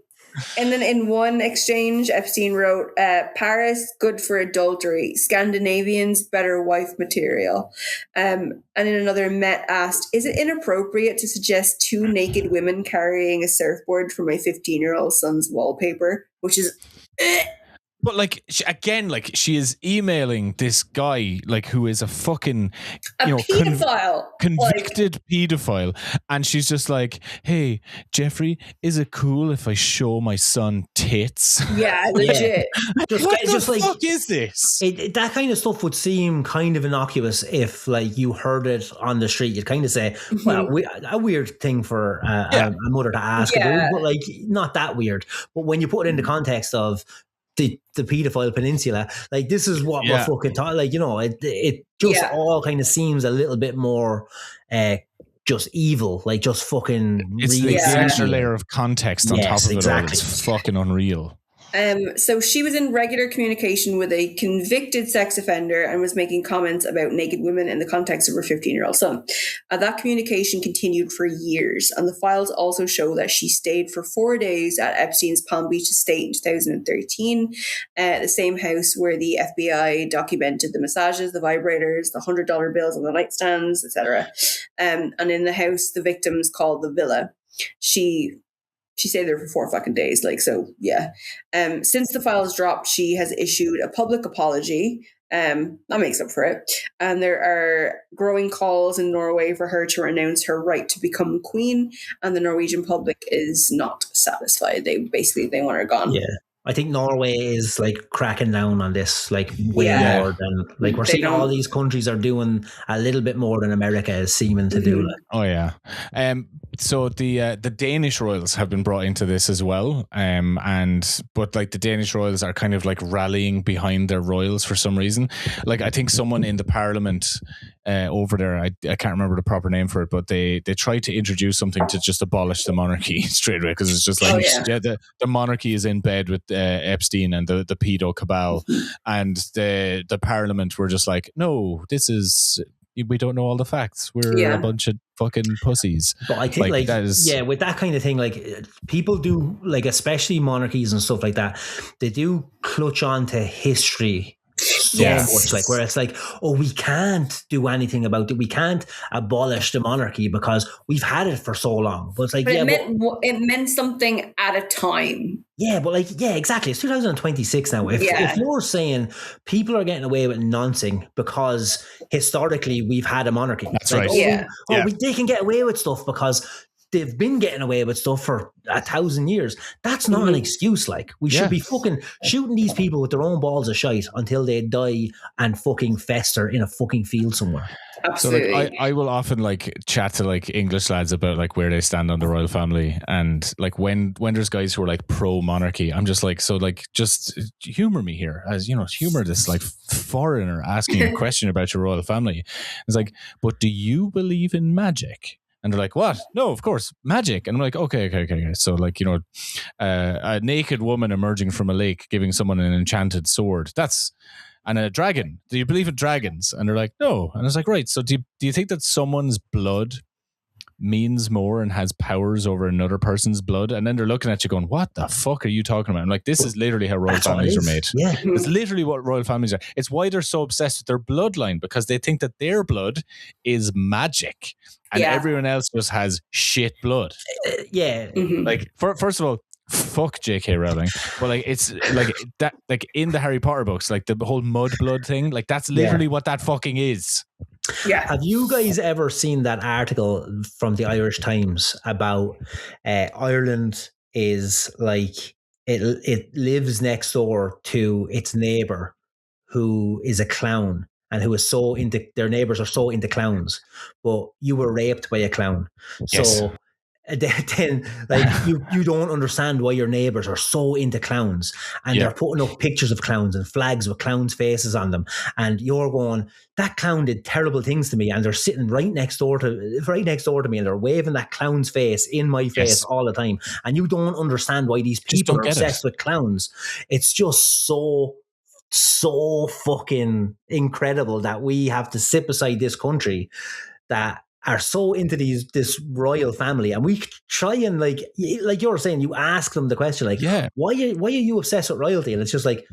And then in one exchange, Epstein wrote, Paris, good for adultery. Scandinavians, better wife material. And in another, Met asked, is it inappropriate to suggest 2 naked women carrying a surfboard for my 15-year-old son's wallpaper? Which is... But like, she is emailing this guy, like, who is a fucking, pedophile, convicted pedophile, and she's just like, "Hey, Jeffrey, is it cool if I show my son tits?" Yeah, legit. What the fuck is this? That kind of stuff would seem kind of innocuous if, like, you heard it on the street. You'd kind of say, "Well, a weird thing for a mother to ask," but like, not that weird. But when you put it in the context of the pedophile peninsula, like, this is what we're fucking talking. Like, it just all kind of seems a little bit more just evil, like just fucking. It's the extra layer of context on top of it all. It's fucking unreal. So she was in regular communication with a convicted sex offender and was making comments about naked women in the context of her 15-year-old son. That communication continued for years, and the files also show that she stayed for 4 days at Epstein's Palm Beach estate in 2013, the same house where the FBI documented the massages, the vibrators, the $100 bills on the nightstands, etc. And in the house the victims called the Villa. She stayed there for 4 fucking days. Like, so, yeah. Since the files dropped, she has issued a public apology. That makes up for it. And there are growing calls in Norway for her to renounce her right to become queen. And the Norwegian public is not satisfied. They want her gone. Yeah. I think Norway is like cracking down on this, like way more than, like, we're seeing all these countries are doing a little bit more than America is seeming to do. Like. Oh yeah. So the Danish royals have been brought into this as well. But like the Danish royals are kind of like rallying behind their royals for some reason. Like, I think someone in the parliament over there, I can't remember the proper name for it, but they tried to introduce something to just abolish the monarchy straight away, because it's just like, the monarchy is in bed with Epstein and the pedo cabal, and the parliament were just like, no, we don't know all the facts. We're a bunch of fucking pussies. But I think like that is, with that kind of thing, like, people do, like, especially monarchies and stuff like that, they do clutch on to history so much, like where it's like, oh, we can't do anything about it. We can't abolish the monarchy because we've had it for so long. But it's like, it meant something at a time. Yeah, but like, yeah, exactly. It's 2026 now. If you're saying people are getting away with nonsense because historically we've had a monarchy, that's like, right. They can get away with stuff because they've been getting away with stuff for 1,000 years. That's not an excuse. Like, we should be fucking shooting these people with their own balls of shite until they die and fucking fester in a fucking field somewhere. Absolutely. So like, I will often like chat to like English lads about like where they stand on the royal family, and like when there's guys who are like pro monarchy, I'm just like, so like just humor me here, as you know, humor this like foreigner asking a question about your royal family. It's like, but do you believe in magic? And they're like, what? No, of course, magic. And I'm like, okay. So like, you know, a naked woman emerging from a lake giving someone an enchanted sword. And a dragon. Do you believe in dragons? And they're like, no. And it's like, right. So do you think that someone's blood means more and has powers over another person's blood? And then they're looking at you going, what the fuck are you talking about? I'm like, this is literally how royal families are made. Yeah. It's literally what royal families are. It's why they're so obsessed with their bloodline, because they think that their blood is magic and everyone else just has shit blood. Like, first of all, fuck J.K. Rowling, but like it's like that, like in the Harry Potter books, like the whole mud blood thing, like that's literally what that fucking is. Yeah. Have you guys ever seen that article from the Irish Times about Ireland is like it lives next door to its neighbor who is a clown and who is so into their neighbors are so into clowns, but you were raped by a clown. Yes. So then like you don't understand why your neighbors are so into clowns, and they're putting up pictures of clowns and flags with clowns' faces on them, and you're going, that clown did terrible things to me, and they're sitting right next door to me, and they're waving that clown's face in my face all the time, and you don't understand why these people are obsessed with clowns. It's just so fucking incredible that we have to sit beside this country that are so into this royal family, and we try and like you were saying, you ask them the question like, why are you obsessed with royalty? And it's just like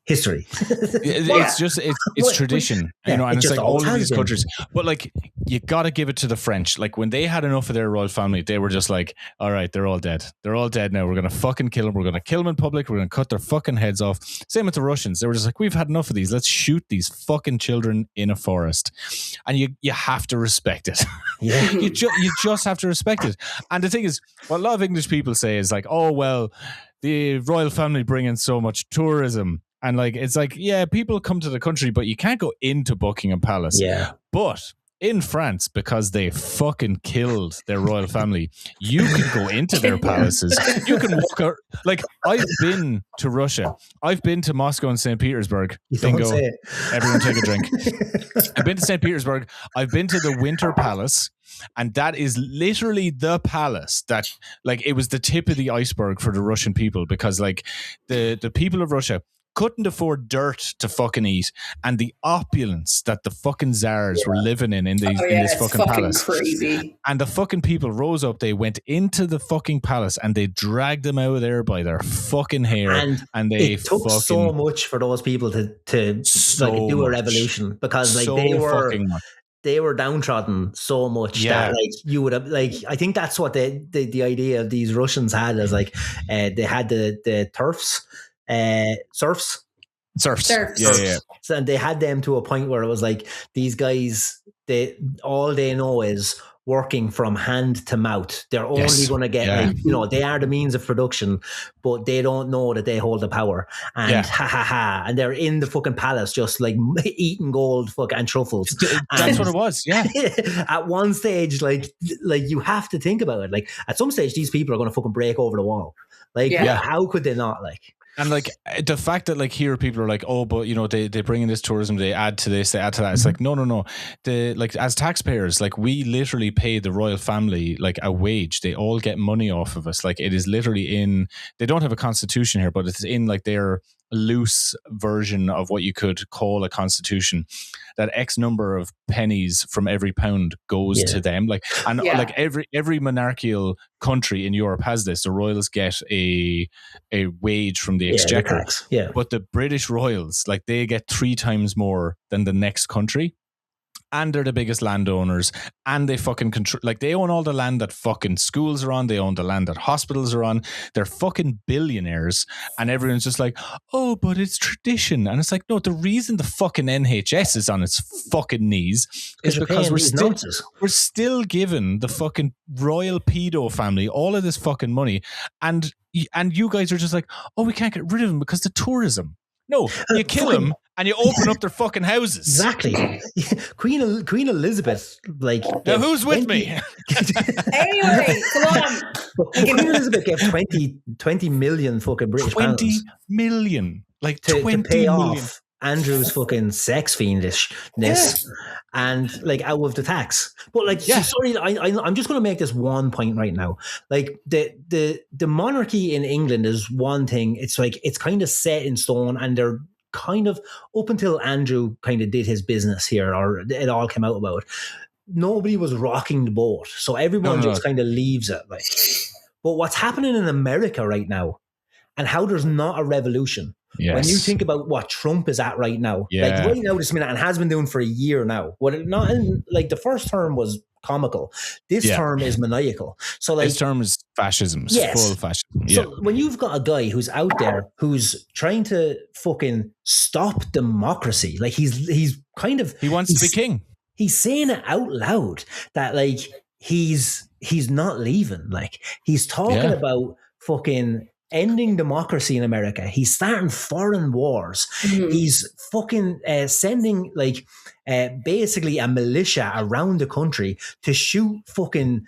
history. It's tradition, you know, and it's like all of these countries. But like, you got to give it to the French. Like when they had enough of their royal family, they were just like, all right, they're all dead. They're all dead now. We're gonna fucking kill them. We're gonna kill them in public. We're gonna cut their fucking heads off. Same with the Russians. They were just like, we've had enough of these. Let's shoot these fucking children in a forest. And you have to respect it. Yeah. you just have to respect it. And the thing is, what a lot of English people say is like, oh well, the royal family bring in so much tourism, and like it's like, yeah, people come to the country, but you can't go into Buckingham Palace. Yeah. But in France, because they fucking killed their royal family, you can go into their palaces. You can walk out. Like, I've been to Russia. I've been to Moscow and St. Petersburg. Bingo. Everyone take a drink. I've been to St. Petersburg. I've been to the Winter Palace. And that is literally the palace that, like, it was the tip of the iceberg for the Russian people, because like the people of Russia couldn't afford dirt to fucking eat, and the opulence that the fucking czars were living in this fucking palace. Crazy. And the fucking people rose up, they went into the fucking palace and they dragged them out of there by their fucking hair, and they it took so much for those people to like do a revolution, because like they were downtrodden so much that like you would have, like, I think that's what the idea of these Russians had, is like they had the serfs. Yeah. So, and they had them to a point where it was like, these guys, all they know is working from hand to mouth. They're only going to get like, you know, they are the means of production, but they don't know that they hold the power. And and they're in the fucking palace just like eating gold and truffles. That's what it was. Yeah. At one stage, like you have to think about it. Like at some stage, these people are going to fucking break over the wall. Like how could they not? Like. And like the fact that like here people are like, oh, but you know, they bring in this tourism, they add to this, they add to that. It's like, no. Like as taxpayers, like we literally pay the royal family like a wage. They all get money off of us. Like it is literally they don't have a constitution here, but it's in like their loose version of what you could call a constitution, that X number of pennies from every pound goes to them. Like every monarchical country in Europe has this. The royals get a wage from the exchequer. But the British royals, like, they get 3 times more than the next country. And they're the biggest landowners, and they fucking control, like, they own all the land that fucking schools are on, they own the land that hospitals are on, they're fucking billionaires, and everyone's just like, oh, but it's tradition. And it's like, no, the reason the fucking NHS is on its fucking knees is because we're still giving the fucking royal pedo family all of this fucking money, and you guys are just like, oh, we can't get rid of them because the tourism. No, you kill them and you open up their fucking houses. Exactly. Queen Elizabeth, like... Now who's with me? Anyway, come on. Queen Elizabeth gave 20 million fucking British pounds. 20 million. Like, to 20 pay million. Off Andrew's fucking sex fiendishness and, like, out of the tax. But, like, sorry, I'm just going to make this one point right now. Like, the monarchy in England is one thing. It's like, it's kind of set in stone, and they're kind of, up until Andrew kind of did his business here, or it all came out about, nobody was rocking the boat. So everyone just kind of leaves it. Like, but what's happening in America right now, and how there's not a revolution. Yes. When you think about what Trump is at right now, like right now this minute, and has been doing for a year now, like the first term was comical. This term is maniacal. So, like, this term is fascism. Full fascism. So when you've got a guy who's out there who's trying to fucking stop democracy, like he's kind of, he wants to be king. He's saying it out loud that, like, he's not leaving. Like, he's talking about fucking ending democracy in America. He's starting foreign wars. Mm-hmm. He's fucking sending, like, basically a militia around the country to shoot fucking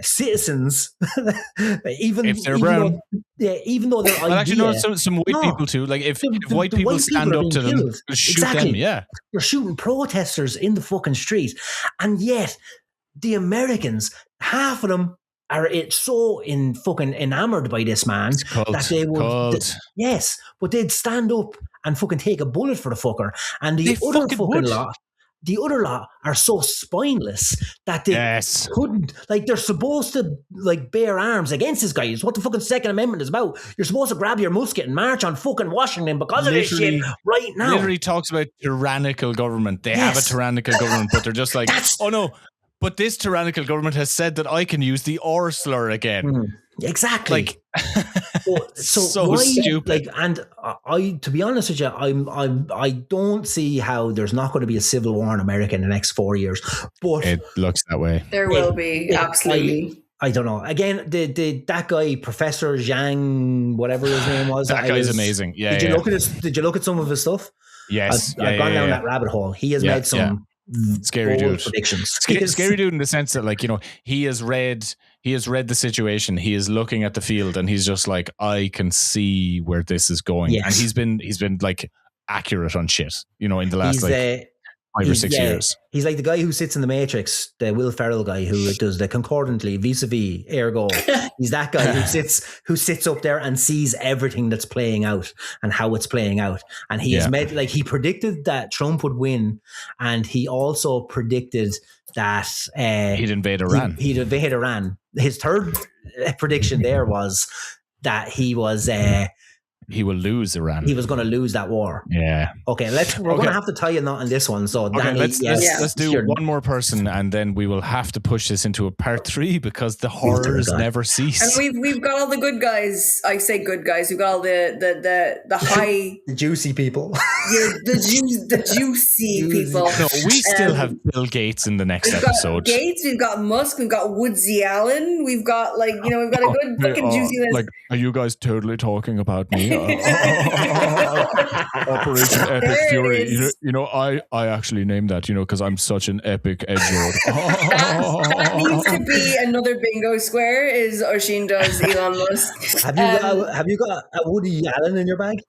citizens, even if they're brown. Even though they're actually, no, some white people too. Like, if white people stand up to them, shoot them. Yeah, they're shooting protesters in the fucking street, and yet the Americans, half of them, are so fucking enamored by this man that they would, but they'd stand up and fucking take a bullet for the fucker. And the other lot are so spineless that they couldn't, like, they're supposed to, like, bear arms against this guy. It's what the fucking Second Amendment is about. You're supposed to grab your musket and march on fucking Washington because of this shit right now. Literally talks about tyrannical government. They have a tyrannical government, but they're just like, oh no. But this tyrannical government has said that I can use the R slur again. Exactly. Like, so why, stupid. Like, and I, to be honest with you, I don't see how there's not going to be a civil war in America in the next 4 years. But it looks that way. There will be, absolutely. I don't know. Again, that guy, Professor Zhang, whatever his name was. That guy's amazing. Yeah. Did you look at some of his stuff? Yes. I've gone down that rabbit hole. He has made some scary dude predictions. Scary dude in the sense that, like, you know, he has read the situation, he is looking at the field, and he's just like, I can see where this is going. And he's been like accurate on shit, you know, in the last 5 or 6 years. He's like the guy who sits in the Matrix, the Will Ferrell guy who does the concordantly, vis-a-vis, ergo. He's that guy who sits up there and sees everything that's playing out and how it's playing out. And he has made, like, he predicted that Trump would win, and he also predicted that he'd invade Iran. He'd invade Iran. His third prediction there was that he will lose Iran. He was going to lose that war. Yeah. Okay, we're going to have to tie a knot in this one. So Danny, let's do one more person, and then we will have to push this into a part 3 because the horrors never cease. And we've got all the good guys. I say good guys. We've got all the high, the juicy people. the juicy people. No, we still have Bill Gates in the next episode. Gates. We've got Musk. We've got Woodsy Allen. We've got, like, you know, we've got a good fucking juicy list. Like, are you guys totally talking about me? Operation Epic Fury. You know, I actually named that, you know, because I'm such an epic edgelord. that needs to be another bingo square. Is Oisin does Elon Musk? Have you got a Woody Allen in your bag?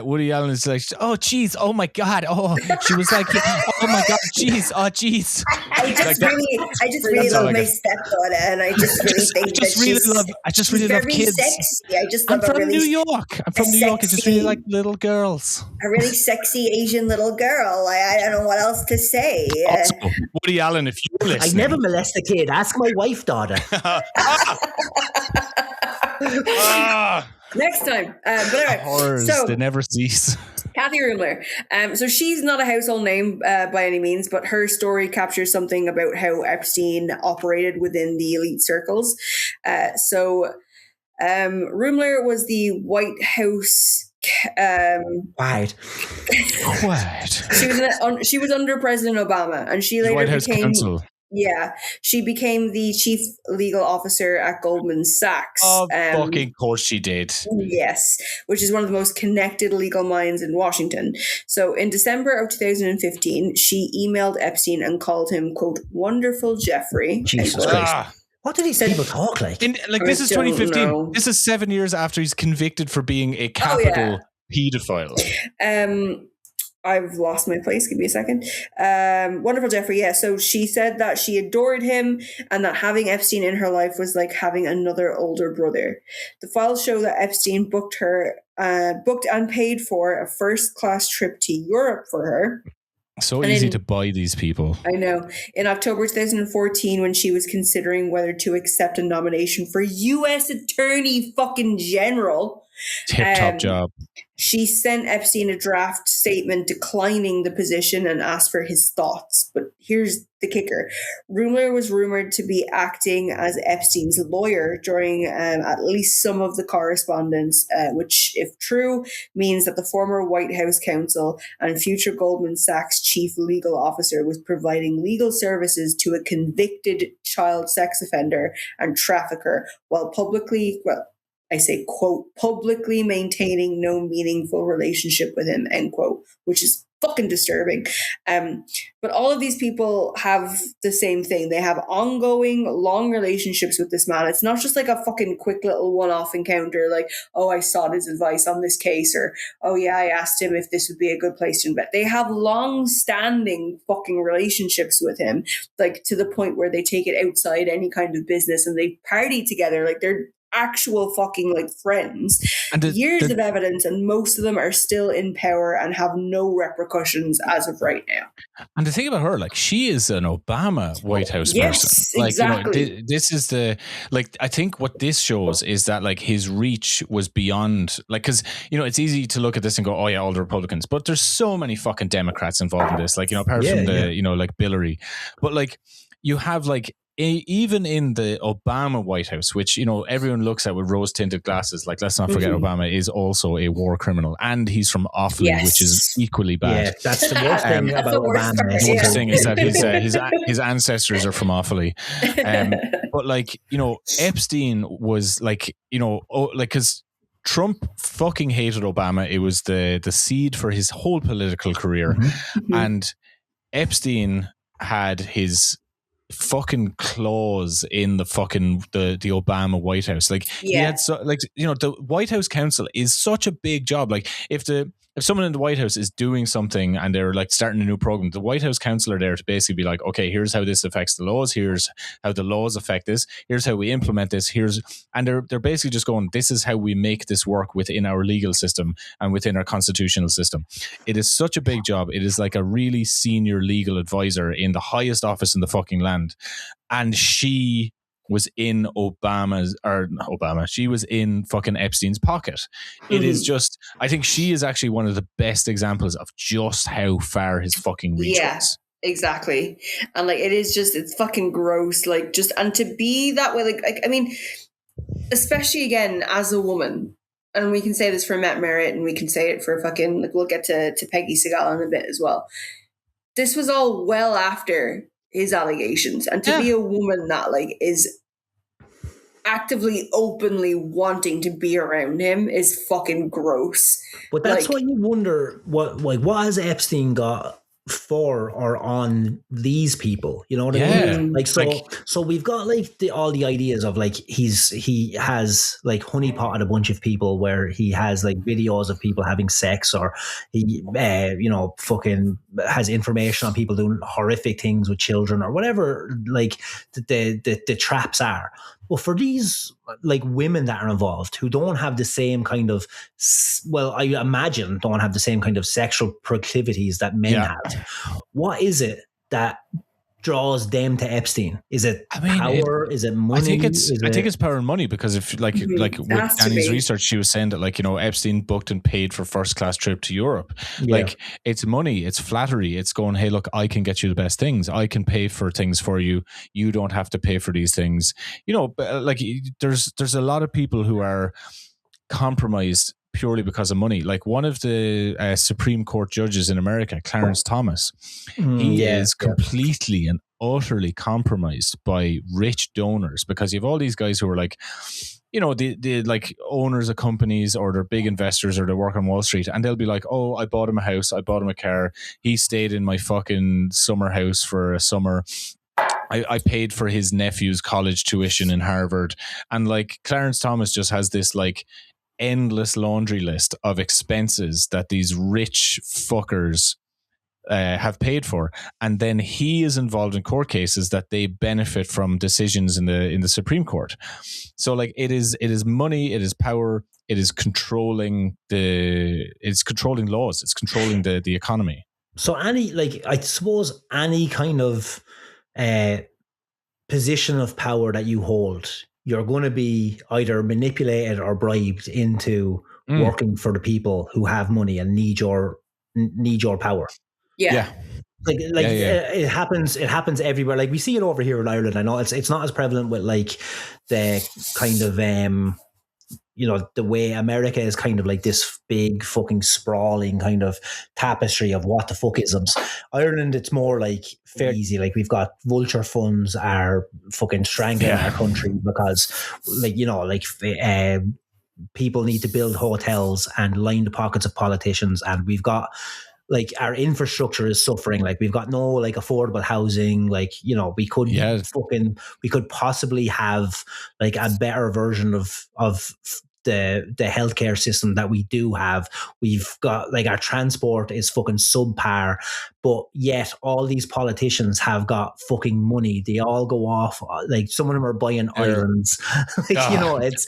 Woody Allen is like, oh geez, oh my god, oh, she was like, oh my god, geez, oh geez. I just really love my stepdaughter, and I just really think I just really love kids. Sexy. I just love I'm from New York. from New York. I just really like little girls. A really sexy Asian little girl. I don't know what else to say. Also, Woody Allen, if you're listening. I never molest a kid. Ask my wife, daughter. Next time. But anyway, horrors, so, they never cease. Kathy Rumler. So she's not a household name by any means, but her story captures something about how Epstein operated within the elite circles. Rumler was the White House. Quiet. She was under President Obama, and she later White House became. Counsel. Yeah, she became the chief legal officer at Goldman Sachs. Of fucking course she did. Yes, which is one of the most connected legal minds in Washington. So in December of 2015, she emailed Epstein and called him, quote, "wonderful Jeffrey." Jesus Christ. What do these people talk like? This is 2015. Know. This is 7 years after he's convicted for being a capital pedophile. I've lost my place. Give me a second. Wonderful Jeffrey. Yeah. So she said that she adored him and that having Epstein in her life was like having another older brother. The files show that Epstein booked and paid for a first-class trip to Europe for her. So easy to buy these people. I know. In October 2014, when she was considering whether to accept a nomination for U.S. Attorney fucking General. Tip-top job. She sent Epstein a draft statement declining the position and asked for his thoughts. But here's the kicker. Rumler was rumored to be acting as Epstein's lawyer during at least some of the correspondence, which, if true, means that the former White House counsel and future Goldman Sachs chief legal officer was providing legal services to a convicted child sex offender and trafficker while publicly maintaining no meaningful relationship with him, end quote, which is fucking disturbing. But all of these people have the same thing. They have ongoing, long relationships with this man. It's not just like a fucking quick little one-off encounter, like, oh, I sought his advice on this case, or, oh yeah, I asked him if this would be a good place to invest. They have long-standing fucking relationships with him, like to the point where they take it outside any kind of business and they party together. Like they're actual fucking like friends. And years of evidence, and most of them are still in power and have no repercussions as of right now. And the thing about her, like, she is an Obama White House person. Like, exactly. You know, this is the, like, I think what this shows is that like his reach was beyond, like, because, you know, it's easy to look at this and go, oh yeah, all the Republicans, but there's so many fucking Democrats involved in this, like, you know, apart from the, you know, like Hillary, but like you have like, even in the Obama White House, which, you know, everyone looks at with rose-tinted glasses, like, let's not forget Obama is also a war criminal, and he's from Offaly, which is equally bad. Yeah, that's the worst thing about Obama. The worst thing is that his ancestors are from Offaly. But, like, you know, Epstein was, like, you know, like, because Trump fucking hated Obama. It was the seed for his whole political career. And Epstein had his fucking clause in the fucking the Obama White House. Like he had like, you know, the White House counsel is such a big job. Like if someone in the White House is doing something and they're like starting a new program, the White House counsel are there to basically be like, okay, here's how this affects the laws, here's how the laws affect this, here's how we implement this, and they're basically just going, this is how we make this work within our legal system and within our constitutional system. It is such a big job. It is like a really senior legal advisor in the highest office in the fucking land. And she was in she was in fucking Epstein's pocket. It is just, I think she is actually one of the best examples of just how far his fucking reach was. Exactly. And like, it's fucking gross. Like and to be that way, like, I mean, especially again, as a woman, and we can say this for Matt Merritt and we can say it for fucking, like, we'll get to Peggy Segal in a bit as well. This was all well after his allegations, and to be a woman that like is actively, openly wanting to be around him is fucking gross. But that's why you wonder what has Epstein got for or on these people, you know what I mean? Like, so we've got like all the ideas of like he has like honeypotted a bunch of people where he has like videos of people having sex, or he you know, fucking has information on people doing horrific things with children or whatever, like the traps are. Well, for these like women that are involved who don't have the same kind of, well, I imagine don't have the same kind of sexual proclivities that men have. What is it that draws them to Epstein? Is it power? Is it money? I think it's power and money, because if like with Danny's research, she was saying that, like, you know, Epstein booked and paid for first class trip to Europe. Yeah. Like, it's money, it's flattery, it's going, hey, look, I can get you the best things, I can pay for things for you, you don't have to pay for these things. You know, like there's a lot of people who are compromised purely because of money. Like one of the Supreme Court judges in America, Clarence Thomas, he is completely and utterly compromised by rich donors, because you have all these guys who are like, you know, the like owners of companies, or they're big investors, or they work on Wall Street, and they'll be like, oh, I bought him a house, I bought him a car, he stayed in my fucking summer house for a summer, I paid for his nephew's college tuition in Harvard. And like Clarence Thomas just has this like endless laundry list of expenses that these rich fuckers have paid for, and then he is involved in court cases that they benefit from decisions in the Supreme Court. So like it is money, it is power, it is controlling laws, it's controlling the economy. So any, like, I suppose any kind of position of power that you hold, you're going to be either manipulated or bribed into working for the people who have money and need your power. Yeah. It happens everywhere. Like we see it over here in Ireland. I know it's not as prevalent with like the kind of you know, the way America is kind of like this big fucking sprawling kind of tapestry of what the fuckisms. Ireland, it's more like fairly easy. Like we've got vulture funds are fucking strangling our country because, like, you know, like people need to build hotels and line the pockets of politicians, and we've got, like, our infrastructure is suffering. Like we've got no like affordable housing. Like, you know, we could possibly have like a better version of the healthcare system that we do have. We've got like our transport is fucking subpar, but yet all these politicians have got fucking money. They all go off, like some of them are buying islands. Like, you know, it's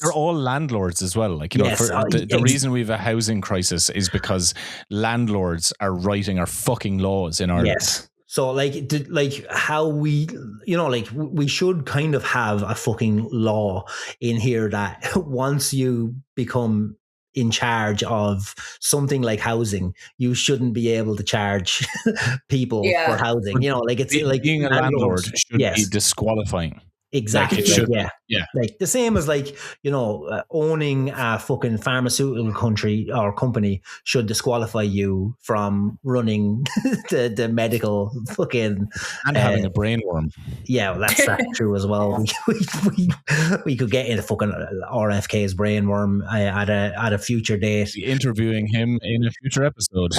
they're all landlords as well. Like, you know, the reason we have a housing crisis is because landlords are writing our fucking laws in Ireland. Yes. So like how we, you know, like we should kind of have a fucking law in here that once you become in charge of something like housing, you shouldn't be able to charge people for housing. You know, like it's like being a landlord should be disqualifying. Exactly. Like it should, yeah. Like the same as like, you know, owning a fucking pharmaceutical country or company should disqualify you from running the medical fucking and having a brainworm. Yeah, well, that's true as well. We could get into fucking RFK's brainworm at a future date. Be interviewing him in a future episode.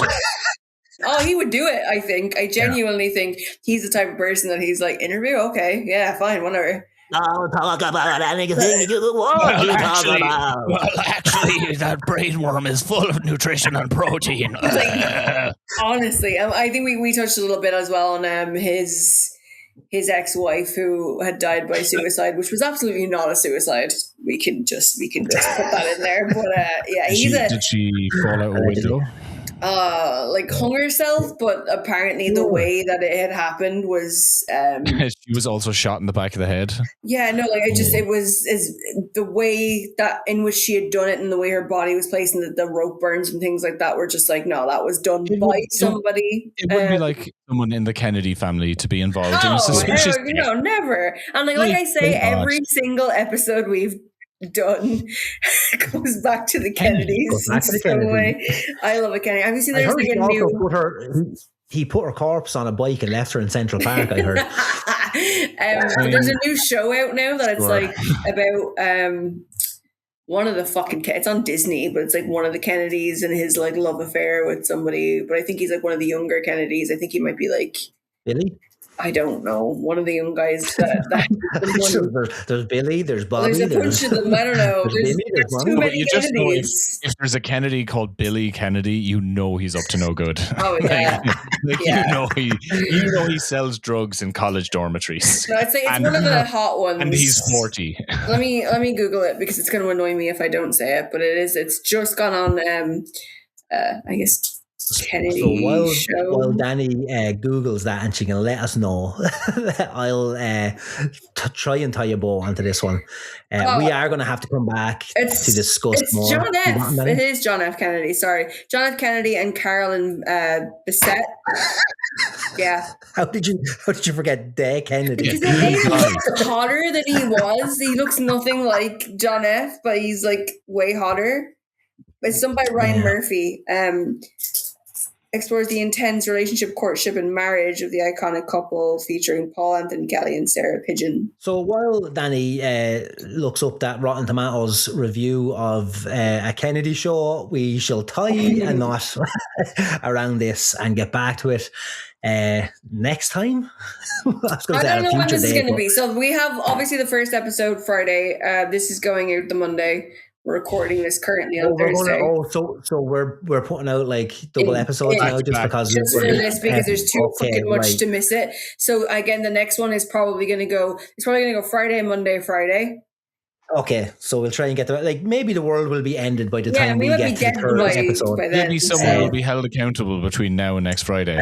Oh, he would do it, I think. I genuinely think he's the type of person that he's like, interview? Okay, yeah, fine, whatever. I'll talk about anything you want to talk about. Well, actually, that brainworm is full of nutrition and protein. Like, honestly, I think we touched a little bit as well on his ex-wife who had died by suicide, which was absolutely not a suicide. We can just put that in there. But yeah, did she fall out a window? Like hung herself, but apparently the way that it had happened was she was also shot in the back of the head. Yeah, no, like it was the way that in which she had done it and the way her body was placed and the rope burns and things like that were just like, no, that was done by somebody. It would be like someone in the Kennedy family to be involved. No, never. And like I say, every single episode we've done goes back to the Kennedys in some way. I love a Kennedy. Have you seen there's like a new... He put her corpse on a bike and left her in Central Park, I heard. There's a new show out now that it's like about one of the fucking... It's on Disney, but it's like one of the Kennedys and his like love affair with somebody. But I think he's like one of the younger Kennedys. I think he might be like... Billy? I don't know. One of the young guys there's Billy, there's Bobby. There's a bunch of them. I don't know. There's too many you just know Kennedys. if there's a Kennedy called Billy Kennedy, you know he's up to no good. Oh yeah. You know he sells drugs in college dormitories. No, I'd say it's one of the hot ones. And he's 40. Let me Google it because it's going to annoy me if I don't say it. But it's just gone on. I guess. Kennedy show. While Danny Googles that and she can let us know, I'll try and tie a bow onto this one. We are going to have to come back to discuss more. John F. It is John F. Kennedy. Sorry, John F. Kennedy and Carolyn Bessette. Yeah. How did you forget De Kennedy? Because he looks hotter than he was. He looks nothing like John F., but he's like way hotter. It's done by Ryan Murphy. Explores the intense relationship, courtship, and marriage of the iconic couple featuring Paul Anthony Kelly and Sarah Pigeon. So while Danny looks up that Rotten Tomatoes review of a Kennedy show, we shall tie a knot around this and get back to it next time. I don't know when this is going to be. So we have obviously the first episode Friday. This is going out the Monday. We're recording this currently on Thursday. So we're putting out like double episodes now just because there's too fucking much to miss it. So again, the next one is probably going to go. It's probably going to go Friday, Monday, Friday. Okay, so we'll try and get to it. Maybe the world will be ended by the time we get to the third episode. Maybe someone will be held accountable between now and next Friday.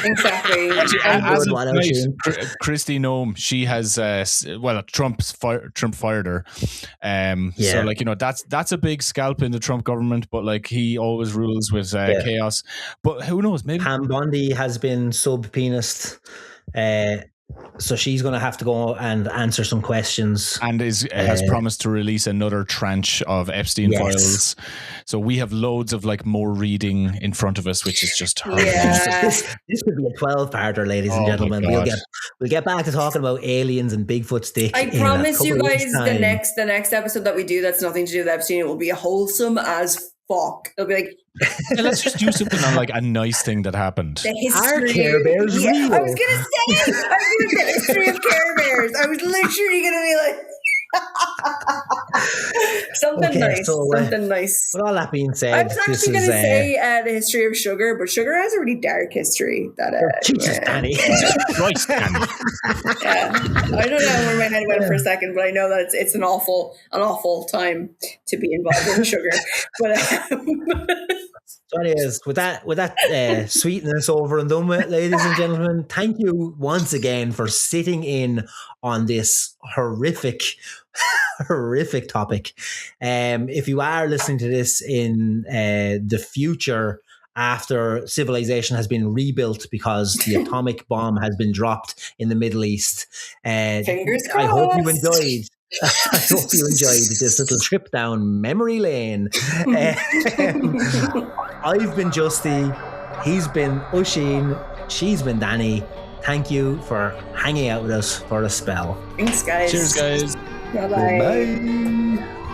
Exactly. As of tonight, Kristi Noem, she has Trump fired her. So that's a big scalp in the Trump government. But he always rules with chaos. But who knows? Maybe Pam Bondi has been subpoenaed. So she's going to have to go and answer some questions. And has promised to release another tranche of Epstein files. So we have loads of more reading in front of us, which is just horrible. Yeah. This could be a 12-parter, ladies and gentlemen. We'll get back to talking about aliens and Bigfoot stick. I promise you guys the next episode that we do that's nothing to do with Epstein, it will be wholesome as fuck. It'll be like let's just do something on a nice thing that happened. The history. Are Care Bears real? I was gonna say the history of Care Bears. I was literally gonna be like something nice. With all that being said, I was actually going to say the history of sugar, but sugar has a really dark history. Jesus, Danny. Christ, Danny. Yeah, I don't know where my head went for a second, but I know that it's an awful time to be involved in sugar. But so anyways, with that sweetness over and done with, ladies and gentlemen, thank you once again for sitting in on this horrific topic. If you are listening to this in the future after civilization has been rebuilt because the atomic bomb has been dropped in the Middle East, fingers crossed. I hope you enjoyed this little trip down memory lane. I've been Justy, he's been Oisin, she's been Danny. Thank you for hanging out with us for a spell. Thanks, guys. Cheers, guys. Bye-bye. Bye.